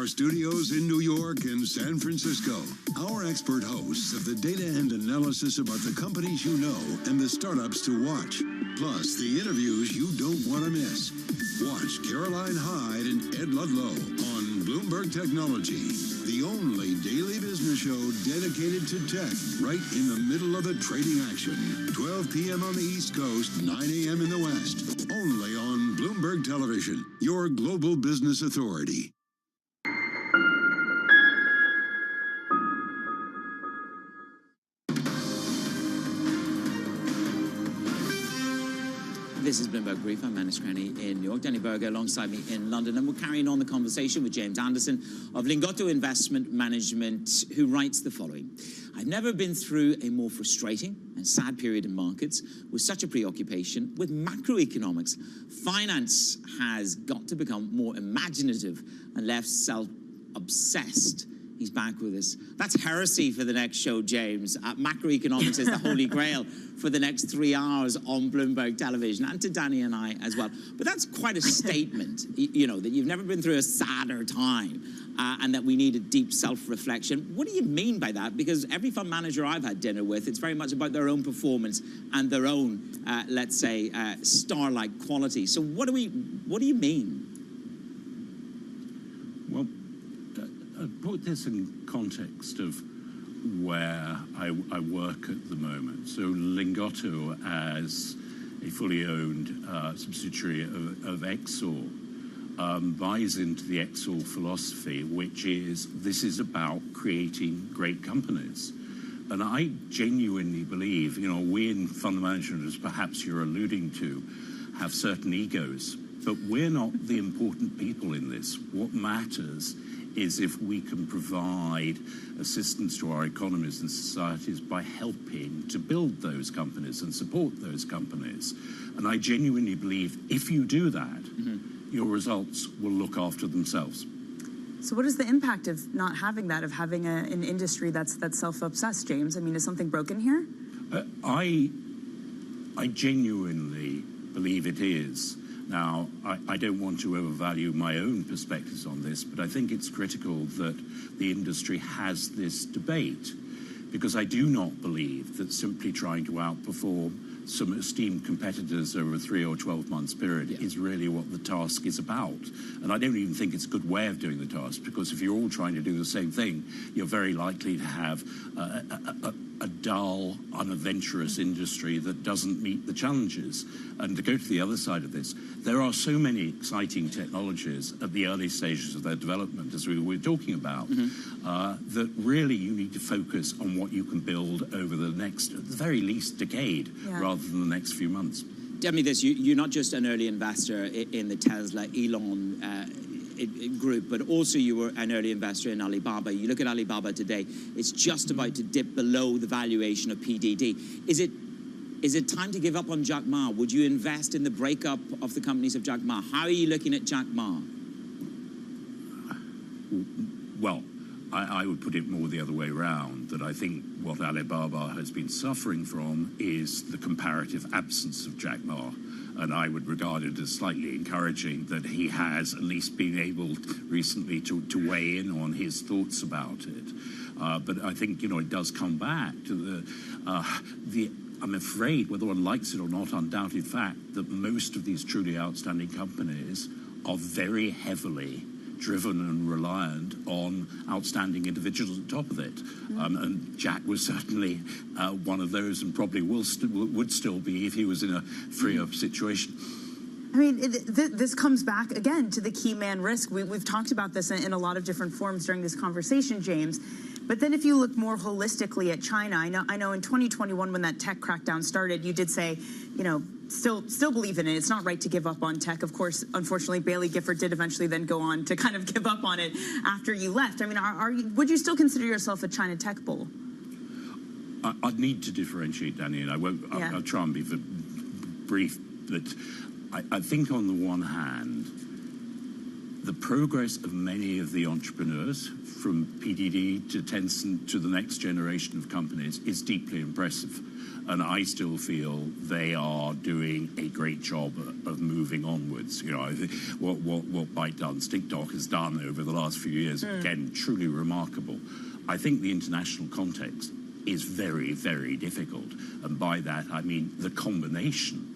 our studios in New York and San Francisco, our expert hosts of the data and analysis about the companies you know and the startups to watch, plus the interviews you don't want to miss. Watch Caroline Hyde and Ed Ludlow on Bloomberg Technology, the only daily business show dedicated to tech, right in the middle of the trading action. 12 p.m. on the East Coast, 9 a.m. in the West, only on Bloomberg Television, your global business authority. This is Bloomberg Brief. I'm Manish Cranny in New York. Danny Berger alongside me in London. And we're carrying on the conversation with James Anderson of Lingotto Investment Management, who writes the following. I've never been through a more frustrating and sad period in markets with such a preoccupation with macroeconomics. Finance has got to become more imaginative and less self-obsessed. He's back with us. That's heresy for the next show, James. Macroeconomics is the holy grail for the next 3 hours on Bloomberg Television, and to Danny and I as well. But that's quite a statement, you know, that you've never been through a sadder time and that we need a deep self-reflection. What do you mean by that? Because every fund manager I've had dinner with, it's very much about their own performance and their own, let's say, star-like quality. So what do you mean? Well, put this in context of where I work at the moment. So Lingotto, as a fully owned subsidiary of Exor, buys into the Exor philosophy, which is this is about creating great companies. And I genuinely believe, you know, we in fund management, as perhaps you're alluding to, have certain egos, but we're not the important people in this. What matters is if we can provide assistance to our economies and societies by helping to build those companies and support those companies. And I genuinely believe if you do that, your results will look after themselves. So what is the impact of not having that, of having an industry that's self-obsessed, James? I mean, is something broken here? I genuinely believe it is. Now, I don't want to overvalue my own perspectives on this, but I think it's critical that the industry has this debate, because I do not believe that simply trying to outperform some esteemed competitors over a 3 or 12 months period is really what the task is about. And I don't even think it's a good way of doing the task, because if you're all trying to do the same thing, you're very likely to have a dull, unadventurous industry that doesn't meet the challenges. And to go to the other side of this, there are so many exciting technologies at the early stages of their development, as we were talking about, that really you need to focus on what you can build over the next, at the very least, decade, rather than the next few months. Tell me this, you're not just an early investor in the Tesla, Elon group, but also you were an early investor in Alibaba. You look at Alibaba today, it's just about to dip below the valuation of PDD. Is it time to give up on Jack Ma? Would you invest in the breakup of the companies of Jack Ma? How are you looking at Jack Ma? Well, I would put it more the other way around, that I think what Alibaba has been suffering from is the comparative absence of Jack Ma. And I would regard it as slightly encouraging that he has at least been able recently to weigh in on his thoughts about it. But I think, you know, it does come back to the I'm afraid, whether one likes it or not, undoubted fact that most of these truly outstanding companies are very heavily driven and reliant on outstanding individuals at the top of it. And Jack was certainly one of those, and probably would still be if he was in a freer situation. I mean, this comes back, again, to the key man risk. We've talked about this in a lot of different forms during this conversation, James. But then if you look more holistically at China, I know in 2021 when that tech crackdown started, you did say, you know, still believe in it. It's not right to give up on tech. Of course, unfortunately, Bailey Gifford did eventually then go on to kind of give up on it after you left. I mean, would you still consider yourself a China tech bull? I'd need to differentiate, Danny, and I won't. I'll try and be brief. But I think on the one hand, the progress of many of the entrepreneurs, from PDD to Tencent to the next generation of companies, is deeply impressive. And I still feel they are doing a great job of moving onwards. You know, I think what ByteDance, TikTok has done over the last few years, again, truly remarkable. I think the international context is very, very difficult. And by that, I mean the combination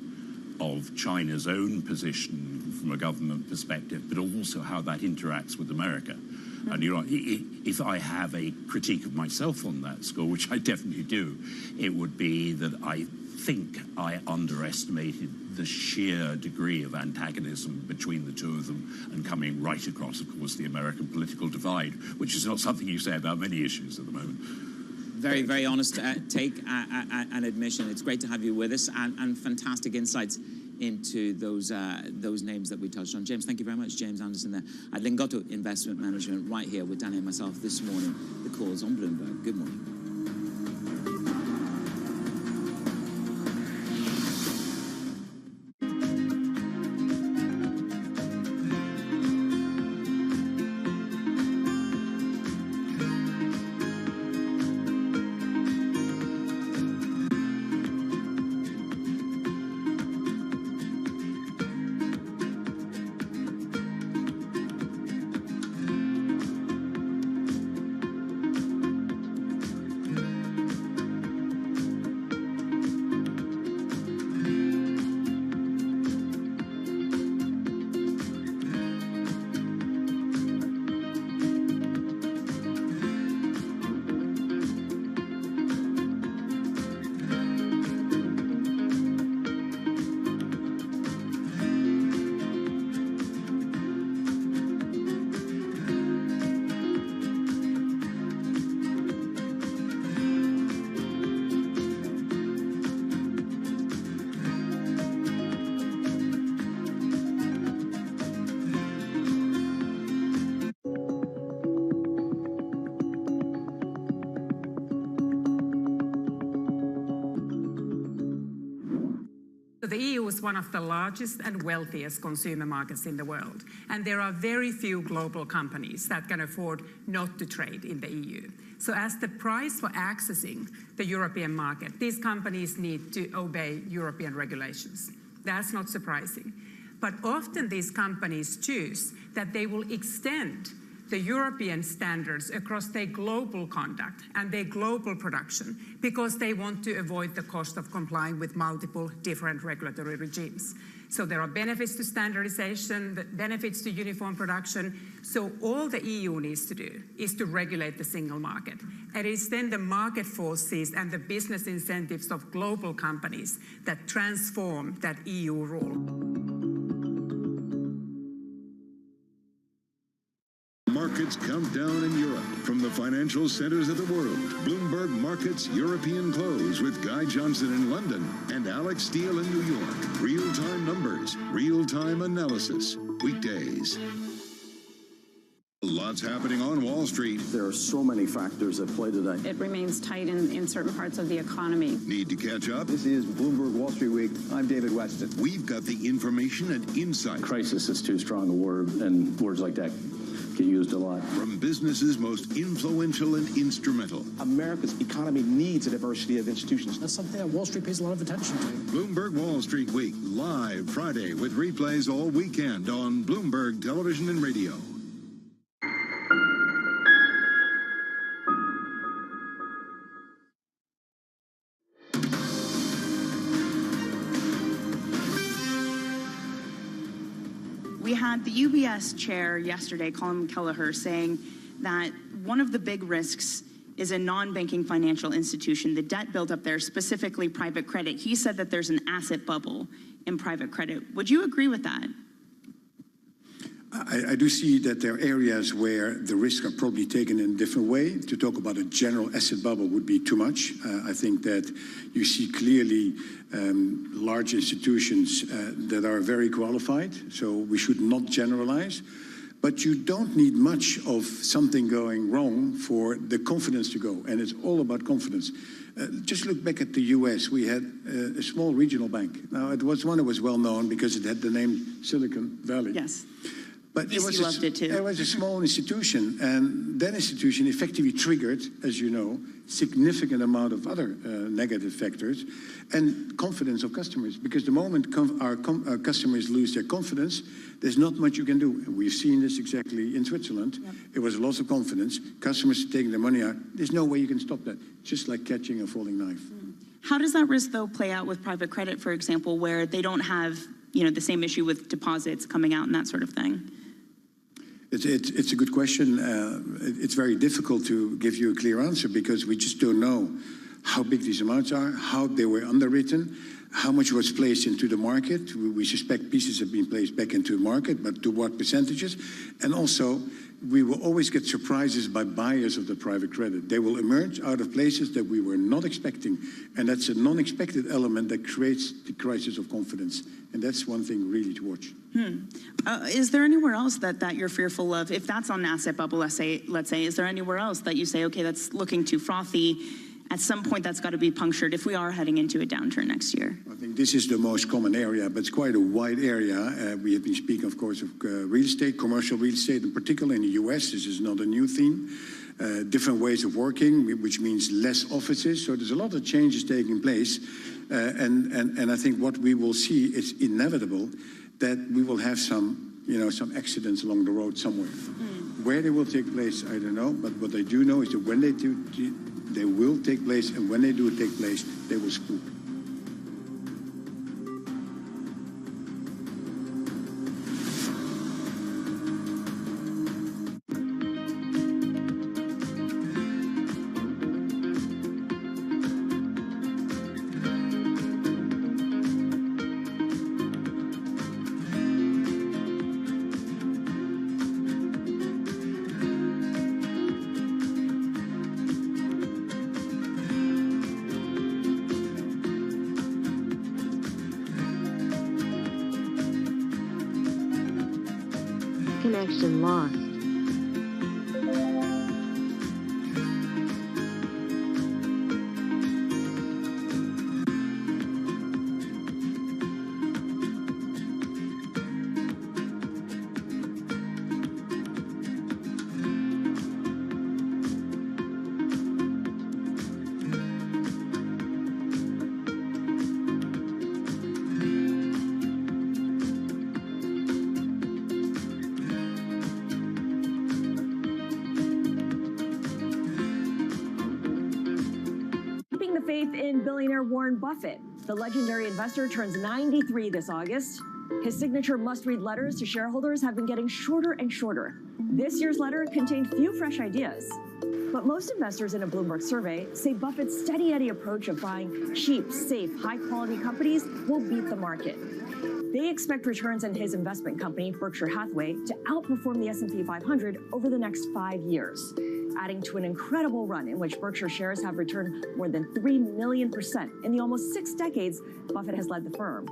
of China's own position from a government perspective, but also how that interacts with America. And you know, if I have a critique of myself on that score, which I definitely do, it would be that I think I underestimated the sheer degree of antagonism between the two of them, and coming right across, of course, the American political divide, which is not something you say about many issues at the moment. Very, very honest take and admission. It's great to have you with us, and fantastic insights into those names that we touched on. James, thank you very much. James Anderson there at Lingotto Investment Management, right here with Danny and myself this morning. The calls on Bloomberg. Good morning. The EU is one of the largest and wealthiest consumer markets in the world, and there are very few global companies that can afford not to trade in the EU. So as the price for accessing the European market, these companies need to obey European regulations. That's not surprising. But often these companies choose that they will extend the European standards across their global conduct and their global production because they want to avoid the cost of complying with multiple different regulatory regimes. So there are benefits to standardization, benefits to uniform production. So all the EU needs to do is to regulate the single market. And it's then the market forces and the business incentives of global companies that transform that EU rule. Markets countdown in Europe. From the financial centers of the world, Bloomberg Markets European Close with Guy Johnson in London and Alex Steele in New York. Real-time numbers, real-time analysis. Weekdays. Lots happening on Wall Street. There are so many factors at play today. It remains tight in certain parts of the economy. Need to catch up? This is Bloomberg Wall Street Week. I'm David Weston. We've got the information and insight. Crisis is too strong a word, and words like that get used a lot. From businesses most influential and instrumental. America's economy needs a diversity of institutions. That's something that Wall Street pays a lot of attention to. Bloomberg Wall Street Week, live Friday with replays all weekend on Bloomberg Television and Radio. We had the UBS chair yesterday, Colin Kelleher, saying that one of the big risks is a non-banking financial institution, the debt built up there, specifically private credit. He said that there's an asset bubble in private credit. Would you agree with that? I do see that there are areas where the risks are probably taken in a different way. To talk about a general asset bubble would be too much. I think that you see clearly large institutions that are very qualified, so we should not generalize. But you don't need much of something going wrong for the confidence to go, and it's all about confidence. Just look back at the US. We had a small regional bank. Now, it was one that was well known because it had the name Silicon Valley. Yes. But VC loved it too. It was a small institution, and that institution effectively triggered, as you know, significant amount of other negative factors and confidence of customers. Because the moment our customers lose their confidence, there's not much you can do. And we've seen this exactly in Switzerland. Yep. It was a loss of confidence. Customers taking their money out. There's no way you can stop that. Just like catching a falling knife. How does that risk, though, play out with private credit, for example, where they don't have, the same issue with deposits coming out and that sort of thing? It's a good question. It's very difficult to give you a clear answer because we just don't know how big these amounts are, how they were underwritten, how much was placed into the market. We suspect pieces have been placed back into the market, but to what percentages? And also, we will always get surprises by buyers of the private credit. They will emerge out of places that we were not expecting. And that's a non-expected element that creates the crisis of confidence. And that's one thing really to watch. Is there anywhere else that you're fearful of? If that's on an asset bubble, let's say, is there anywhere else that you say, okay, that's looking too frothy? At some point, that's got to be punctured if we are heading into a downturn next year. I think this is the most common area, but it's quite a wide area. We have been speaking, of course, of real estate, commercial real estate, in particular in the US. This is not a new theme. Different ways of working, which means less offices. So there's a lot of changes taking place. And I think what we will see is inevitable that we will have some accidents along the road somewhere. Where they will take place, I don't know. But what I do know is that when they do, they will take place, and when they do take place, they will spook. Connection lost. Faith in billionaire Warren Buffett. The legendary investor turns 93 this August. His signature must-read letters to shareholders have been getting shorter and shorter. This year's letter contained few fresh ideas. But most investors in a Bloomberg survey say Buffett's steady Eddie approach of buying cheap, safe, high-quality companies will beat the market. They expect returns in his investment company, Berkshire Hathaway, to outperform the S&P 500 over the next 5 years, adding to an incredible run in which Berkshire shares have returned more than 3 million% in the almost 6 decades Buffett has led the firm.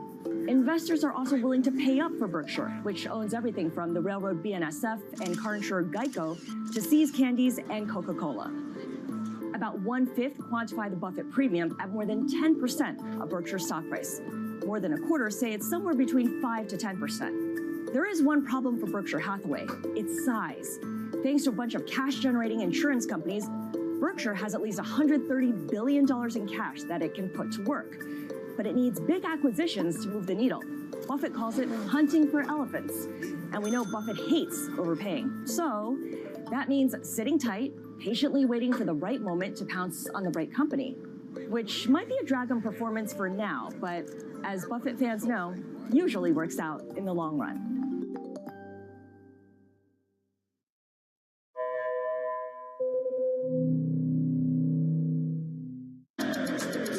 Investors are also willing to pay up for Berkshire, which owns everything from the railroad BNSF and car insurer Geico to See's Candies and Coca-Cola. About 1/5 quantify the Buffett premium at more than 10% of Berkshire's stock price. More than a quarter say it's somewhere between 5 to 10%. There is one problem for Berkshire Hathaway, its size. Thanks to a bunch of cash-generating insurance companies, Berkshire has at least $130 billion in cash that it can put to work. But it needs big acquisitions to move the needle. Buffett calls it hunting for elephants. And we know Buffett hates overpaying. So that means sitting tight, patiently waiting for the right moment to pounce on the right company, which might be a drag on performance for now, but as Buffett fans know, usually works out in the long run.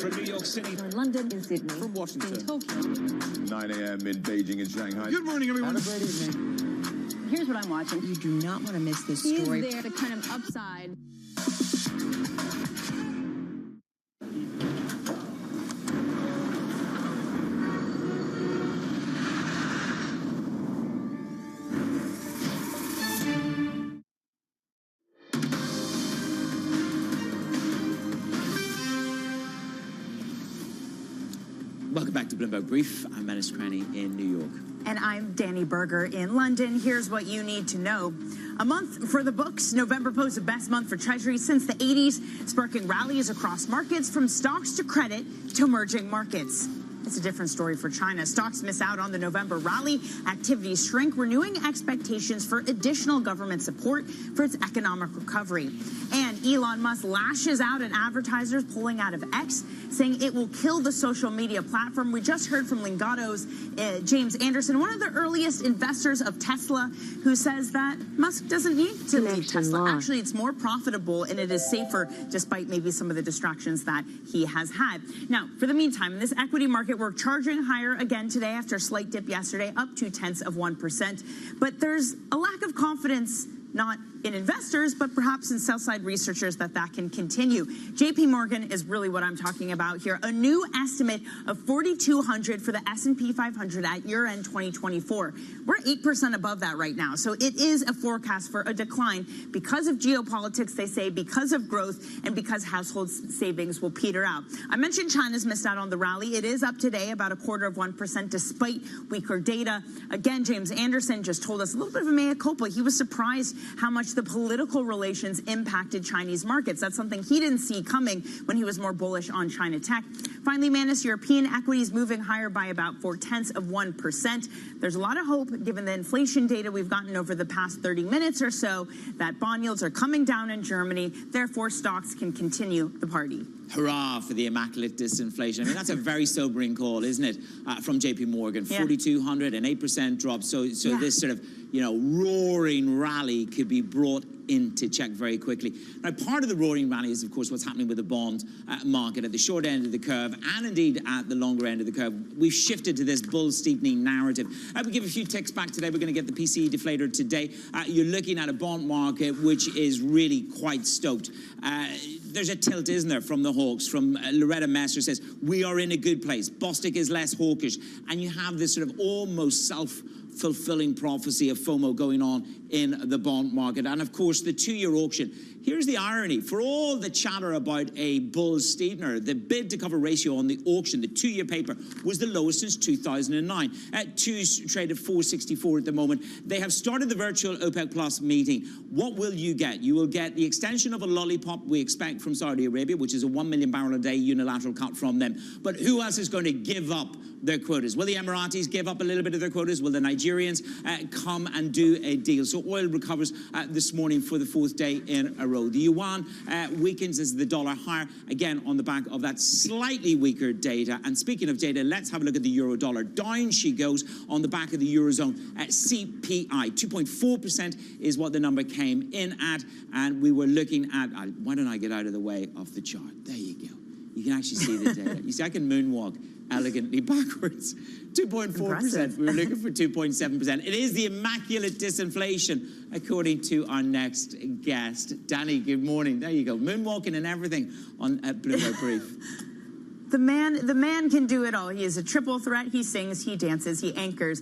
From New York City, From London, in Sydney, from Washington, in Tokyo. 9 a.m. in Beijing and Shanghai. Good morning, everyone. Have a great evening. Here's what I'm watching. You do not want to miss this He story. is there, the kind of upside. Welcome back to Bloomberg Brief. I'm Manus Cranny in New York. And I'm Danny Berger in London. Here's what you need to know. A month for the books. November posted the best month for Treasuries since the 80s, sparking rallies across markets from stocks to credit to emerging markets. It's a different story for China. Stocks miss out on the November rally. Activities shrink, renewing expectations for additional government support for its economic recovery. And Elon Musk lashes out at advertisers pulling out of X, saying it will kill the social media platform. We just heard from Lingado's James Anderson, one of the earliest investors of Tesla, who says that Musk doesn't need to leave Tesla. Actually, it's more profitable and it is safer, despite maybe some of the distractions that he has had. Now, for the meantime, in this equity market, we're charging higher again today after a slight dip yesterday, up 0.2%. But there's a lack of confidence, not in investors, but perhaps in sell-side researchers that can continue. JP Morgan is really what I'm talking about here. A new estimate of 4,200 for the S&P 500 at year-end 2024. We're 8% above that right now. So it is a forecast for a decline because of geopolitics, they say, because of growth, and because household savings will peter out. I mentioned China's missed out on the rally. It is up today about 0.25% despite weaker data. Again, James Anderson just told us a little bit of a mea culpa. He was surprised how much the political relations impacted Chinese markets. That's something he didn't see coming when he was more bullish on China tech. Finally, Manus, European equities moving higher by about 0.4%. There's a lot of hope, given the inflation data we've gotten over the past 30 minutes or so, that bond yields are coming down in Germany. Therefore, stocks can continue the party. Hurrah for the immaculate disinflation. I mean, that's a very sobering call, isn't it? From JP Morgan, 4,200, an 8% drop. So this sort of, roaring rally could be brought into check very quickly. Now, part of the roaring rally is, of course, what's happening with the bond market at the short end of the curve and indeed at the longer end of the curve. We've shifted to this bull steepening narrative. We give a few ticks back today. We're going to get the PCE deflator today. You're looking at a bond market which is really quite stoked. There's a tilt, isn't there, from the hawks, from Loretta Messer says, we are in a good place. Bostic is less hawkish. And you have this sort of almost self-fulfilling prophecy of FOMO going on in the bond market. And of course, the two-year auction. Here's the irony. For all the chatter about a bull steepener, the bid to cover ratio on the auction, the two-year paper, was the lowest since 2009. Twos trade at 464 at the moment. They have started the virtual OPEC Plus meeting. What will you get? You will get the extension of a lollipop we expect from Saudi Arabia, which is a 1 million barrel a day unilateral cut from them. But who else is going to give up their quotas? Will the Emiratis give up a little bit of their quotas? Will the Nigerians come and do a deal? So oil recovers this morning for the fourth day in a row. The yuan weakens as the dollar higher, again on the back of that slightly weaker data. And speaking of data, let's have a look at the euro dollar. Down she goes on the back of the Eurozone CPI. 2.4% is what the number came in at. And we were looking at, why don't I get out of the way of the chart? There you go. You can actually see the data. You see, I can moonwalk elegantly backwards. 2.4%. We were looking for 2.7%. It is the immaculate disinflation, according to our next guest. Danny, good morning. There you go. Moonwalking and everything on Bloomberg Brief. The man can do it all. He is a triple threat. He sings, he dances, he anchors.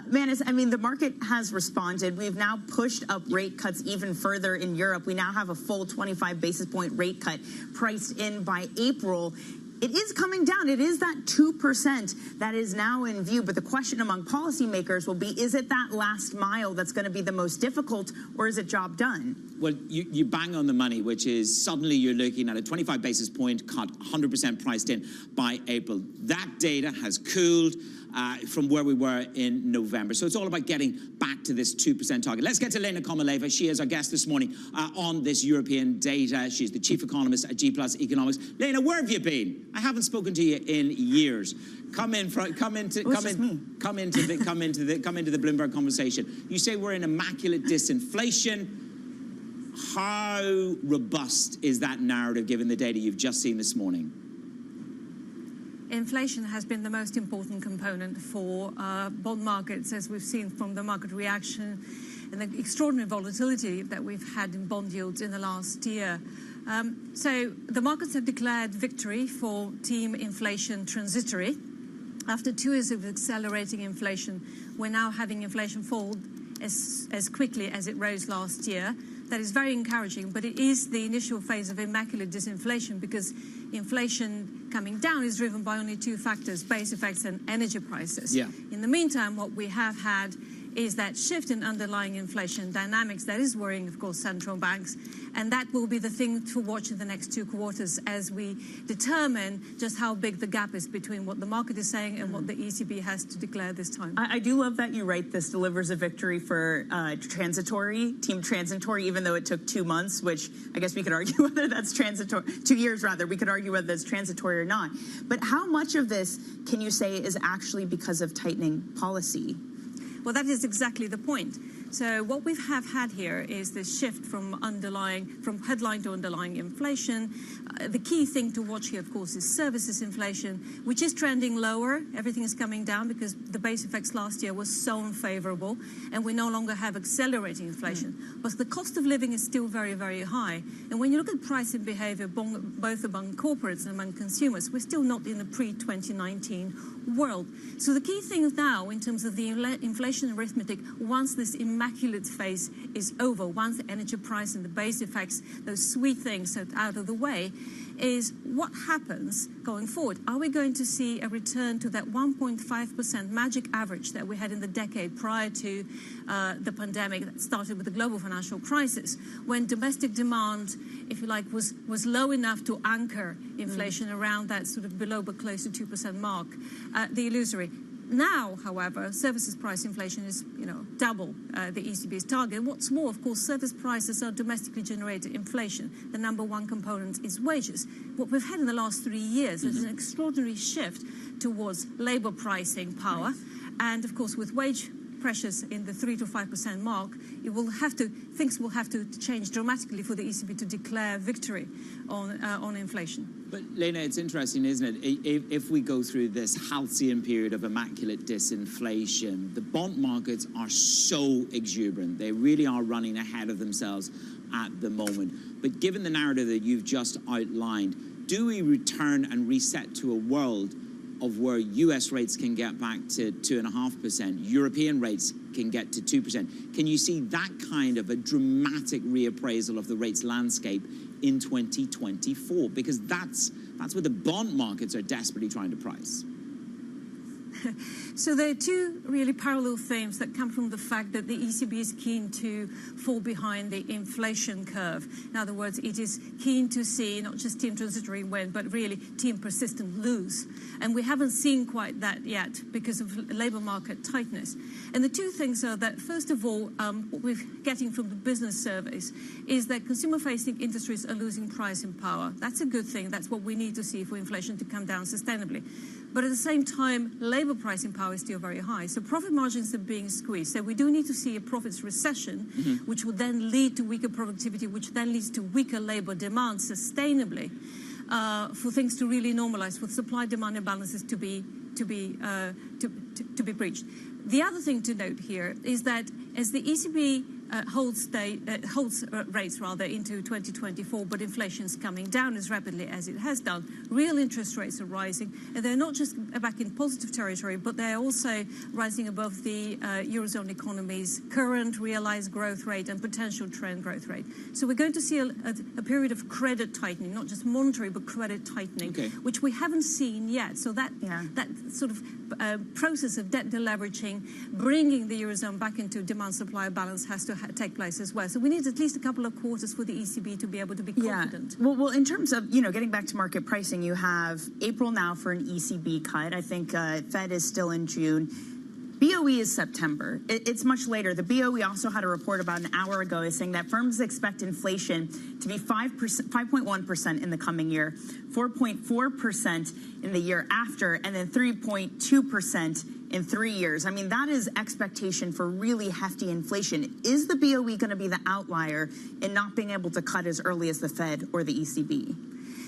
Manus, I mean, the market has responded. We've now pushed up rate cuts even further in Europe. We now have a full 25 basis point rate cut priced in by April. It is coming down. It is that 2% that is now in view. But the question among policymakers will be, is it that last mile that's going to be the most difficult, or is it job done? Well, you bang on the money, which is suddenly you're looking at a 25 basis point cut, 100% priced in by April. That data has cooled from where we were in November. So it's all about getting back to this 2% target. Let's get to Lena Komaleva. She is our guest this morning on this European data. She's the chief economist at G+ Economics. Lena, where have you been? I haven't spoken to you in years. Come into the Bloomberg conversation. You say we're in immaculate disinflation. How robust is that narrative given the data you've just seen this morning? Inflation has been the most important component for bond markets, as we've seen from the market reaction and the extraordinary volatility that we've had in bond yields in the last year. So the markets have declared victory for team inflation transitory. After 2 years of accelerating inflation, we're now having inflation fall as quickly as it rose last year. That is very encouraging, but it is the initial phase of immaculate disinflation, because inflation coming down is driven by only two factors: base effects and energy prices. Yeah. In the meantime, what we have had is that shift in underlying inflation dynamics that is worrying, of course, central banks. And that will be the thing to watch in the next 2 quarters as we determine just how big the gap is between what the market is saying and what the ECB has to declare this time. I do love that you write this delivers a victory for team transitory, even though it took 2 months, which I guess we could argue whether that's transitory, 2 years rather, we could argue whether that's transitory or not. But how much of this can you say is actually because of tightening policy? Well, that is exactly the point. So what we have had here is this shift from headline to underlying inflation. The key thing to watch here, of course, is services inflation, which is trending lower. Everything is coming down because the base effects last year was so unfavorable, and we no longer have accelerating inflation. But the cost of living is still very, very high. And when you look at pricing behavior, both among corporates and among consumers, we're still not in the pre-2019 world. So the key thing now, in terms of the inflation arithmetic, once this immaculate phase is over, once the energy price and the base effects, those sweet things are out of the way, is what happens going forward. Are we going to see a return to that 1.5% magic average that we had in the decade prior to the pandemic that started with the global financial crisis, when domestic demand, if you like, was low enough to anchor inflation around that sort of below but close to 2% mark, the illusory. Now, however, services price inflation is, double the ECB's target. And what's more, of course, service prices are domestically generated inflation. The number one component is wages. What we've had in the last 3 years is an extraordinary shift towards labor pricing power. And, of course, with wage pressures in the 3 to 5% mark, things will have to change dramatically for the ECB to declare victory on inflation. But Lena, it's interesting, isn't it? If we go through this halcyon period of immaculate disinflation, the bond markets are so exuberant. They really are running ahead of themselves at the moment. But given the narrative that you've just outlined, do we return and reset to a world of where US rates can get back to 2.5%, European rates can get to 2%? Can you see that kind of a dramatic reappraisal of the rates landscape in 2024? Because that's what the bond markets are desperately trying to price. So there are two really parallel themes that come from the fact that the ECB is keen to fall behind the inflation curve. In other words, it is keen to see not just team transitory win, but really team persistent lose. And we haven't seen quite that yet because of labour market tightness. And the two things are that, first of all, what we're getting from the business surveys is that consumer-facing industries are losing pricing power. That's a good thing. That's what we need to see for inflation to come down sustainably. But at the same time, labour pricing power is still very high. So profit margins are being squeezed. So we do need to see a profits recession, which will then lead to weaker productivity, which then leads to weaker labour demand sustainably, for things to really normalise, for supply-demand imbalances to be breached. The other thing to note here is that as the ECB holds rates into 2024, but inflation is coming down as rapidly as it has done, real interest rates are rising, and they're not just back in positive territory, but they're also rising above the Eurozone economy's current realized growth rate and potential trend growth rate. So we're going to see a period of credit tightening, not just monetary, but credit tightening, which we haven't seen yet. So that sort of process of debt deleveraging, bringing the Eurozone back into demand-supply balance has to take place as well. So we need at least a couple of quarters for the ECB to be able to be confident. Well, in terms of, getting back to market pricing, you have April now for an ECB cut. I think Fed is still in June. BOE is September. It's much later. The BOE also had a report about an hour ago saying that firms expect inflation to be 5.1% in the coming year, 4.4% in the year after, and then 3.2% in 3 years. I mean, that is expectation for really hefty inflation. Is the BOE going to be the outlier in not being able to cut as early as the Fed or the ECB?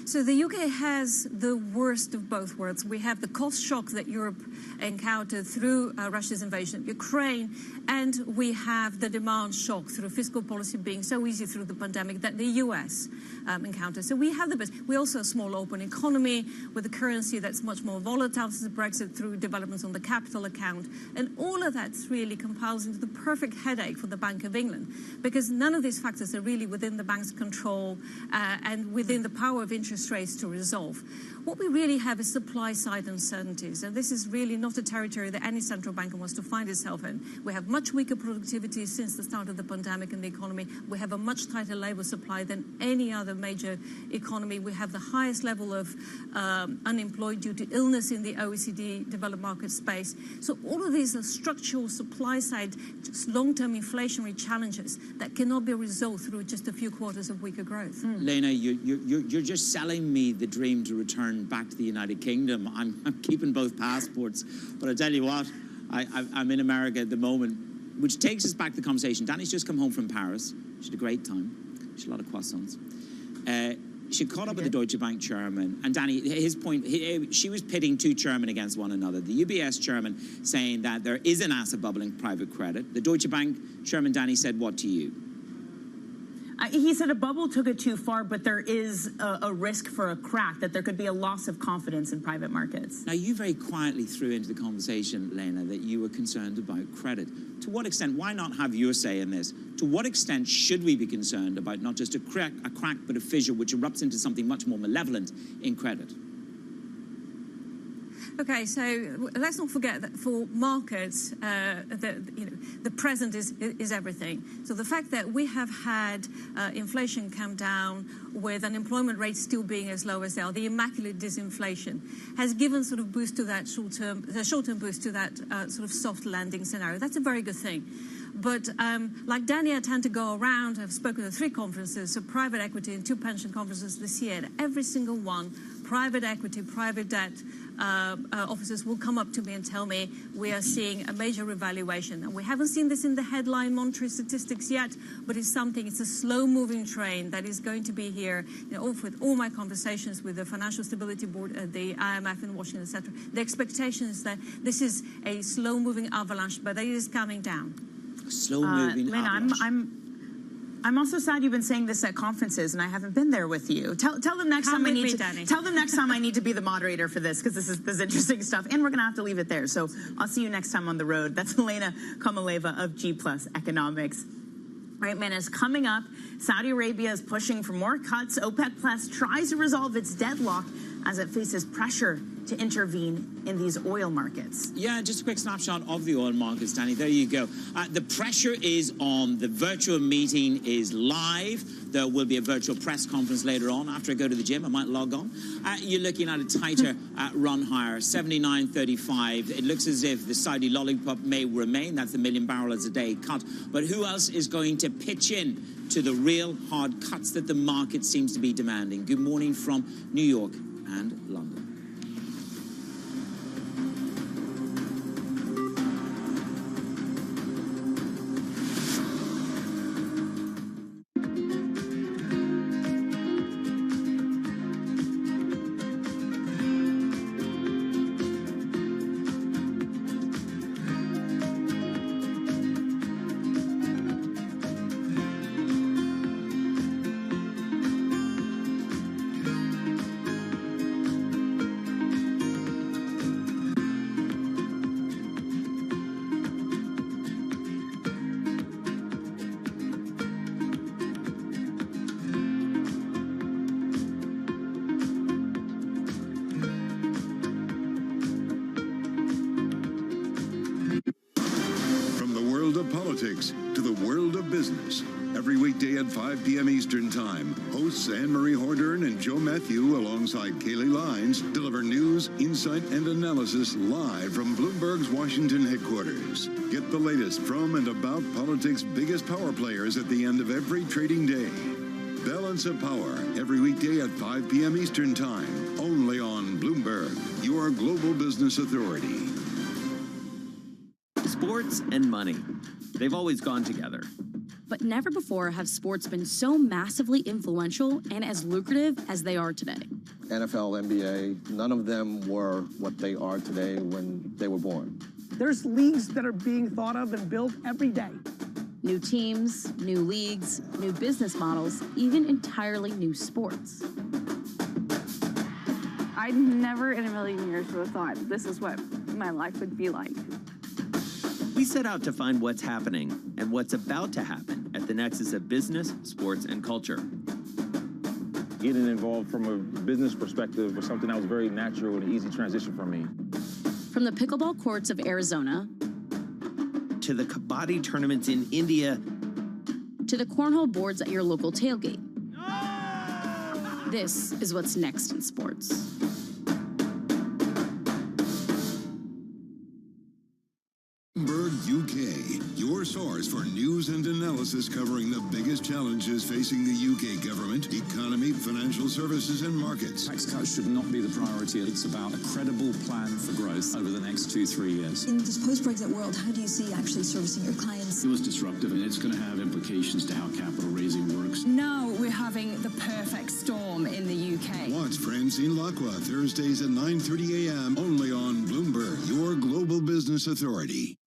So the UK has the worst of both worlds. We have the cost shock that Europe encountered through Russia's invasion of Ukraine, and we have the demand shock through fiscal policy being so easy through the pandemic that the US encountered. So we have the best. We're also a small open economy with a currency that's much more volatile since Brexit through developments on the capital account. And all of that really compiles into the perfect headache for the Bank of England, because none of these factors are really within the bank's control and within the power of interest rates to resolve. What we really have is supply side uncertainties, and this is really not a territory that any central bank wants to find itself in. We have much weaker productivity since the start of the pandemic in the economy. We have a much tighter labour supply than any other major economy. We have the highest level of unemployed due to illness in the OECD developed market space. So all of these are structural supply side, just long-term inflationary challenges that cannot be resolved through just a few quarters of weaker growth. Lena, you're just selling me the dream to return back to the United Kingdom. I'm keeping both passports, but I tell you what, I'm in America at the moment, which takes us back to the conversation. Danny's just come home from Paris. She had a great time. She had a lot of croissants. She caught up with the Deutsche Bank chairman, and Danny, his point, she was pitting two chairmen against one another. The UBS chairman saying that there is an asset bubble in private credit. The Deutsche Bank chairman, Danny, said what to you? He said a bubble took it too far, but there is a risk for a crack, that there could be a loss of confidence in private markets. Now, you very quietly threw into the conversation, Lena, that you were concerned about credit. To what extent, why not have your say in this? To what extent should we be concerned about not just a crack, but a fissure which erupts into something much more malevolent in credit? Okay, so let's not forget that for markets, the present is everything. So the fact that we have had inflation come down with unemployment rates still being as low as they are, the immaculate disinflation, has given sort of boost to that short-term boost to that sort of soft landing scenario. That's a very good thing. But like Danny, I tend to go around. I've spoken at 3 conferences, so private equity and 2 pension conferences this year. And every single one, private equity, private debt officers will come up to me and tell me we are seeing a major revaluation. And we haven't seen this in the headline monetary statistics yet, but it's a slow-moving train that is going to be here. With all my conversations with the Financial Stability Board at the IMF in Washington, etc., the expectation is that this is a slow-moving avalanche, but it is coming down. Slow-moving avalanche. I'm also sad you've been saying this at conferences and I haven't been there with you. Tell them next time Tell them next time I need to be the moderator for this, because this is interesting stuff, and we're going to have to leave it there. So I'll see you next time on the road. That's Elena Komaleva of G+ Economics. All right, Manis, coming up, Saudi Arabia is pushing for more cuts. OPEC Plus tries to resolve its deadlock as it faces pressure to intervene in these oil markets. Yeah, just a quick snapshot of the oil markets, Danny. There you go. The pressure is on. The virtual meeting is live. There will be a virtual press conference later on. After I go to the gym, I might log on. You're looking at a tighter run higher, 79.35. It looks as if the Saudi lollipop may remain. That's the million barrels a day cut. But who else is going to pitch in to the real hard cuts that the market seems to be demanding? Good morning from New York and London. To the world of business. Every weekday at 5 p.m. Eastern Time, hosts Anne-Marie Hordern and Joe Matthew alongside Kaylee Lines deliver news, insight, and analysis live from Bloomberg's Washington headquarters. Get the latest from and about politics' biggest power players at the end of every trading day. Balance of Power, every weekday at 5 p.m. Eastern Time, only on Bloomberg, your global business authority. Sports and money. They've always gone together. But never before have sports been so massively influential and as lucrative as they are today. NFL, NBA, none of them were what they are today when they were born. There's leagues that are being thought of and built every day. New teams, new leagues, new business models, even entirely new sports. I never in a million years would have thought this is what my life would be like. We set out to find what's happening and what's about to happen at the nexus of business, sports, and culture. Getting involved from a business perspective was something that was very natural and an easy transition for me. From the pickleball courts of Arizona, to the kabaddi tournaments in India, to the cornhole boards at your local tailgate. This is what's next in sports. Bloomberg UK, your source for news and analysis covering the biggest challenges facing the UK government, economy, financial services and markets. Tax cuts should not be the priority. It's about a credible plan for growth over the next 2-3 years. In this post-Brexit world, how do you see actually servicing your clients? It was disruptive, and it's going to have implications to how capital raising works. Now we're having the perfect storm in the UK. Watch Francine Lacqua Thursdays at 9:30 a.m. only on Bloomberg, your global business authority.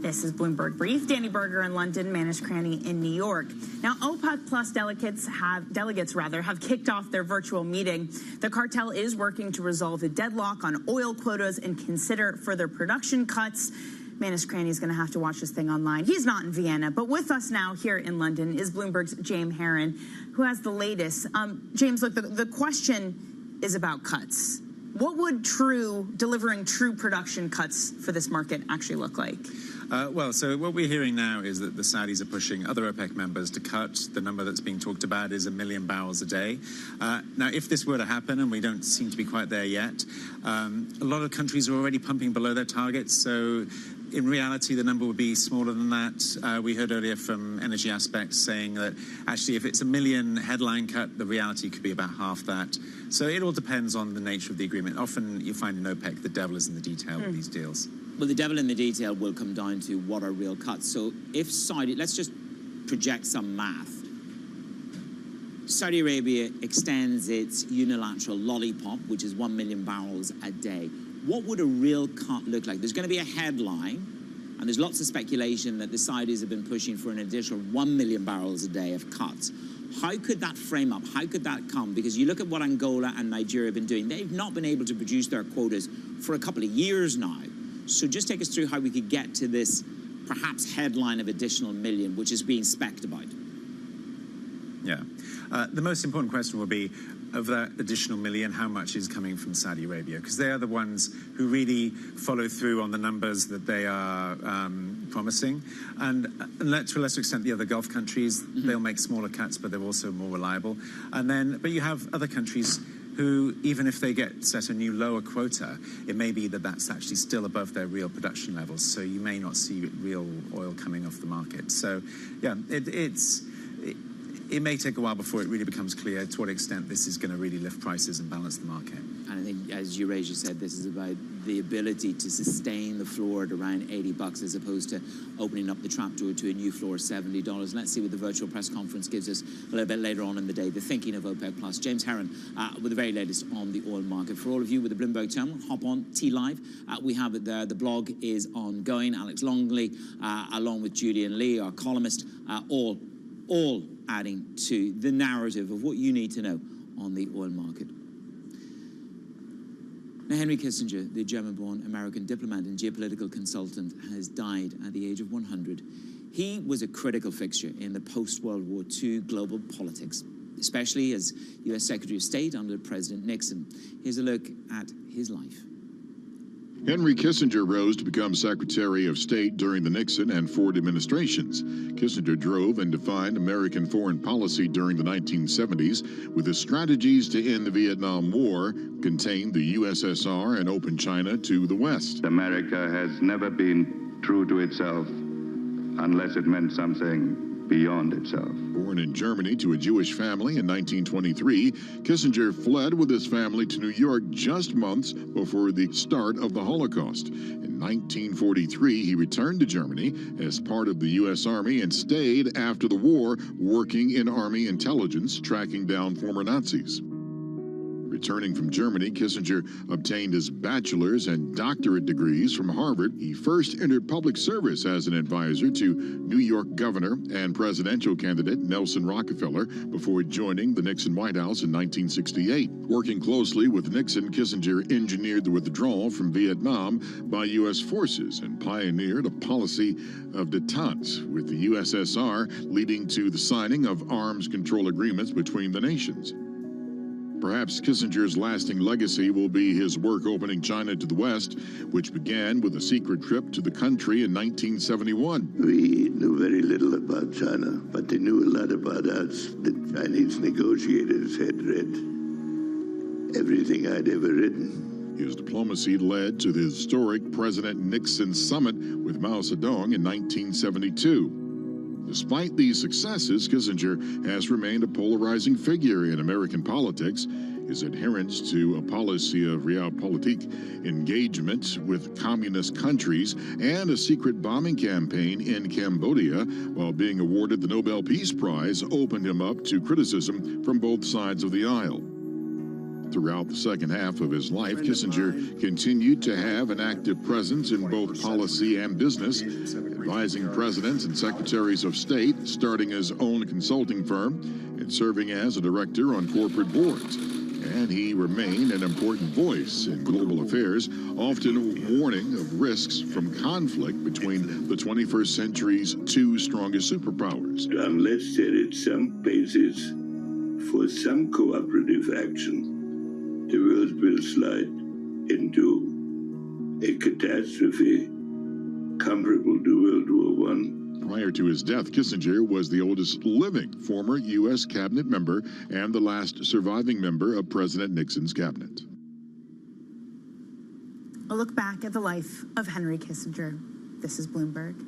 This is Bloomberg Brief. Danny Berger in London, Manish Krani in New York. Now, OPEC Plus delegates have kicked off their virtual meeting. The cartel is working to resolve the deadlock on oil quotas and consider further production cuts. Manish Krani is going to have to watch this thing online. He's not in Vienna, but with us now here in London is Bloomberg's James Herron, who has the latest. James, look, the question is about cuts. What would delivering true production cuts for this market actually look like? So what we're hearing now is that the Saudis are pushing other OPEC members to cut. The number that's being talked about is 1 million barrels a day. Now, if this were to happen, and we don't seem to be quite there yet, a lot of countries are already pumping below their targets. So in reality, the number would be smaller than that. We heard earlier from Energy Aspects saying that actually if it's 1 million headline cut, the reality could be about half that. So it all depends on the nature of the agreement. Often you find in OPEC the devil is in the detail with these deals. Well, the devil in the detail will come down to what are real cuts. So if Saudi, let's just project some math. Saudi Arabia extends its unilateral lollipop, which is 1 million barrels a day. What would a real cut look like? There's going to be a headline, and there's lots of speculation that the Saudis have been pushing for an additional 1 million barrels a day of cuts. How could that frame up? How could that come? Because you look at what Angola and Nigeria have been doing. They've not been able to produce their quotas for a couple of years now. So just take us through how we could get to this perhaps headline of additional million, which is being specced about. Yeah. The most important question will be, of that additional million, how much is coming from Saudi Arabia? Because they are the ones who really follow through on the numbers that they are promising. And to a lesser extent, the other Gulf countries, they'll make smaller cuts, but they're also more reliable. But you have other countries who, even if they get set a new lower quota, it may be that that's actually still above their real production levels. So you may not see real oil coming off the market. So, yeah, it may take a while before it really becomes clear to what extent this is going to really lift prices and balance the market. And I think, as Eurasia said, this is about the ability to sustain the floor at around $80 as opposed to opening up the trapdoor to a new floor of $70. Let's see what the virtual press conference gives us a little bit later on in the day, the thinking of OPEC Plus. James Herron with the very latest on the oil market. For all of you with the Bloomberg terminal, hop on T-Live. We have it there. The blog is ongoing. Alex Longley, along with Julian Lee, our columnist, all adding to the narrative of what you need to know on the oil market. Now, Henry Kissinger, the German-born American diplomat and geopolitical consultant, has died at the age of 100. He was a critical fixture in the post-World War II global politics, especially as U.S. Secretary of State under President Nixon. Here's a look at his life. Henry Kissinger rose to become Secretary of State during the Nixon and Ford administrations. Kissinger drove and defined American foreign policy during the 1970s with his strategies to end the Vietnam War, contain the USSR, and open China to the West. America has never been true to itself unless it meant something beyond itself. Born in Germany to a Jewish family in 1923, Kissinger fled with his family to New York just months before the start of the Holocaust. In 1943, he returned to Germany as part of the U.S. Army and stayed after the war, working in Army intelligence, tracking down former Nazis. Returning from Germany, Kissinger obtained his bachelor's and doctorate degrees from Harvard. He first entered public service as an advisor to New York Governor and presidential candidate Nelson Rockefeller before joining the Nixon White House in 1968. Working closely with Nixon, Kissinger engineered the withdrawal from Vietnam by U.S. forces and pioneered a policy of détente with the USSR, leading to the signing of arms control agreements between the nations. Perhaps Kissinger's lasting legacy will be his work opening China to the West, which began with a secret trip to the country in 1971. We knew very little about China, but they knew a lot about us. The Chinese negotiators had read everything I'd ever written. His diplomacy led to the historic President Nixon summit with Mao Zedong in 1972. Despite these successes, Kissinger has remained a polarizing figure in American politics. His adherence to a policy of realpolitik engagement with communist countries and a secret bombing campaign in Cambodia while being awarded the Nobel Peace Prize opened him up to criticism from both sides of the aisle. Throughout the second half of his life, Kissinger continued to have an active presence in both policy and business, advising presidents and secretaries of state, starting his own consulting firm, and serving as a director on corporate boards. And he remained an important voice in global affairs, often warning of risks from conflict between the 21st century's two strongest superpowers. Unless there is some basis for some cooperative action, the world will slide into a catastrophe comparable to World War I. Prior to his death, Kissinger was the oldest living former U.S. cabinet member and the last surviving member of President Nixon's cabinet. A look back at the life of Henry Kissinger. This is Bloomberg.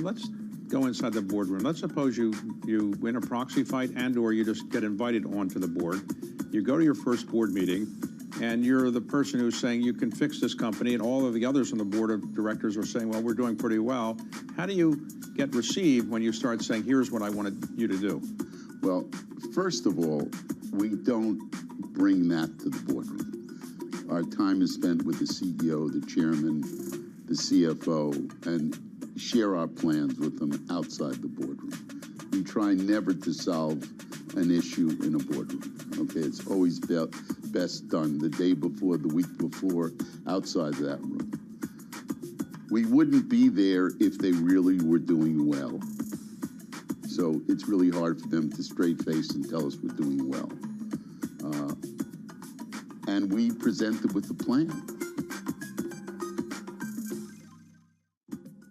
Let's go inside the boardroom. Let's suppose you win a proxy fight and or you just get invited onto the board. You go to your first board meeting and you're the person who's saying you can fix this company, and all of the others on the board of directors are saying, well, we're doing pretty well. How do you get received when you start saying, here's what I wanted you to do? Well, first of all, we don't bring that to the boardroom. Our time is spent with the CEO, the chairman, the CFO, and share our plans with them outside the boardroom. We try never to solve an issue in a boardroom. Okay, it's always best done the day before, the week before, outside that room. We wouldn't be there if they really were doing well. So it's really hard for them to straight face and tell us we're doing well. And we present them with a plan.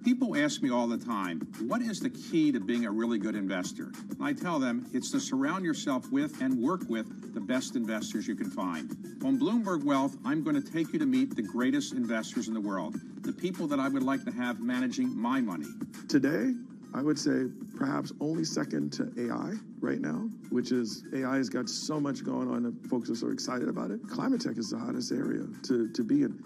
People ask me all the time, what is the key to being a really good investor? And I tell them it's to surround yourself with and work with the best investors you can find. On Bloomberg Wealth, I'm going to take you to meet the greatest investors in the world, the people that I would like to have managing my money. Today, I would say perhaps only second to AI right now, which is AI has got so much going on that folks are so excited about it. Climate tech is the hottest area to be in.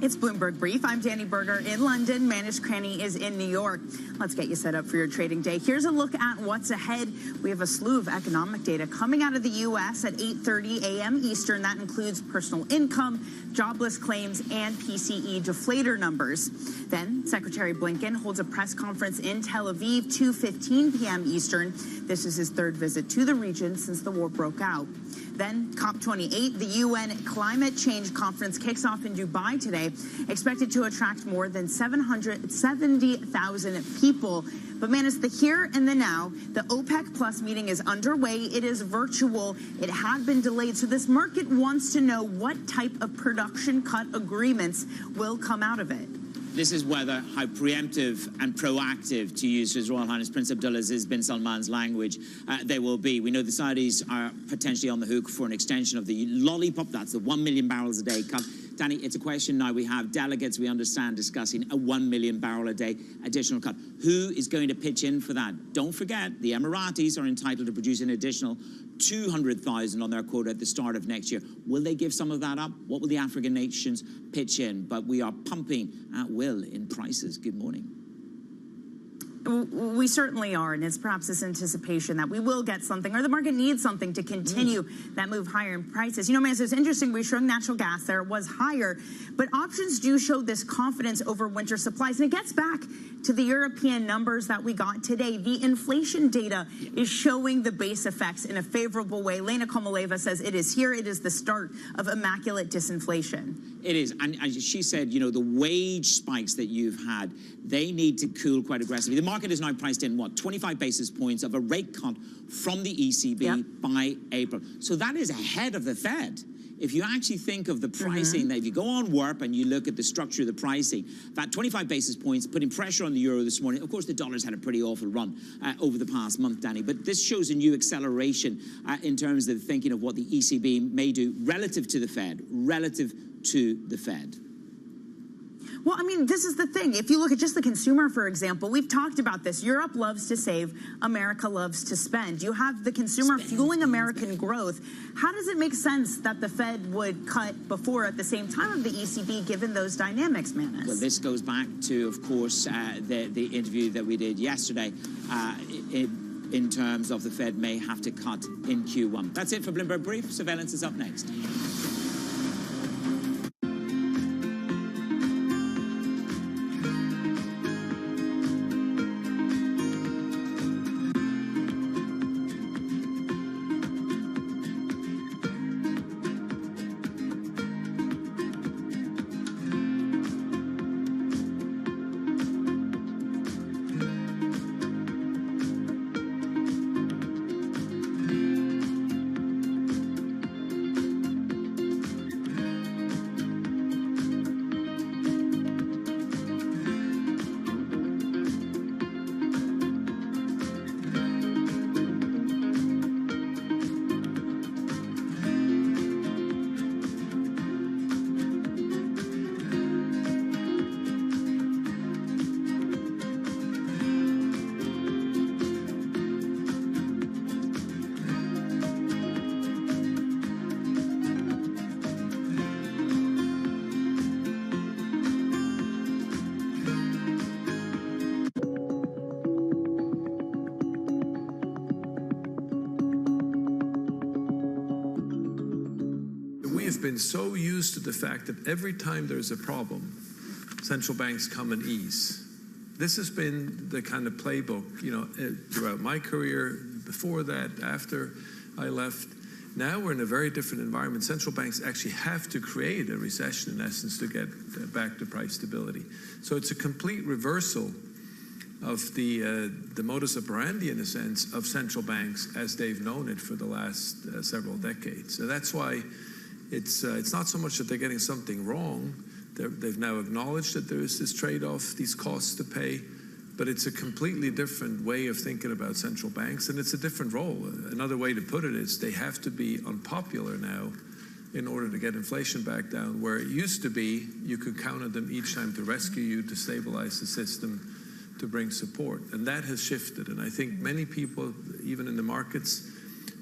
It's Bloomberg Brief. I'm Danny Berger in London. Manish Cranny is in New York. Let's get you set up for your trading day. Here's a look at what's ahead. We have a slew of economic data coming out of the U.S. at 8:30 a.m. Eastern. That includes personal income, jobless claims, and PCE deflator numbers. Then Secretary Blinken holds a press conference in Tel Aviv, 2:15 p.m. Eastern. This is his third visit to the region since the war broke out. Then COP28, the UN Climate Change Conference, kicks off in Dubai today, expected to attract more than 770,000 people. But man, it's the here and the now. The OPEC Plus meeting is underway. It is virtual. It had been delayed. So this market wants to know what type of production cut agreements will come out of it. This is whether how preemptive and proactive, to use His Royal Highness Prince Abdullah's bin Salman's language, they will be. We know the Saudis are potentially on the hook for an extension of the lollipop. That's the 1 million barrels a day cut. Danny, it's a question now. We have delegates, we understand, discussing a 1 million barrel a day additional cut. Who is going to pitch in for that? Don't forget, the Emiratis are entitled to produce an additional 200,000 on their quota at the start of next year. Will they give some of that up? What will the African nations pitch in? But we are pumping at will in prices. Good morning. We certainly are, and it's perhaps this anticipation that we will get something, or the market needs something to continue that move higher in prices. You know, man, so it's interesting. We're showing natural gas there. It was higher, but options do show this confidence over winter supplies. And it gets back to the European numbers that we got today. The inflation data is showing the base effects in a favorable way. Lena Komaleva says it is here. It is the start of immaculate disinflation. It is. And she said, you know, the wage spikes that you've had, they need to cool quite aggressively. The market is now priced in, 25 basis points of a rate cut from the ECB by April. So that is ahead of the Fed. If you actually think of the pricing, that if you go on WARP and you look at the structure of the pricing, that 25 basis points putting pressure on the euro this morning. Of course, the dollar's had a pretty awful run over the past month, Danny, but this shows a new acceleration in terms of thinking of what the ECB may do relative to the Fed, Well, I mean, this is the thing. If you look at just the consumer, for example, we've talked about this. Europe loves to save. America loves to spend. You have the consumer fueling American growth. How does it make sense that the Fed would cut before at the same time of the ECB, given those dynamics, Manis? Well, this goes back to, of course, the interview that we did yesterday in terms of the Fed may have to cut in Q1. That's it for Bloomberg Brief. Surveillance is up next. Been so used to the fact that every time there's a problem, central banks come and ease. This has been the kind of playbook, you know, throughout my career, before that, after I left. Now we're in a very different environment. Central banks actually have to create a recession, in essence, to get back to price stability. So it's a complete reversal of the modus operandi, in a sense, of central banks as they've known it for the last several decades. So that's why it's not so much that they're getting something wrong, They've now acknowledged that there is this trade-off, these costs to pay, but it's a completely different way of thinking about central banks, and it's a different role. Another way to put it is they have to be unpopular now in order to get inflation back down, where it used to be you could count on them each time to rescue you, to stabilize the system, to bring support. And that has shifted. And I think many people, even in the markets,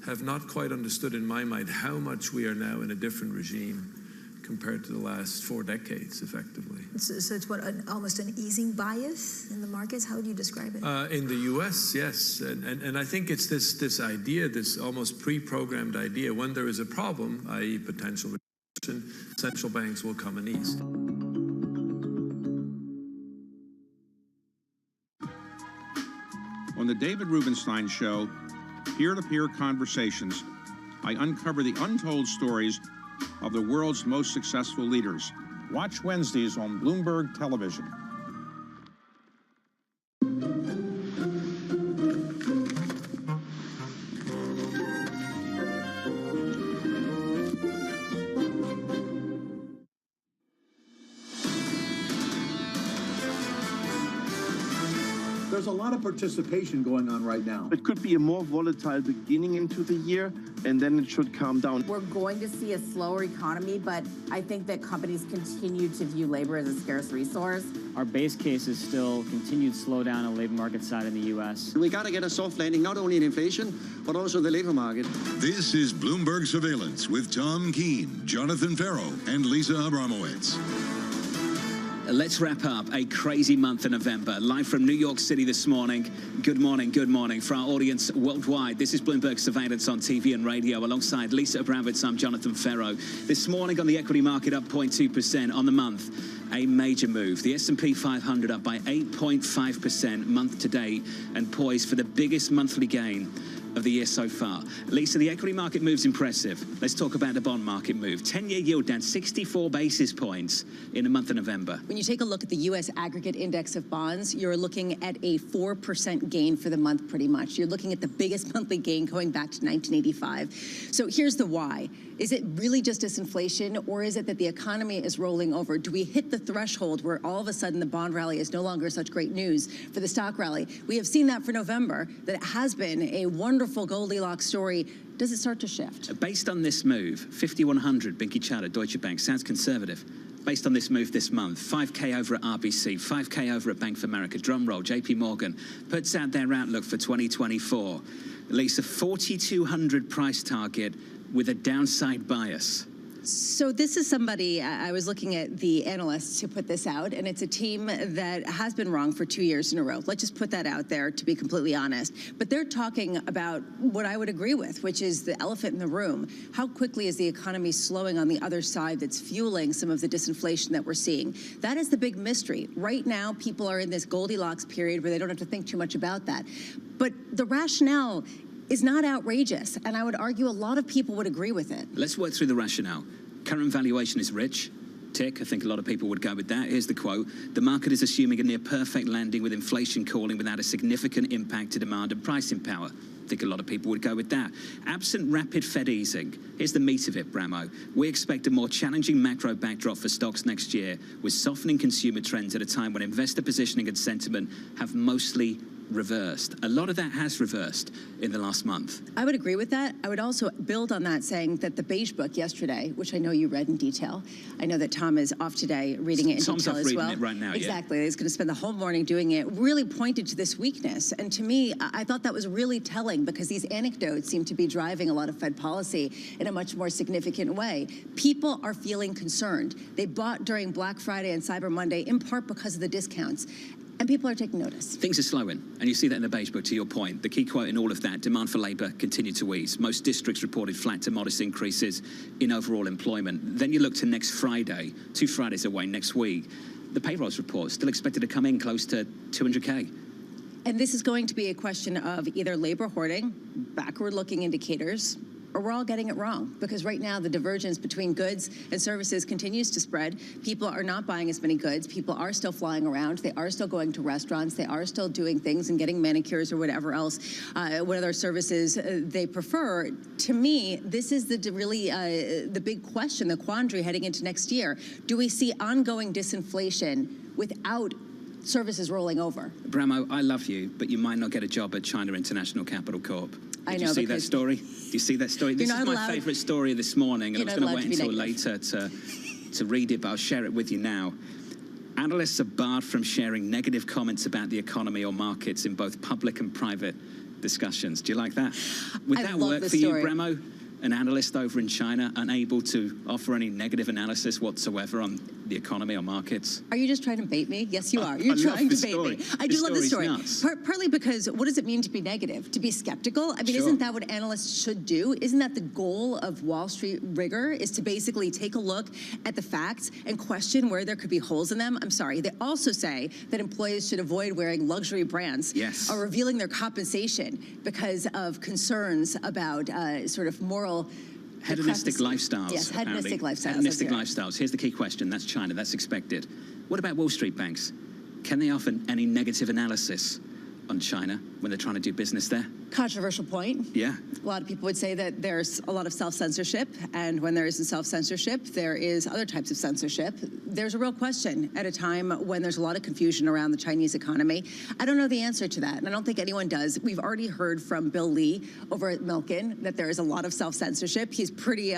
have not quite understood in my mind how much we are now in a different regime compared to the last 4 decades, effectively. So it's what, almost an easing bias in the markets? How would you describe it? In the U.S., yes. And I think it's this idea, this almost pre-programmed idea, when there is a problem, i.e. potential recession, central banks will come and ease. On the David Rubenstein Show, peer-to-peer conversations, I uncover the untold stories of the world's most successful leaders. Watch Wednesdays on Bloomberg Television. There's a lot of participation going on right now. It could be a more volatile beginning into the year, and then it should calm down. We're going to see a slower economy, but I think that companies continue to view labor as a scarce resource. Our base case is still continued slowdown on the labor market side in the U.S. We got to get a soft landing, not only in inflation, but also the labor market. This is Bloomberg Surveillance with Tom Keene, Jonathan Ferro, and Lisa Abramowitz. Let's wrap up a crazy month in November. Live from New York City this morning. Good morning, good morning. For our audience worldwide, this is Bloomberg Surveillance on TV and radio. Alongside Lisa Abramowitz, I'm Jonathan Ferro. This morning on the equity market, up 0.2% on the month. A major move. The S&P 500 up by 8.5% month to date and poised for the biggest monthly gain of the year so far. Lisa, the equity market move's impressive. Let's talk about the bond market move. 10-year yield down 64 basis points in the month of November. When you take a look at the U.S. aggregate index of bonds, you're looking at a 4% gain for the month pretty much. You're looking at the biggest monthly gain going back to 1985. So here's the why. Is it really just disinflation, or is it that the economy is rolling over? Do we hit the threshold where all of a sudden the bond rally is no longer such great news for the stock rally? We have seen that for November, that it has been a wonderful Goldilocks story. Does it start to shift? Based on this move, 5100 Binky Chatter, Deutsche Bank, sounds conservative. Based on this move this month, 5K over at RBC, 5K over at Bank of America, drumroll, JP Morgan puts out their outlook for 2024. Lisa, 4,200 price target with a downside bias. So this is somebody, I was looking at the analysts who put this out, and it's a team that has been wrong for 2 years in a row. Let's just put that out there, to be completely honest. But they're talking about what I would agree with, which is the elephant in the room. How quickly is the economy slowing on the other side that's fueling some of the disinflation that we're seeing? That is the big mystery. Right now, people are in this Goldilocks period where they don't have to think too much about that. But the rationale is not outrageous, and I would argue a lot of people would agree with it. Let's work through the rationale. Current valuation is rich. Tick, I think a lot of people would go with that. Here's the quote. The market is assuming a near perfect landing with inflation cooling without a significant impact to demand and pricing power. I think a lot of people would go with that. Absent rapid Fed easing, here's the meat of it, Bramo. We expect a more challenging macro backdrop for stocks next year, with softening consumer trends at a time when investor positioning and sentiment have mostly reversed. A lot of that has reversed in the last month. I would agree with that. I would also build on that, saying that the Beige Book yesterday, which I know you read in detail, I know that Tom is off today reading it in Tom's detail off as well. reading it right now, exactly. He's going to spend the whole morning doing it, really pointed to this weakness. And to me, I thought that was really telling, because these anecdotes seem to be driving a lot of Fed policy in a much more significant way. People are feeling concerned. They bought during Black Friday and Cyber Monday in part because of the discounts. And people are taking notice. Things are slowing, and you see that in the Beige Book, to your point. The key quote in all of that, demand for labour continued to ease. Most districts reported flat to modest increases in overall employment. Then you look to next Friday, 2 Fridays away next week. The payrolls report still expected to come in close to 200K. And this is going to be a question of either labor hoarding, backward-looking indicators, or we're all getting it wrong, because right now the divergence between goods and services continues to spread. People are not buying as many goods. People are still flying around. They are still going to restaurants. They are still doing things and getting manicures or whatever else, what other services they prefer. To me, this is the big question, the quandary heading into next year. Do we see ongoing disinflation without services rolling over? Bramo, I love you, but you might not get a job at China International Capital Corp. Did you see that story? Do you see that story? This is my favorite story this morning, and I was going to wait until later to read it, but I'll share it with you now. Analysts are barred from sharing negative comments about the economy or markets in both public and private discussions. Do you like that? Would that work for you, Bramo? An analyst over in China unable to offer any negative analysis whatsoever on the economy or markets? Are you just trying to bait me? Yes, you are. You're trying to bait me. I do love this story. Partly because what does it mean to be negative? To be skeptical? I mean, isn't that what analysts should do? Isn't that the goal of Wall Street rigor, is to basically take a look at the facts and question where there could be holes in them? I'm sorry. They also say that employees should avoid wearing luxury brands or revealing their compensation because of concerns about sort of moral hedonistic lifestyles. Yes, hedonistic lifestyles. Hedonistic lifestyles. Here's the key question. That's China. That's expected. What about Wall Street banks? Can they offer any negative analysis on China when they're trying to do business there? Controversial point. Yeah. A lot of people would say that there's a lot of self-censorship, and when there isn't self-censorship, there is other types of censorship. There's a real question at a time when there's a lot of confusion around the Chinese economy. I don't know the answer to that, and I don't think anyone does. We've already heard from Bill Lee over at Milken that there is a lot of self-censorship. He's pretty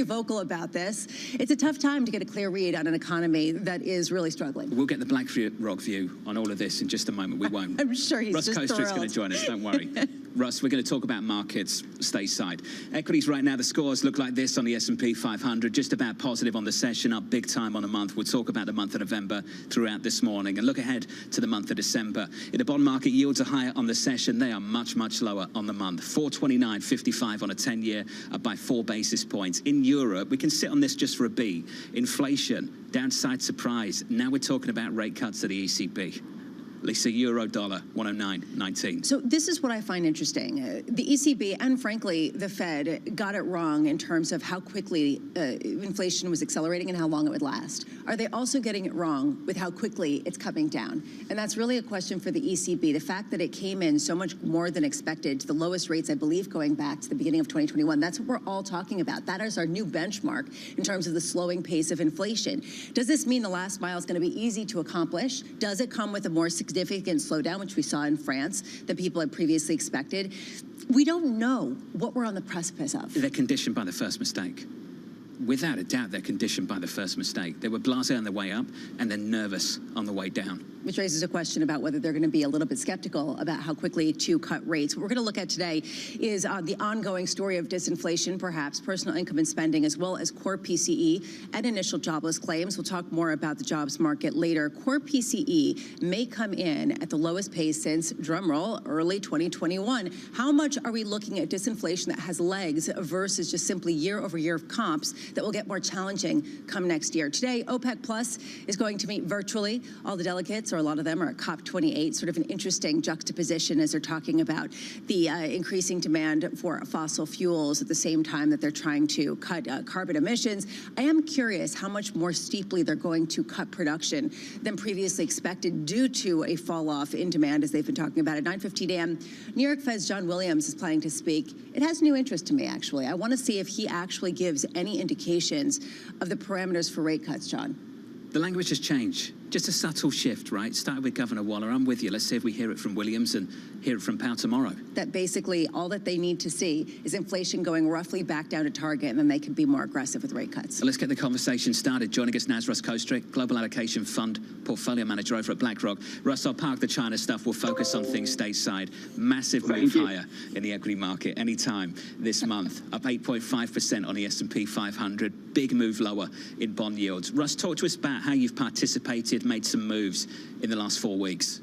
vocal about this. It's a tough time to get a clear read on an economy that is really struggling. We'll get the BlackRock view on all of this in just a moment. We won't. I'm sure he's Russ Koester is going to join us. Don't worry. Russ, we're going to talk about markets stateside. Equities right now, the scores look like this on the S&P 500, just about positive on the session, up big time on the month. We'll talk about the month of November throughout this morning and look ahead to the month of December. In the bond market, yields are higher on the session. They are much, much lower on the month. 429.55 on a 10-year, up by 4 basis points. In Europe, we can sit on this just for a beat. Inflation, downside surprise. Now we're talking about rate cuts to the ECB. Lisa, euro dollar, 109.19. So this is what I find interesting. The ECB and, frankly, the Fed got it wrong in terms of how quickly inflation was accelerating and how long it would last. Are they also getting it wrong with how quickly it's coming down? And that's really a question for the ECB. The fact that it came in so much more than expected, to the lowest rates, I believe, going back to the beginning of 2021. That's what we're all talking about. That is our new benchmark in terms of the slowing pace of inflation. Does this mean the last mile is going to be easy to accomplish? Does it come with a more significant slowdown, which we saw in France, than people had previously expected? We don't know what we're on the precipice of. They're conditioned by the first mistake. Without a doubt, they're conditioned by the first mistake. They were blasé on the way up and then nervous on the way down. Which raises a question about whether they're going to be a little bit skeptical about how quickly to cut rates. What we're going to look at today is the ongoing story of disinflation, perhaps personal income and spending, as well as core PCE and initial jobless claims. We'll talk more about the jobs market later. Core PCE may come in at the lowest pace since, drumroll, early 2021. How much are we looking at disinflation that has legs versus just simply year-over-year comps that will get more challenging come next year? Today, OPEC Plus is going to meet virtually. All the delegates, or a lot of them, are at COP28, sort of an interesting juxtaposition as they're talking about the increasing demand for fossil fuels at the same time that they're trying to cut carbon emissions. I am curious how much more steeply they're going to cut production than previously expected due to a fall off in demand, as they've been talking about. At 9:15 a.m., New York Fed's John Williams is planning to speak. It has new interest to me, actually. I want to see if he actually gives any indications of the parameters for rate cuts, John. The language has changed. Just a subtle shift, right? Started with Governor Waller. I'm with you. Let's see if we hear it from Williams and hear it from Powell tomorrow. That basically all that they need to see is inflation going roughly back down to target, and then they can be more aggressive with rate cuts. So let's get the conversation started. Joining us now is Russ Koester, Global Allocation Fund Portfolio Manager over at BlackRock. Russ, I'll park the China stuff. We'll focus on things stateside. Massive move higher in the equity market anytime this month. Up 8.5% on the S&P 500. Big move lower in bond yields. Russ, talk to us about how you've participated, made some moves in the last 4 weeks.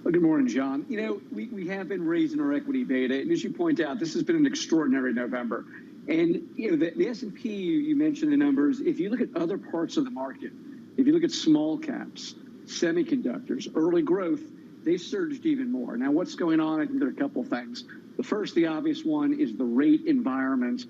Well, good morning, John. You know, we have been raising our equity beta, and as you point out, this has been an extraordinary November. And, you know, the S&P, you mentioned the numbers. If you look at other parts of the market, if you look at small caps, semiconductors, early growth, they surged even more. Now, what's going on? I think there are a couple of things. The first, the obvious one, is the rate environment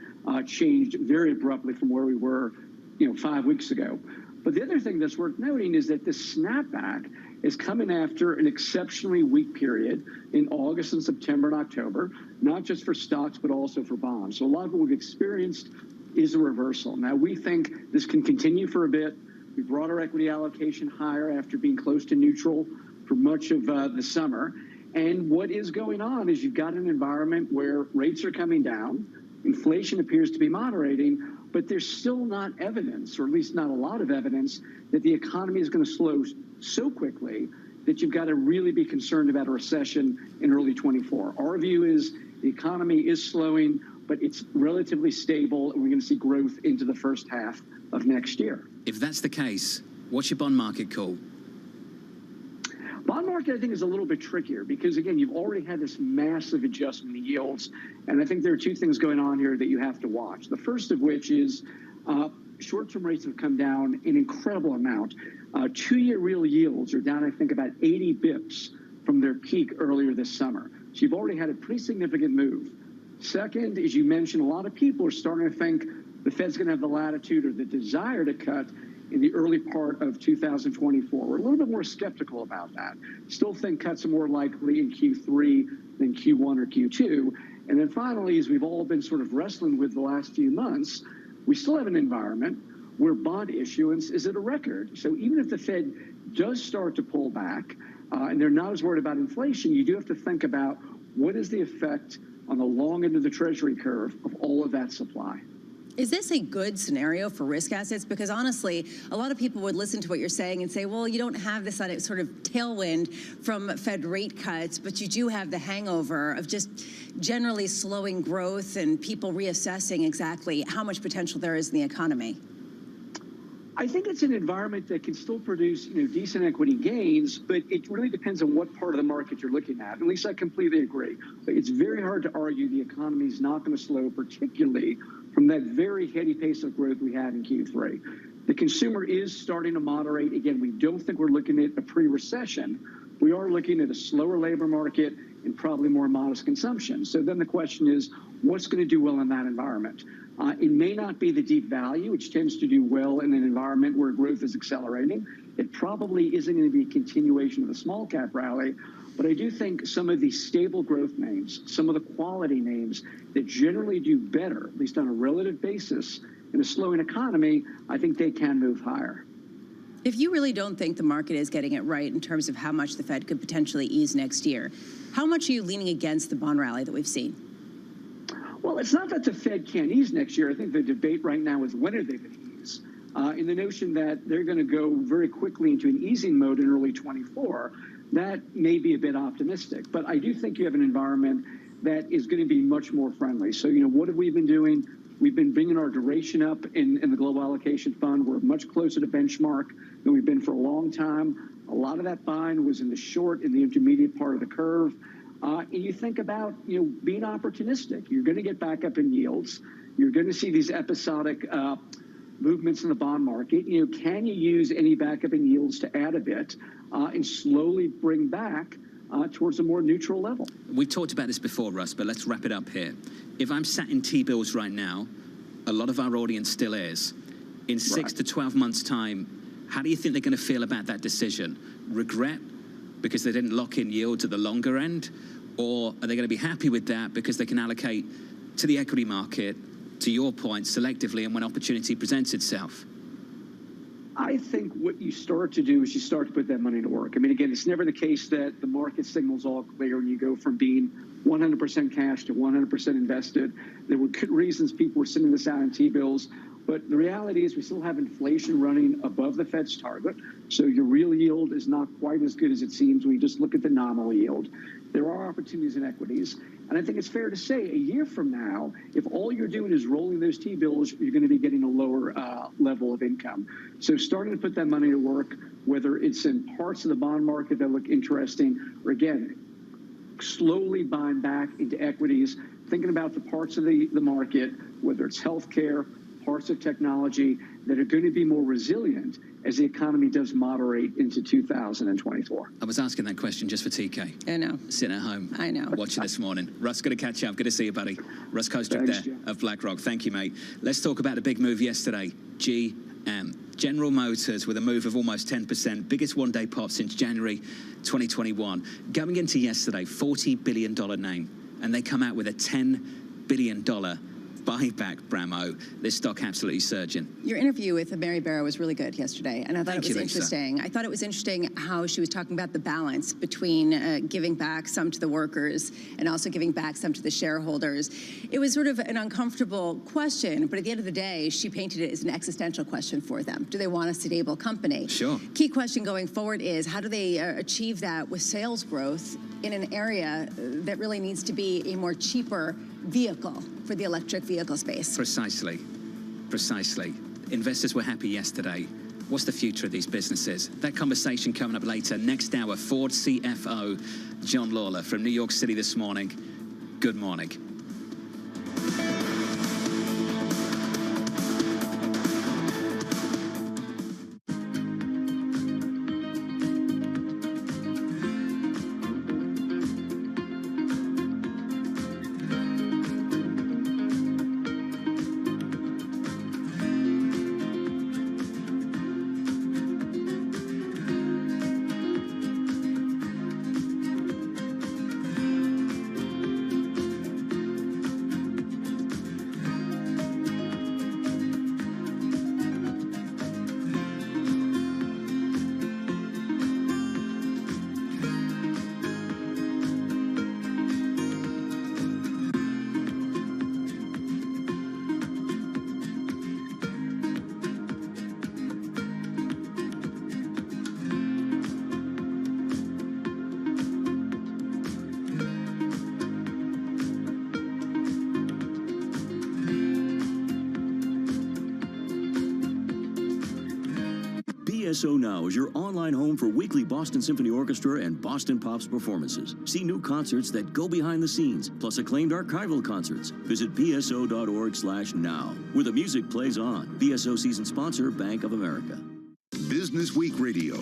changed very abruptly from where we were, 5 weeks ago. But the other thing that's worth noting is that this snapback is coming after an exceptionally weak period in August and September and October, not just for stocks, but also for bonds. So a lot of what we've experienced is a reversal. Now, we think this can continue for a bit. We brought our equity allocation higher after being close to neutral for much of the summer. And what is going on is you've got an environment where rates are coming down, inflation appears to be moderating, but there's still not evidence, or at least not a lot of evidence, that the economy is going to slow so quickly that you've got to really be concerned about a recession in early 24. Our view is the economy is slowing, but it's relatively stable, and we're going to see growth into the first half of next year. If that's the case, what's your bond market call? Bond market, I think, is a little bit trickier because, again, you've already had this massive adjustment in yields. And I think there are two things going on here that you have to watch. The first of which is short-term rates have come down an incredible amount. 2-year real yields are down, I think, about 80 bips from their peak earlier this summer. So you've already had a pretty significant move. Second, as you mentioned, a lot of people are starting to think the Fed's going to have the latitude or the desire to cut in the early part of 2024. We're a little bit more skeptical about that. Still think cuts are more likely in Q3 than Q1 or Q2. And then finally, as we've all been sort of wrestling with the last few months, we still have an environment where bond issuance is at a record. So even if the Fed does start to pull back and they're not as worried about inflation, you do have to think about what is the effect on the long end of the Treasury curve of all of that supply. Is this a good scenario for risk assets? Because honestly, a lot of people would listen to what you're saying and say, well, you don't have this sort of tailwind from Fed rate cuts, but you do have the hangover of just generally slowing growth and people reassessing exactly how much potential there is in the economy. I think it's an environment that can still produce, decent equity gains, but it really depends on what part of the market you're looking at. At least I completely agree. But it's very hard to argue the economy is not going to slow, particularly from that very heady pace of growth we had in Q3. The consumer is starting to moderate. Again, we don't think we're looking at a pre-recession. We are looking at a slower labor market and probably more modest consumption. So then the question is, what's going to do well in that environment? It may not be the deep value, which tends to do well in an environment where growth is accelerating. It probably isn't going to be a continuation of the small cap rally. But I do think some of these stable growth names, some of the quality names that generally do better, at least on a relative basis, in a slowing economy, I think they can move higher. If you really don't think the market is getting it right in terms of how much the Fed could potentially ease next year, how much are you leaning against the bond rally that we've seen? Well, it's not that the Fed can't ease next year. I think the debate right now is when are they going to ease? In the notion that they're going to go very quickly into an easing mode in early 24, that may be a bit optimistic. But I do think you have an environment that is going to be much more friendly. So, what have we been doing? We've been bringing our duration up in the Global Allocation Fund. We're much closer to benchmark than we've been for a long time. A lot of that buying was in the short and the intermediate part of the curve. And you think about, being opportunistic. You're going to get back up in yields. You're going to see these episodic movements in the bond market. Can you use any backup in yields to add a bit and slowly bring back towards a more neutral level? We've talked about this before, Russ, but let's wrap it up here. If I'm sat in T-bills right now, a lot of our audience still is. In 6 to 12 months' time, how do you think they're going to feel about that decision? Regret because they didn't lock in yields at the longer end? Or are they going to be happy with that because they can allocate to the equity market, to your point, selectively and when opportunity presents itself? I think what you start to do is you start to put that money to work. I mean, again, it's never the case that the market signals all clear and you go from being 100% cash to 100% invested. There were good reasons people were sending this out in T-bills. But the reality is we still have inflation running above the Fed's target. So your real yield is not quite as good as it seems when you just look at the nominal yield. There are opportunities in equities. And I think it's fair to say a year from now, if all you're doing is rolling those T-bills, you're going to be getting a lower level of income. So starting to put that money to work, whether it's in parts of the bond market that look interesting, or again, slowly buying back into equities, thinking about the parts of the market, whether it's healthcare, parts of technology that are going to be more resilient as the economy does moderate into 2024. I was asking that question just for TK. I know. Sitting at home. I know. Watching this morning. Russ, good to catch up. Good to see you, buddy. Russ Kostrick there of BlackRock. Thank you, mate. Let's talk about the big move yesterday. GM. General Motors with a move of almost 10%. Biggest one-day pop since January 2021. Going into yesterday, $40 billion name. And they come out with a $10 billion buyback, Bramo. This stock absolutely surging. Your interview with Mary Barra was really good yesterday, and I thought it was interesting. I thought it was interesting how she was talking about the balance between giving back some to the workers and also giving back some to the shareholders. It was sort of an uncomfortable question, but at the end of the day, she painted it as an existential question for them. Do they want a stable company? Sure. Key question going forward is how do they achieve that with sales growth in an area that really needs to be a more cheaper vehicle for the electric vehicle space? Precisely. Precisely. Investors were happy yesterday. What's the future of these businesses? That conversation coming up later. Next hour, Ford CFO John Lawler from New York City this morning. Good morning. BSO Now is your online home for weekly Boston Symphony Orchestra and Boston Pops performances. See new concerts that go behind the scenes, plus acclaimed archival concerts. Visit bso.org/now, where the music plays on. BSO season sponsor, Bank of America. Business Week Radio,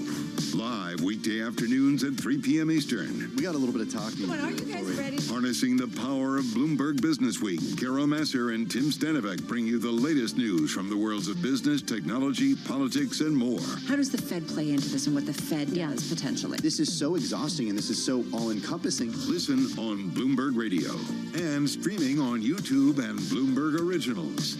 live weekday afternoons at 3 p.m. Eastern. We got a little bit of talking. Come on, are you guys ready? Harnessing the power of Bloomberg Business Week, Carol Masser and Tim Stanovic bring you the latest news from the worlds of business, technology, politics, and more. How does the Fed play into this and what the Fed does potentially? This is so exhausting and this is so all-encompassing. Listen on Bloomberg Radio and streaming on YouTube and Bloomberg Originals.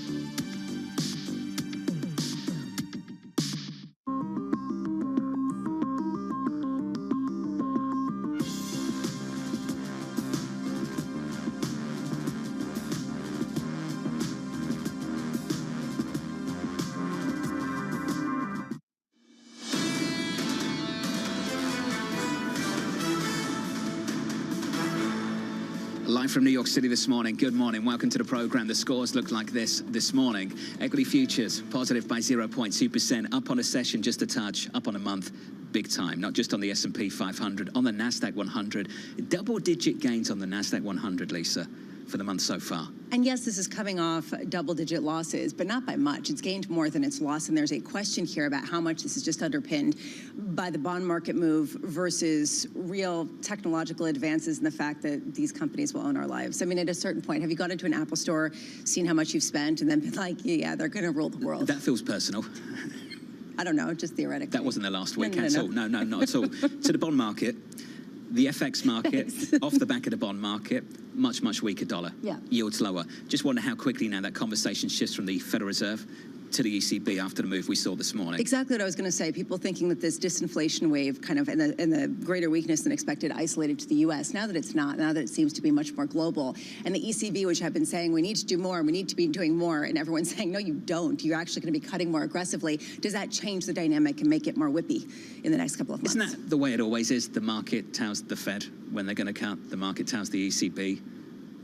Live from New York City this morning. Good morning. Welcome to the program. The scores look like this morning. Equity futures positive by 0.2%. Up on a session, just a touch. Up on a month, big time. Not just on the S&P 500, on the NASDAQ 100. Double-digit gains on the NASDAQ 100, Lisa, for the month so far. And yes, this is coming off double-digit losses, but not by much. It's gained more than it's lost, and there's a question here about how much this is just underpinned by the bond market move versus real technological advances and the fact that these companies will own our lives. I mean, at a certain point, have you gone into an Apple store, seen how much you've spent, and then been like, yeah, they're going to rule the world? That feels personal. I don't know, just theoretically. That wasn't the last week at all. No, not at all. To the bond market. The FX market, off the back of the bond market, much, much weaker dollar. Yeah. Yields lower. Just wonder how quickly now that conversation shifts from the Federal Reserve to the ECB after the move we saw this morning. Exactly what I was going to say. People thinking that this disinflation wave kind of and the greater weakness than expected isolated to the U.S. Now that it's not, now that it seems to be much more global. And the ECB, which have been saying we need to do more and we need to be doing more, and everyone's saying, no, you don't. You're actually going to be cutting more aggressively. Does that change the dynamic and make it more whippy in the next couple of months? Isn't that the way it always is? The market tells the Fed when they're going to cut. The market tells the ECB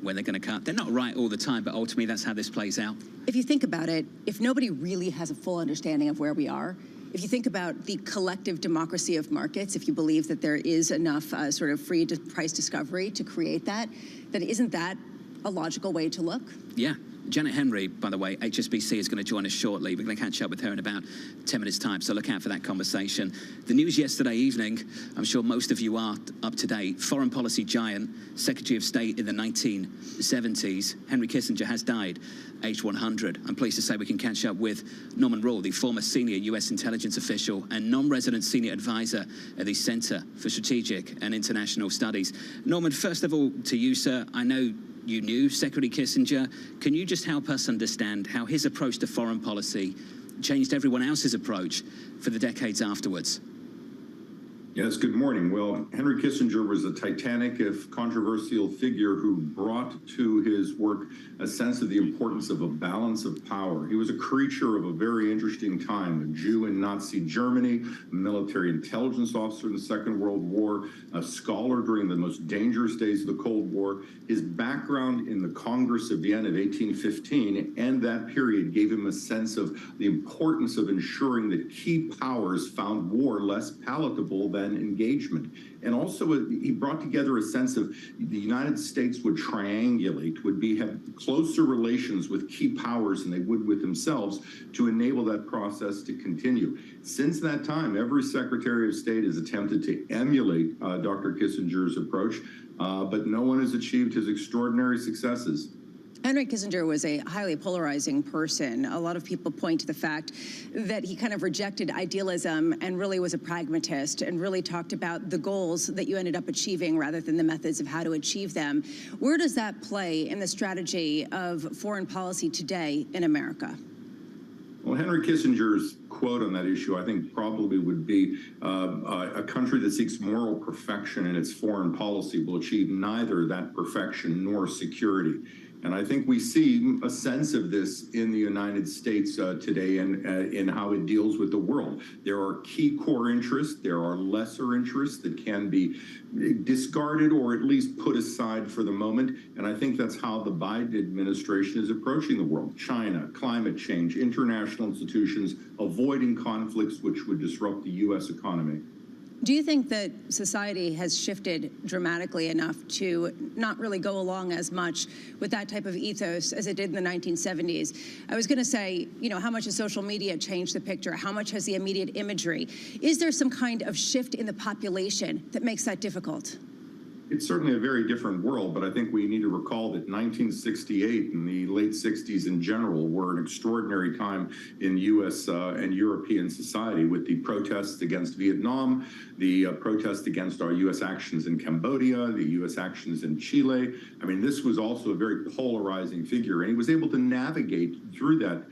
when they're going to cut. They're not right all the time, but ultimately that's how this plays out. If you think about it, if nobody really has a full understanding of where we are, if you think about the collective democracy of markets, if you believe that there is enough sort of free price discovery to create that, then isn't that a logical way to look? Yeah, Janet Henry, by the way, HSBC, is going to join us shortly. We're going to catch up with her in about 10 minutes' time, so look out for that conversation. The news yesterday evening, I'm sure most of you are up to date. Foreign policy giant, Secretary of State in the 1970s, Henry Kissinger has died, aged 100. I'm pleased to say we can catch up with Norman Rule, the former senior U.S. intelligence official and non-resident senior advisor at the Center for Strategic and International Studies. Norman, first of all, to you, sir, I know you knew Secretary Kissinger. Can you just help us understand how his approach to foreign policy changed everyone else's approach for the decades afterwards? Yes, good morning. Well, Henry Kissinger was a titanic, if controversial, figure who brought to his work a sense of the importance of a balance of power. He was a creature of a very interesting time, a Jew in Nazi Germany, a military intelligence officer in the Second World War, a scholar during the most dangerous days of the Cold War. His background in the Congress of Vienna of 1815 and that period gave him a sense of the importance of ensuring that key powers found war less palatable than engagement. And also he brought together a sense of the United States would triangulate, have closer relations with key powers than they would with themselves to enable that process to continue. Since that time, every Secretary of State has attempted to emulate Dr. Kissinger's approach, but no one has achieved his extraordinary successes. Henry Kissinger was a highly polarizing person. A lot of people point to the fact that he kind of rejected idealism and really was a pragmatist and really talked about the goals that you ended up achieving rather than the methods of how to achieve them. Where does that play in the strategy of foreign policy today in America? Well, Henry Kissinger's quote on that issue, I think, probably would be a country that seeks moral perfection in its foreign policy will achieve neither that perfection nor security. And I think we see a sense of this in the United States today and in how it deals with the world. There are key core interests. There are lesser interests that can be discarded or at least put aside for the moment. And I think that's how the Biden administration is approaching the world. China, climate change, international institutions, avoiding conflicts which would disrupt the U.S. economy. Do you think that society has shifted dramatically enough to not really go along as much with that type of ethos as it did in the 1970s? I was going to say, how much has social media changed the picture? How much has the immediate imagery? Is there some kind of shift in the population that makes that difficult? It's certainly a very different world, but I think we need to recall that 1968 and the late 60s in general were an extraordinary time in U.S. And European society with the protests against Vietnam, the protests against our U.S. actions in Cambodia, the U.S. actions in Chile. I mean, this was also a very polarizing figure, and he was able to navigate through that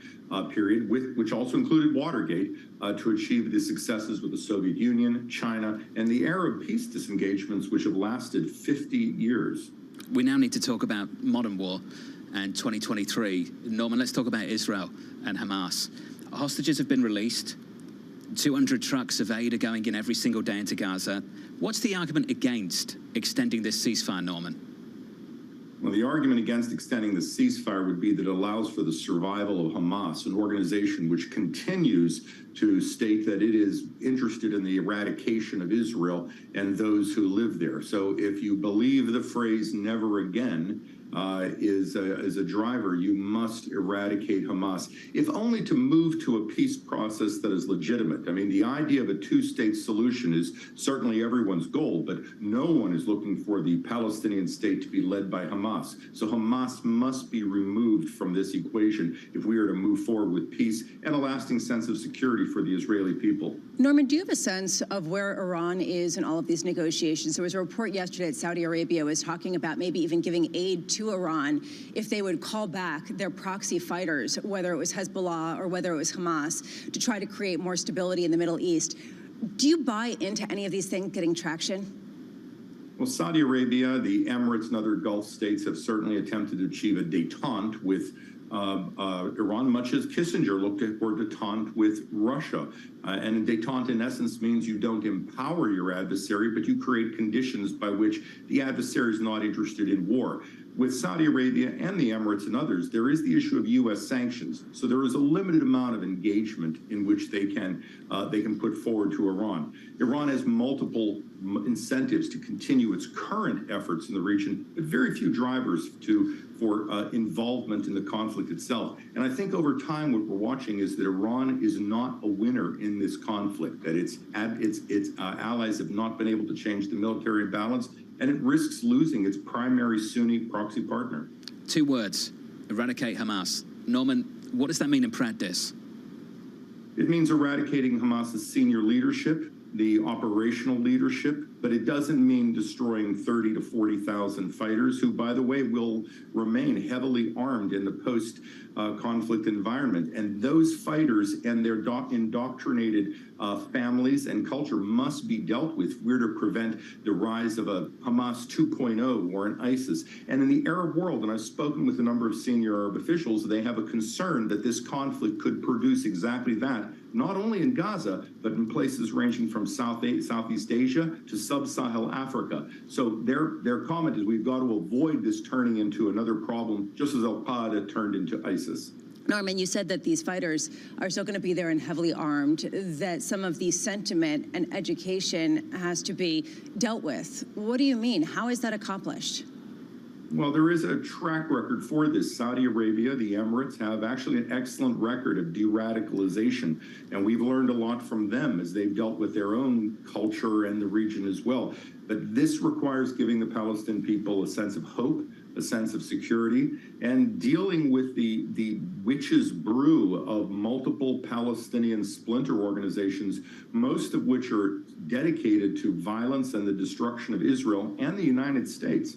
period, which also included Watergate, to achieve the successes with the Soviet Union, China, and the Arab peace disengagements, which have lasted 50 years. We now need to talk about modern war and 2023. Norman, let's talk about Israel and Hamas. Hostages have been released. 200 trucks of aid are going in every single day into Gaza. What's the argument against extending this ceasefire, Norman? Well, the argument against extending the ceasefire would be that it allows for the survival of Hamas, an organization which continues to state that it is interested in the eradication of Israel and those who live there. So if you believe the phrase "never again" is a driver, you must eradicate Hamas, if only to move to a peace process that is legitimate. I mean, the idea of a two-state solution is certainly everyone's goal, but no one is looking for the Palestinian state to be led by Hamas. So Hamas must be removed from this equation if we are to move forward with peace and a lasting sense of security for the Israeli people. Norman, do you have a sense of where Iran is in all of these negotiations? There was a report yesterday that Saudi Arabia was talking about maybe even giving aid to Iran if they would call back their proxy fighters, whether it was Hezbollah or whether it was Hamas, to try to create more stability in the Middle East. Do you buy into any of these things getting traction? Well, Saudi Arabia, the Emirates, and other Gulf states have certainly attempted to achieve a détente with Iran, much as Kissinger looked for détente with Russia. And a détente, in essence, means you don't empower your adversary, but you create conditions by which the adversary is not interested in war. with Saudi Arabia and the Emirates and others, there is the issue of U.S. sanctions. So there is a limited amount of engagement in which they can put forward to Iran. Iran has multiple incentives to continue its current efforts in the region, but very few drivers for involvement in the conflict itself. And I think over time, what we're watching is that Iran is not a winner in this conflict, that its allies have not been able to change the military balance, and it risks losing its primary Sunni proxy partner. 2 words, eradicate Hamas. Norman, what does that mean in practice? It means eradicating Hamas's senior leadership, the operational leadership, but it doesn't mean destroying 30 to 40,000 fighters who, by the way, will remain heavily armed in the post-conflict environment. And those fighters and their indoctrinated families and culture must be dealt with if we're to prevent the rise of a Hamas 2.0 or an ISIS. And in the Arab world, and I've spoken with a number of senior Arab officials, they have a concern that this conflict could produce exactly that, not only in Gaza, but in places ranging from Southeast Asia to sub-Sahel Africa. So their comment is we've got to avoid this turning into another problem, just as Al-Qaeda turned into ISIS. Norman, you said that these fighters are still going to be there and heavily armed, that some of the sentiment and education has to be dealt with. What do you mean? How is that accomplished? Well, there is a track record for this. Saudi Arabia, the Emirates, have actually an excellent record of de-radicalization, and we've learned a lot from them as they've dealt with their own culture and the region as well. But this requires giving the Palestinian people a sense of hope, a sense of security, and dealing with the witch's brew of multiple Palestinian splinter organizations, most of which are dedicated to violence and the destruction of Israel and the United States.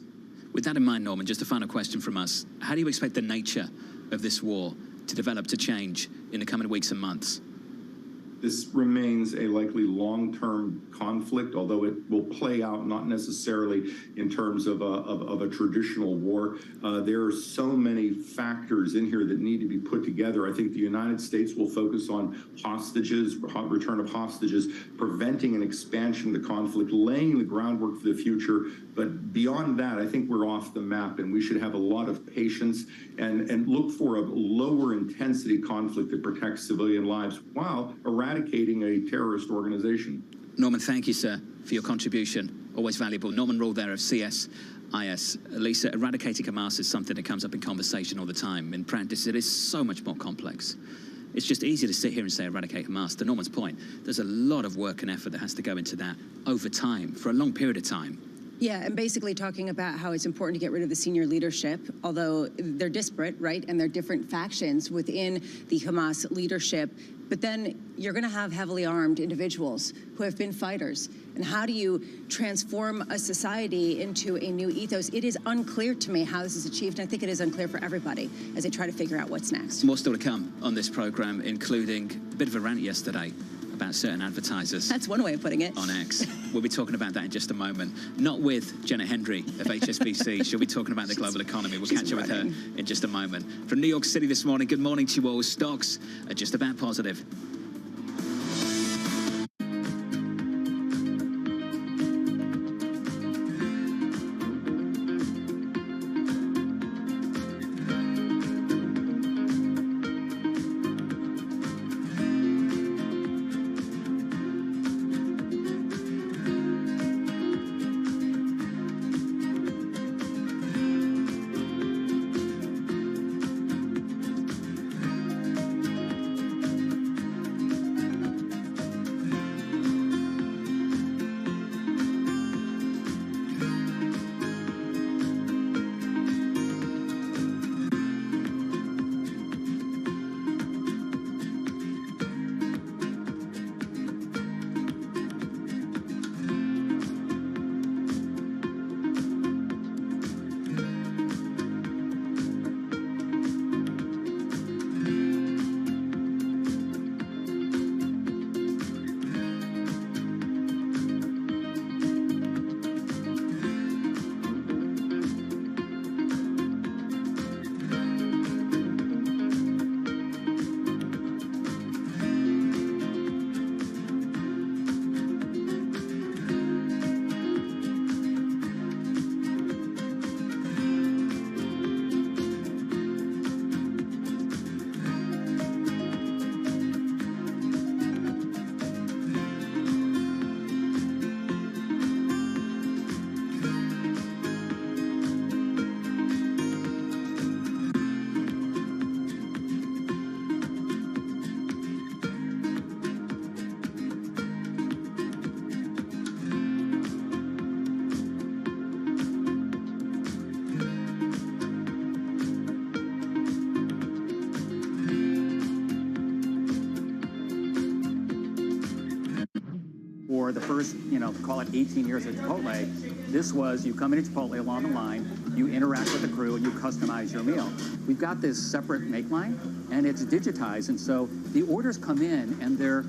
With that in mind, Norman, just a final question from us. How do you expect the nature of this war to develop, to change in the coming weeks and months? This remains a likely long-term conflict, although it will play out not necessarily in terms of a traditional war. There are so many factors in here that need to be put together. I think the United States will focus on hostages, return of hostages, preventing an expansion of the conflict, laying the groundwork for the future. But beyond that, I think we're off the map, and we should have a lot of patience and look for a lower intensity conflict that protects civilian lives while eradicating a terrorist organization. Norman, thank you, sir, for your contribution. Always valuable. Norman Rule there of CSIS. Lisa, eradicating Hamas is something that comes up in conversation all the time. In practice, it is so much more complex. It's just easy to sit here and say eradicate Hamas. To Norman's point, there's a lot of work and effort that has to go into that over time, for a long period of time. Yeah, and basically talking about how it's important to get rid of the senior leadership, although they're disparate, right? And they're different factions within the Hamas leadership. But then you're going to have heavily armed individuals who have been fighters. And how do you transform a society into a new ethos? It is unclear to me how this is achieved, and I think it is unclear for everybody as they try to figure out what's next. More still to come on this program, including a bit of a rant yesterday about certain advertisers. That's one way of putting it. On X. We'll be talking about that in just a moment. Not with Jenna Hendry of HSBC. She'll be talking about the global economy. We'll catch up with her in just a moment. From New York City this morning, good morning to you all. Stocks are just about positive. for the first, call it 18 years at Chipotle, this was you come into Chipotle along the line, you interact with the crew, and you customize your meal. We've got this separate make line, and it's digitized, and so the orders come in, and they're